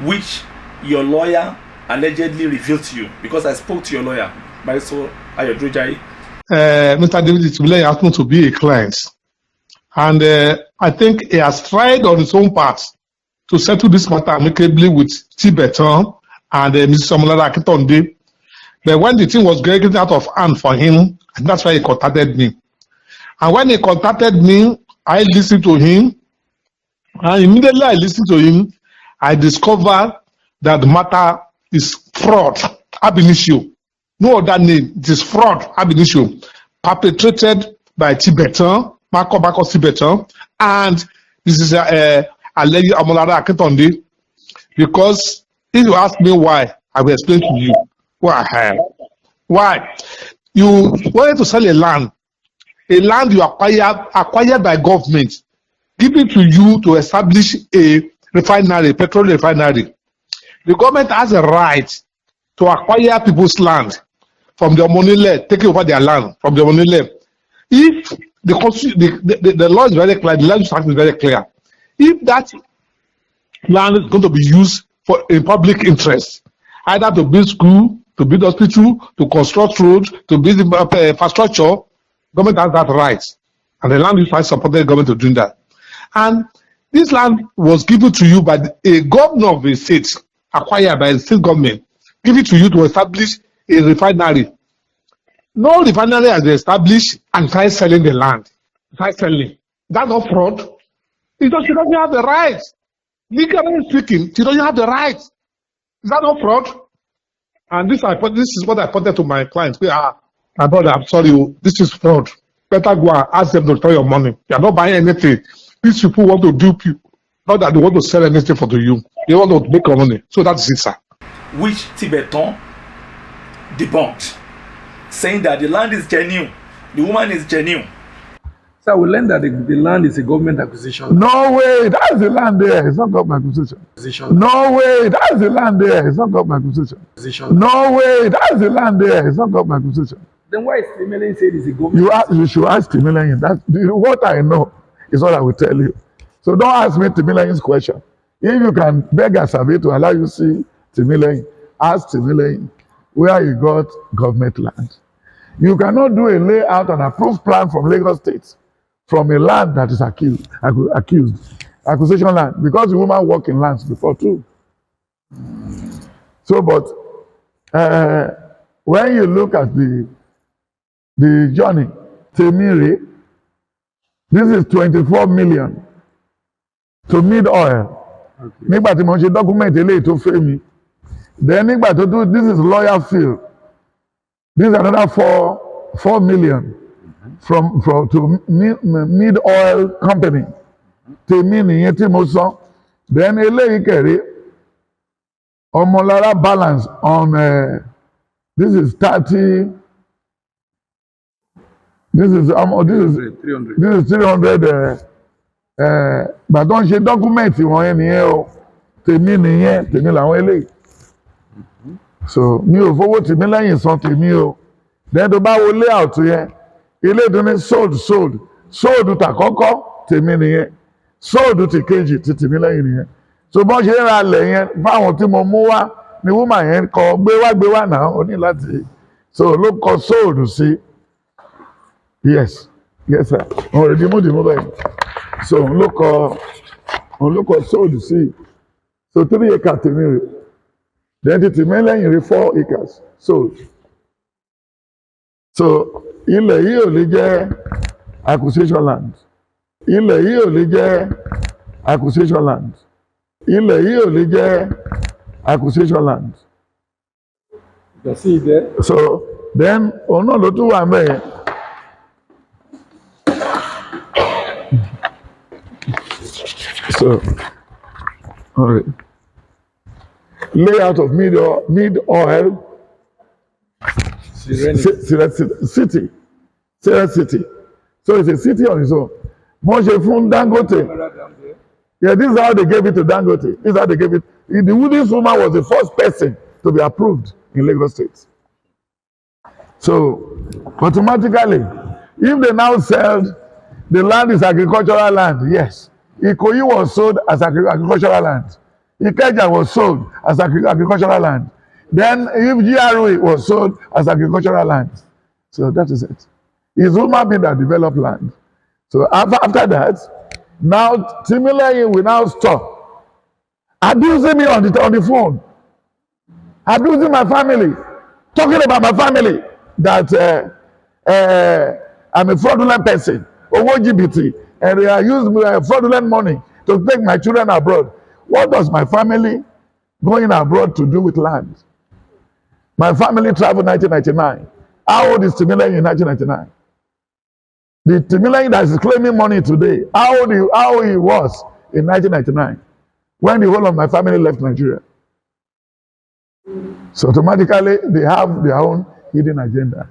which your lawyer allegedly revealed to you, because I spoke to your lawyer, Mr. Ayodrojai. Mr. David Timilehin happened to be a client, and I think he has tried on his own part to settle this matter amicably with Tibetan and Mrs. Omolara Akintonde. But when the thing was getting out of hand for him, and that's why he contacted me. And when he contacted me, I listened to him, and immediately I listened to him, I discovered that the matter is fraud, ab initio. No other name, it is fraud, ab initio, perpetrated by Tibetan, Marcus Tibetan, and this is Elisha Omolara Akintonde. Because if you ask me why, I will explain to you why. Why? You wanted to sell a land you acquired by government, given to you to establish a refinery, petrol refinery. The government has a right to acquire people's land from the Omonile, taking over their land from the Omonile. If the law is very clear, the land act is very clear. If that land is going to be used for a public interest, either to build school, to build hospital, to construct roads, to build infrastructure, government has that right, and the land use right supported the government to do that. And this land was given to you by a governor of a state, acquired by the state government, given to you to establish a refinery. No refinery has been established and try selling the land. Try selling. That's not fraud. She doesn't have the right. Legally speaking, she doesn't have the right. Is that not fraud? And this is what I pointed to my clients. My brother, I'm sorry, this is fraud. Better go and ask them to return your money. You are not buying anything. These people want to dupe you. Not that they want to sell anything for you. They want to make your money. So that's it, sir. Which Tibetan debunked, saying that the land is genuine, the woman is genuine. So we learned that the land is a government acquisition. No way, that's the land there. It's not government acquisition. No way, that's the land there. It's not government acquisition. No way, that's the land there. It's not government acquisition. Then why is Timilehin said it's a government? You should ask Timilehin. That's what I know is what I will tell you. So don't ask me Timilehin's question. If you can beg Asabe to allow you to see Timilehin, ask Timilehin where you got government land. You cannot do a layout and approved plan from Lagos State from a land that is accused acquisition land, because the woman worked in lands before too. So, but when you look at the journey, Temire, this is 24 million to mid oil. Nígbà tí mo ṣe document eléyìí tó fẹ́ mi. Then nígbà tó do, this is lawyer field. This is another 4 million from to mid oil company. Tèmi nìyẹn tí mo sọ. Then eléyìí kẹ̀rí Omolara balance on this is 30 This is 300. But don't ṣe document wọn yẹn nìyẹn o. Tèmi nìyẹn, tèmi làwọn eléyìí. So mi ò fowó Tìmílẹ́yìn san tèmi o. Then tó bá wo layout yẹn, ilé tó ní sold tàkọ́kọ́ tèmi nìyẹn. Sold ti kejì ti Tìmílẹ́yìn nìyẹn. So bọ́n ṣe ra lẹ̀ yẹn fáwọn tí mo mú wá ni woman yẹn kọ gbé wá náà ó ní láti. So ló kọ sold sí. Yes sir. Already mo bẹ́ẹ̀. So ló kọ sold sí. So 3 acres tèmi rè. Then Tìmílẹ́yìn rè 4 acres sold. So ilẹ̀ yìí ò lè jẹ́ acquisition land. Ilẹ̀ yìí ò lè jẹ́ acquisition land. Ilẹ̀ yìí ò lè jẹ́ acquisition land. You see it there? So then òun náà ló tún wà mẹ́yẹn. So all right. Layout of mid oil. City. So it's a city on its own. Moshe from Dangote. Yeah, this is how they gave it to Dangote. This is how they gave it. The Woodies woman was the first person to be approved in Lagos State. So automatically, if they now sell, the land is agricultural land, yes. Ikoyi was sold as agricultural land. Ikeja was sold as agricultural land. Then if GRA was sold as agricultural land. So that is it. It's human being that developed land. So after that, now Timilehin will now stop abusing me on the phone, abusing my family, talking about my family, that I'm a fraudulent person, OGBT, and they are using fraudulent money to take my children abroad. What does my family going abroad to do with land? My family traveled 1999. How old is Timilehin in 1999? The Timilehin that is claiming money today, how old he was in 1999 when the whole of my family left Nigeria. So automatically they have their own hidden agenda.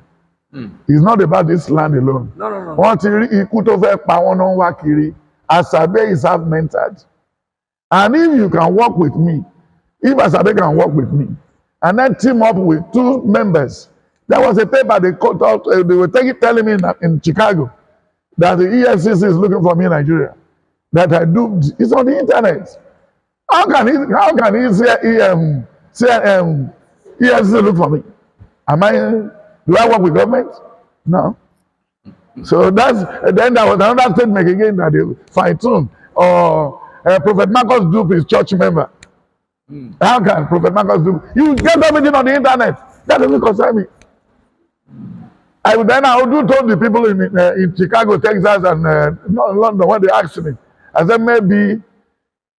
It's not about this land alone. No. Wọ́n ti rí ikú tó fẹ́ pa wọ́n náà wá kiri. Asabe is half-mentored. And if you can work with me, if Asabe can work with me, and then team up with 2 members, there was a paper they were telling me in Chicago that the EFCC is looking for me in Nigeria. That I do, it's on the internet. How can he EFCC look for me? Do I work with government? No. So then there was another statement again that they fine-tuned. Or Prophet Marcus Dupe is church member. How can Prophet Marcus Dupe? You get everything on the internet. That doesn't concern me. I would told the people in Chicago, Texas, and London when they asked me. I said maybe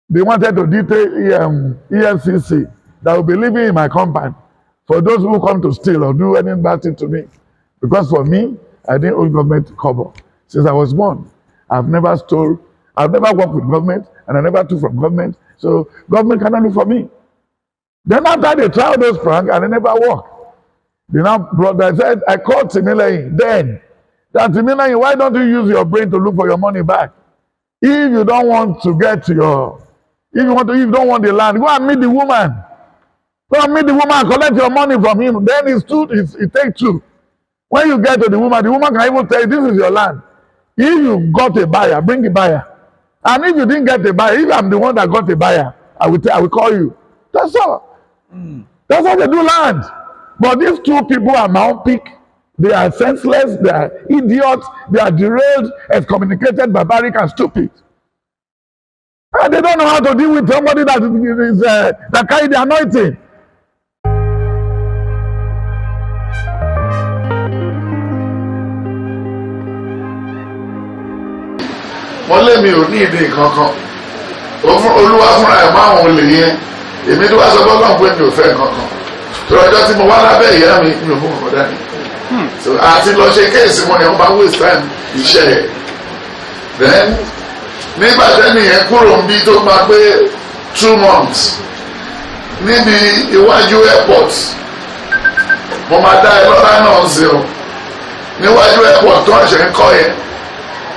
they wanted to detail EFCC that will be living in my compound for those who come to steal or do any bad thing to me. Because for me, I didn't owe government cover. Since I was born, I've never stole, I've never worked with government, and I never took from government. So government cannot look for me. Then after they tried those pranks, and they never work. They now brought that. I said, I called Timilehin then. That Timilehin, why don't you use your brain to look for your money back? If you don't want to get to your, if you don't want the land, go and meet the woman. Go and meet the woman and collect your money from him. Then it takes 2. When you get to the woman can even tell you, this is your land. If you got a buyer, bring the buyer. And if you didn't get a buyer, if I'm the one that got a buyer, I will call you. That's all. That's how they do land. But these 2 people are myopic. They are senseless. They are idiots. They are derailed, excommunicated, barbaric, and stupid. And they don't know how to deal with somebody that carry the anointing. wọ́n lé mi ò ní ìdí kankan olúwa fúnra ẹ̀ máa wọn lè yẹn èmi tó wá sọ bọ́lá pé mi ò fẹ́ kankan tó ọjọ́ tí mo wá lábẹ́ ìyá mi ò mú ọ̀kọ́ dání àti lọ ṣe kéèsì wọn yẹn wọ́n bá waste time iṣẹ́ ẹ̀ then nígbà tẹ́ni yẹn kúrò ń bí tó máa pé 2 months níbi iwájú airport mo máa dá ẹ lọ́lá náà sí o níwájú airport tó ń ṣe ń kọ́ yẹn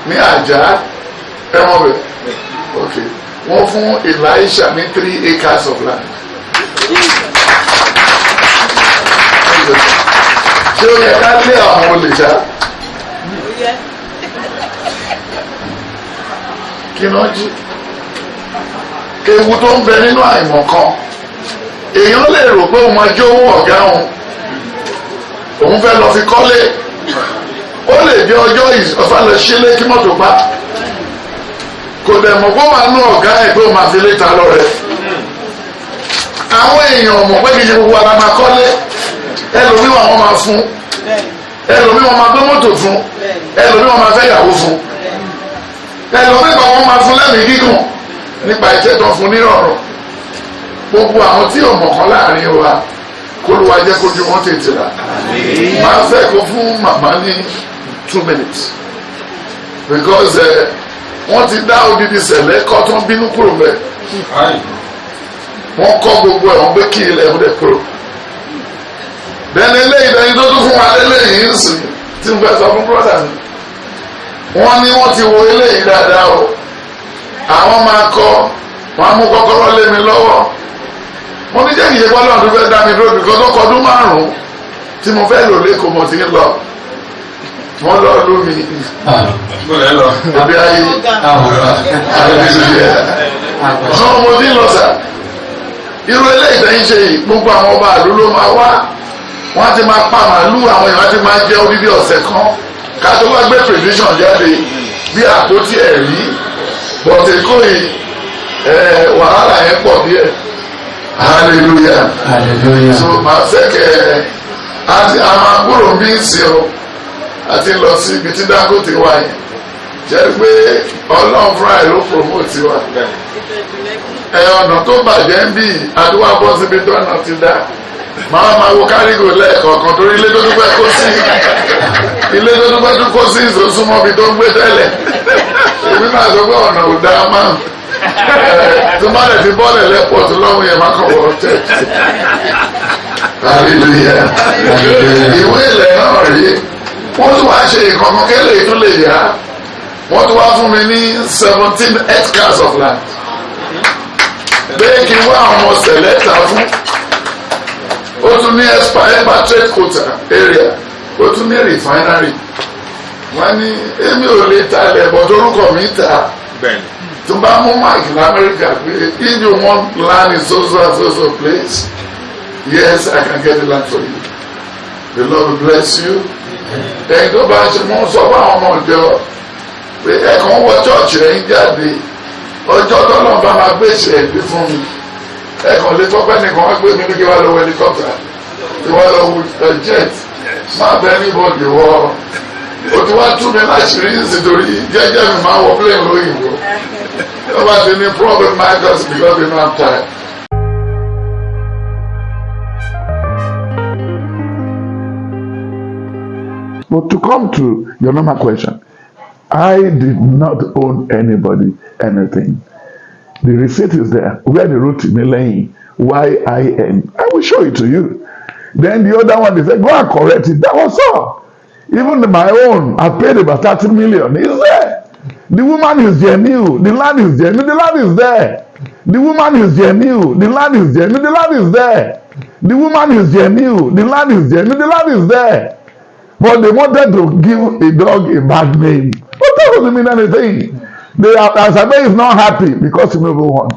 ní àjà ẹ̀wọ̀n bẹ̀ ok wọ́n fún Elisha ní 3 acres of land. ṣé ó yẹ ká lé àwọn olè ṣá? kí náà jí ewu tó ń bẹ nínú àìmọ̀ kan èèyàn lè rò pé òun máa jówó ọ̀gá òun fẹ́ lọ fi kọ́lé ó lè jẹ́ ọjọ́ ìfà lọ sílé kí mọ́tò pa kò dẹ̀ mọ̀ pé ó máa nú ọ̀gá ẹ̀ pé ó máa fi léta lọ rẹ̀ àwọn èèyàn mọ̀ pé kì í ṣe gbogbo ara máa kọ́lé ẹlòmíwọ̀n wọn máa fún ẹlòmíwọ̀n máa gbé mọ́tò fún ẹlòmíwọ̀n máa fẹ́ yàwó fún ẹlòmíwọ̀n wọn máa fún lẹ́mìí gígùn nípa iṣẹ́ tó fún nírọ̀rùn gbogbo àwọn tí ò mọ̀kàn láàrin wa kó ló wá jẹ́ kójú wọn tètè rà máa fẹ́ kó fún màmá ní 2 minutes because wọ́n ti dá odidi sẹ̀lẹ̀ kọ́ tó ń bínú kúrò bẹ́ẹ̀ wọ́n kọ́ gbogbo ẹ̀ wọ́n gbé kí ilẹ̀ ọ̀dẹ̀ kúrò dẹ́ni eléyìí dẹ́ni tó tún fún wa lélẹ́yìí ń sìn tí n fẹ́ sọ fún brọ́dà mi wọ́n ní wọ́n ti wo eléyìí dáadáa o àwọn máa kọ́ wọ́n á mú kọ́kọ́rọ́ lé mi lọ́wọ́ mo ní jẹ́ ìyẹn bọ́lá ọdún fẹ́ dá mi dúró bìkọ́ tó kọdún 5 tí mo fẹ́ lò lẹ́kọ̀ọ́ mo ti ń lọ wọ́n lọ lómi àbí ayé náà mo ti ń lọ sà irú eléyìí tẹ́yìn ṣe yìí gbogbo àwọn ọba àlú ló máa wá wọ́n ti máa pa màálù àwọn èèyàn ti máa jẹ odidi ọ̀sẹ̀ kan ká tó wá gbé prediction jáde bí àpótí ẹ̀rí bọ̀tẹ̀ kó yìí wàhálà yẹn pọ̀ díẹ̀ hallelujah hallelujah so màá fẹ́ kẹ́ àti àmàgbòrò bí ń sìn o àti lọ sí ibi tí Dangote wà yẹn jẹ́ pé ọlọ́run fúnra ẹ̀ ló promote wa ọ̀nà tó bàjẹ́ ń bì àdúrà bọ́ síbi tó ọ̀nà ti dá máa wo kárígò lẹ́ẹ̀kọ̀ọ̀kan torí ilé tó dúpẹ́ kó sí ilé tó dúpẹ́ tó kó sí ìsòsúnmọ́ bí tó ń gbé tẹ́lẹ̀ èmi máa sọ pé ọ̀nà ò dáa máa tó má lè fi bọ́ọ̀lù lẹ́pọ̀ tó lọ́wọ́ yẹn má kàn wọ́n tẹ̀. hallelujah ìwé ilẹ̀ náà rí wọ́n tún wá ṣe ìkọ̀kan kẹ́lẹ́ tó lè yá wọ́n tún wá fún mi ní 17 hectares of land bẹ́ẹ̀ kí wọ́n àwọn ọmọ sẹ̀lẹ́tà fún ó tún ní expatriate quota area ó tún ní refinery wọ́n ní èmi ò lè ta ilẹ̀ bọ̀ torúkọ mi ta tó bá mú mark in America pé if you want land in so place yes I can get the land for you the Lord will bless you ẹ̀yin tó bá ṣe mọ́ sọ fún àwọn ọmọ ìjọ pé ẹ̀kan wọ church rẹ̀ ń jáde ọjọ́ tọ́lọ́ bá máa gbé ìṣẹ̀lẹ̀ gbé fún mi ẹ̀kan lè fọ́pẹ́ nìkan wá gbé mi ní kí wá lọ wọ helicopter kí wá lọ wọ jet má bẹ́ẹ̀ ní bọ́ọ̀dì wọ́ o ti wá tú mi láṣìírí nítorí jẹ́jẹ́ mi máa wọ plane lóyìnbó ó bá ti ní Prophet Marcus because we don't have time. But to come to your normal question, I did not own anybody anything. The receipt is there where they wrote Timilehin, YIN. I will show it to you. Then the other one, they said, go and correct it. That was all. Even my own, I paid about 30 million. It's there. The woman is genuine. The land is genuine. The land is there. The woman is genuine. The land is genuine. The land is there. The woman is genuine. The land is genuine. The land is there. But they wanted to give a dog a bad name. But that doesn't mean anything. Asabe is not happy because he never won.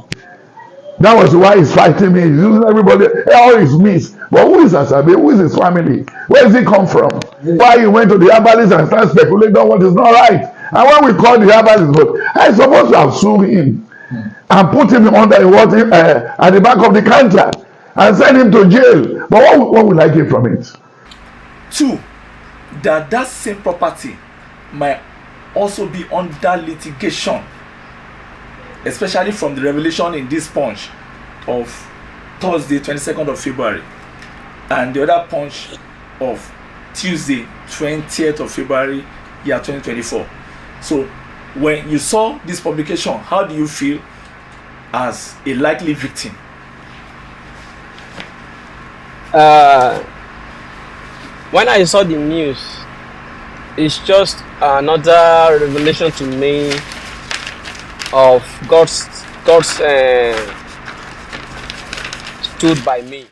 That was why he's fighting me. He's using everybody, all his means. But who is Asabe? Who is his family? Where does he come from? Why he went to the herbalist and started speculating on what is not right? And when we called the herbalist, but I supposed to have sued him and put him under at the back of the counter and send him to jail. But what will I get from it? 2, that same property might also be under litigation, especially from the revelation in this punch of Thursday 22nd of February and the other punch of Tuesday 20th of February year 2024. So when you saw this publication, how do you feel as a likely victim? When I saw the news, It's just another revelation to me of God's stood by me.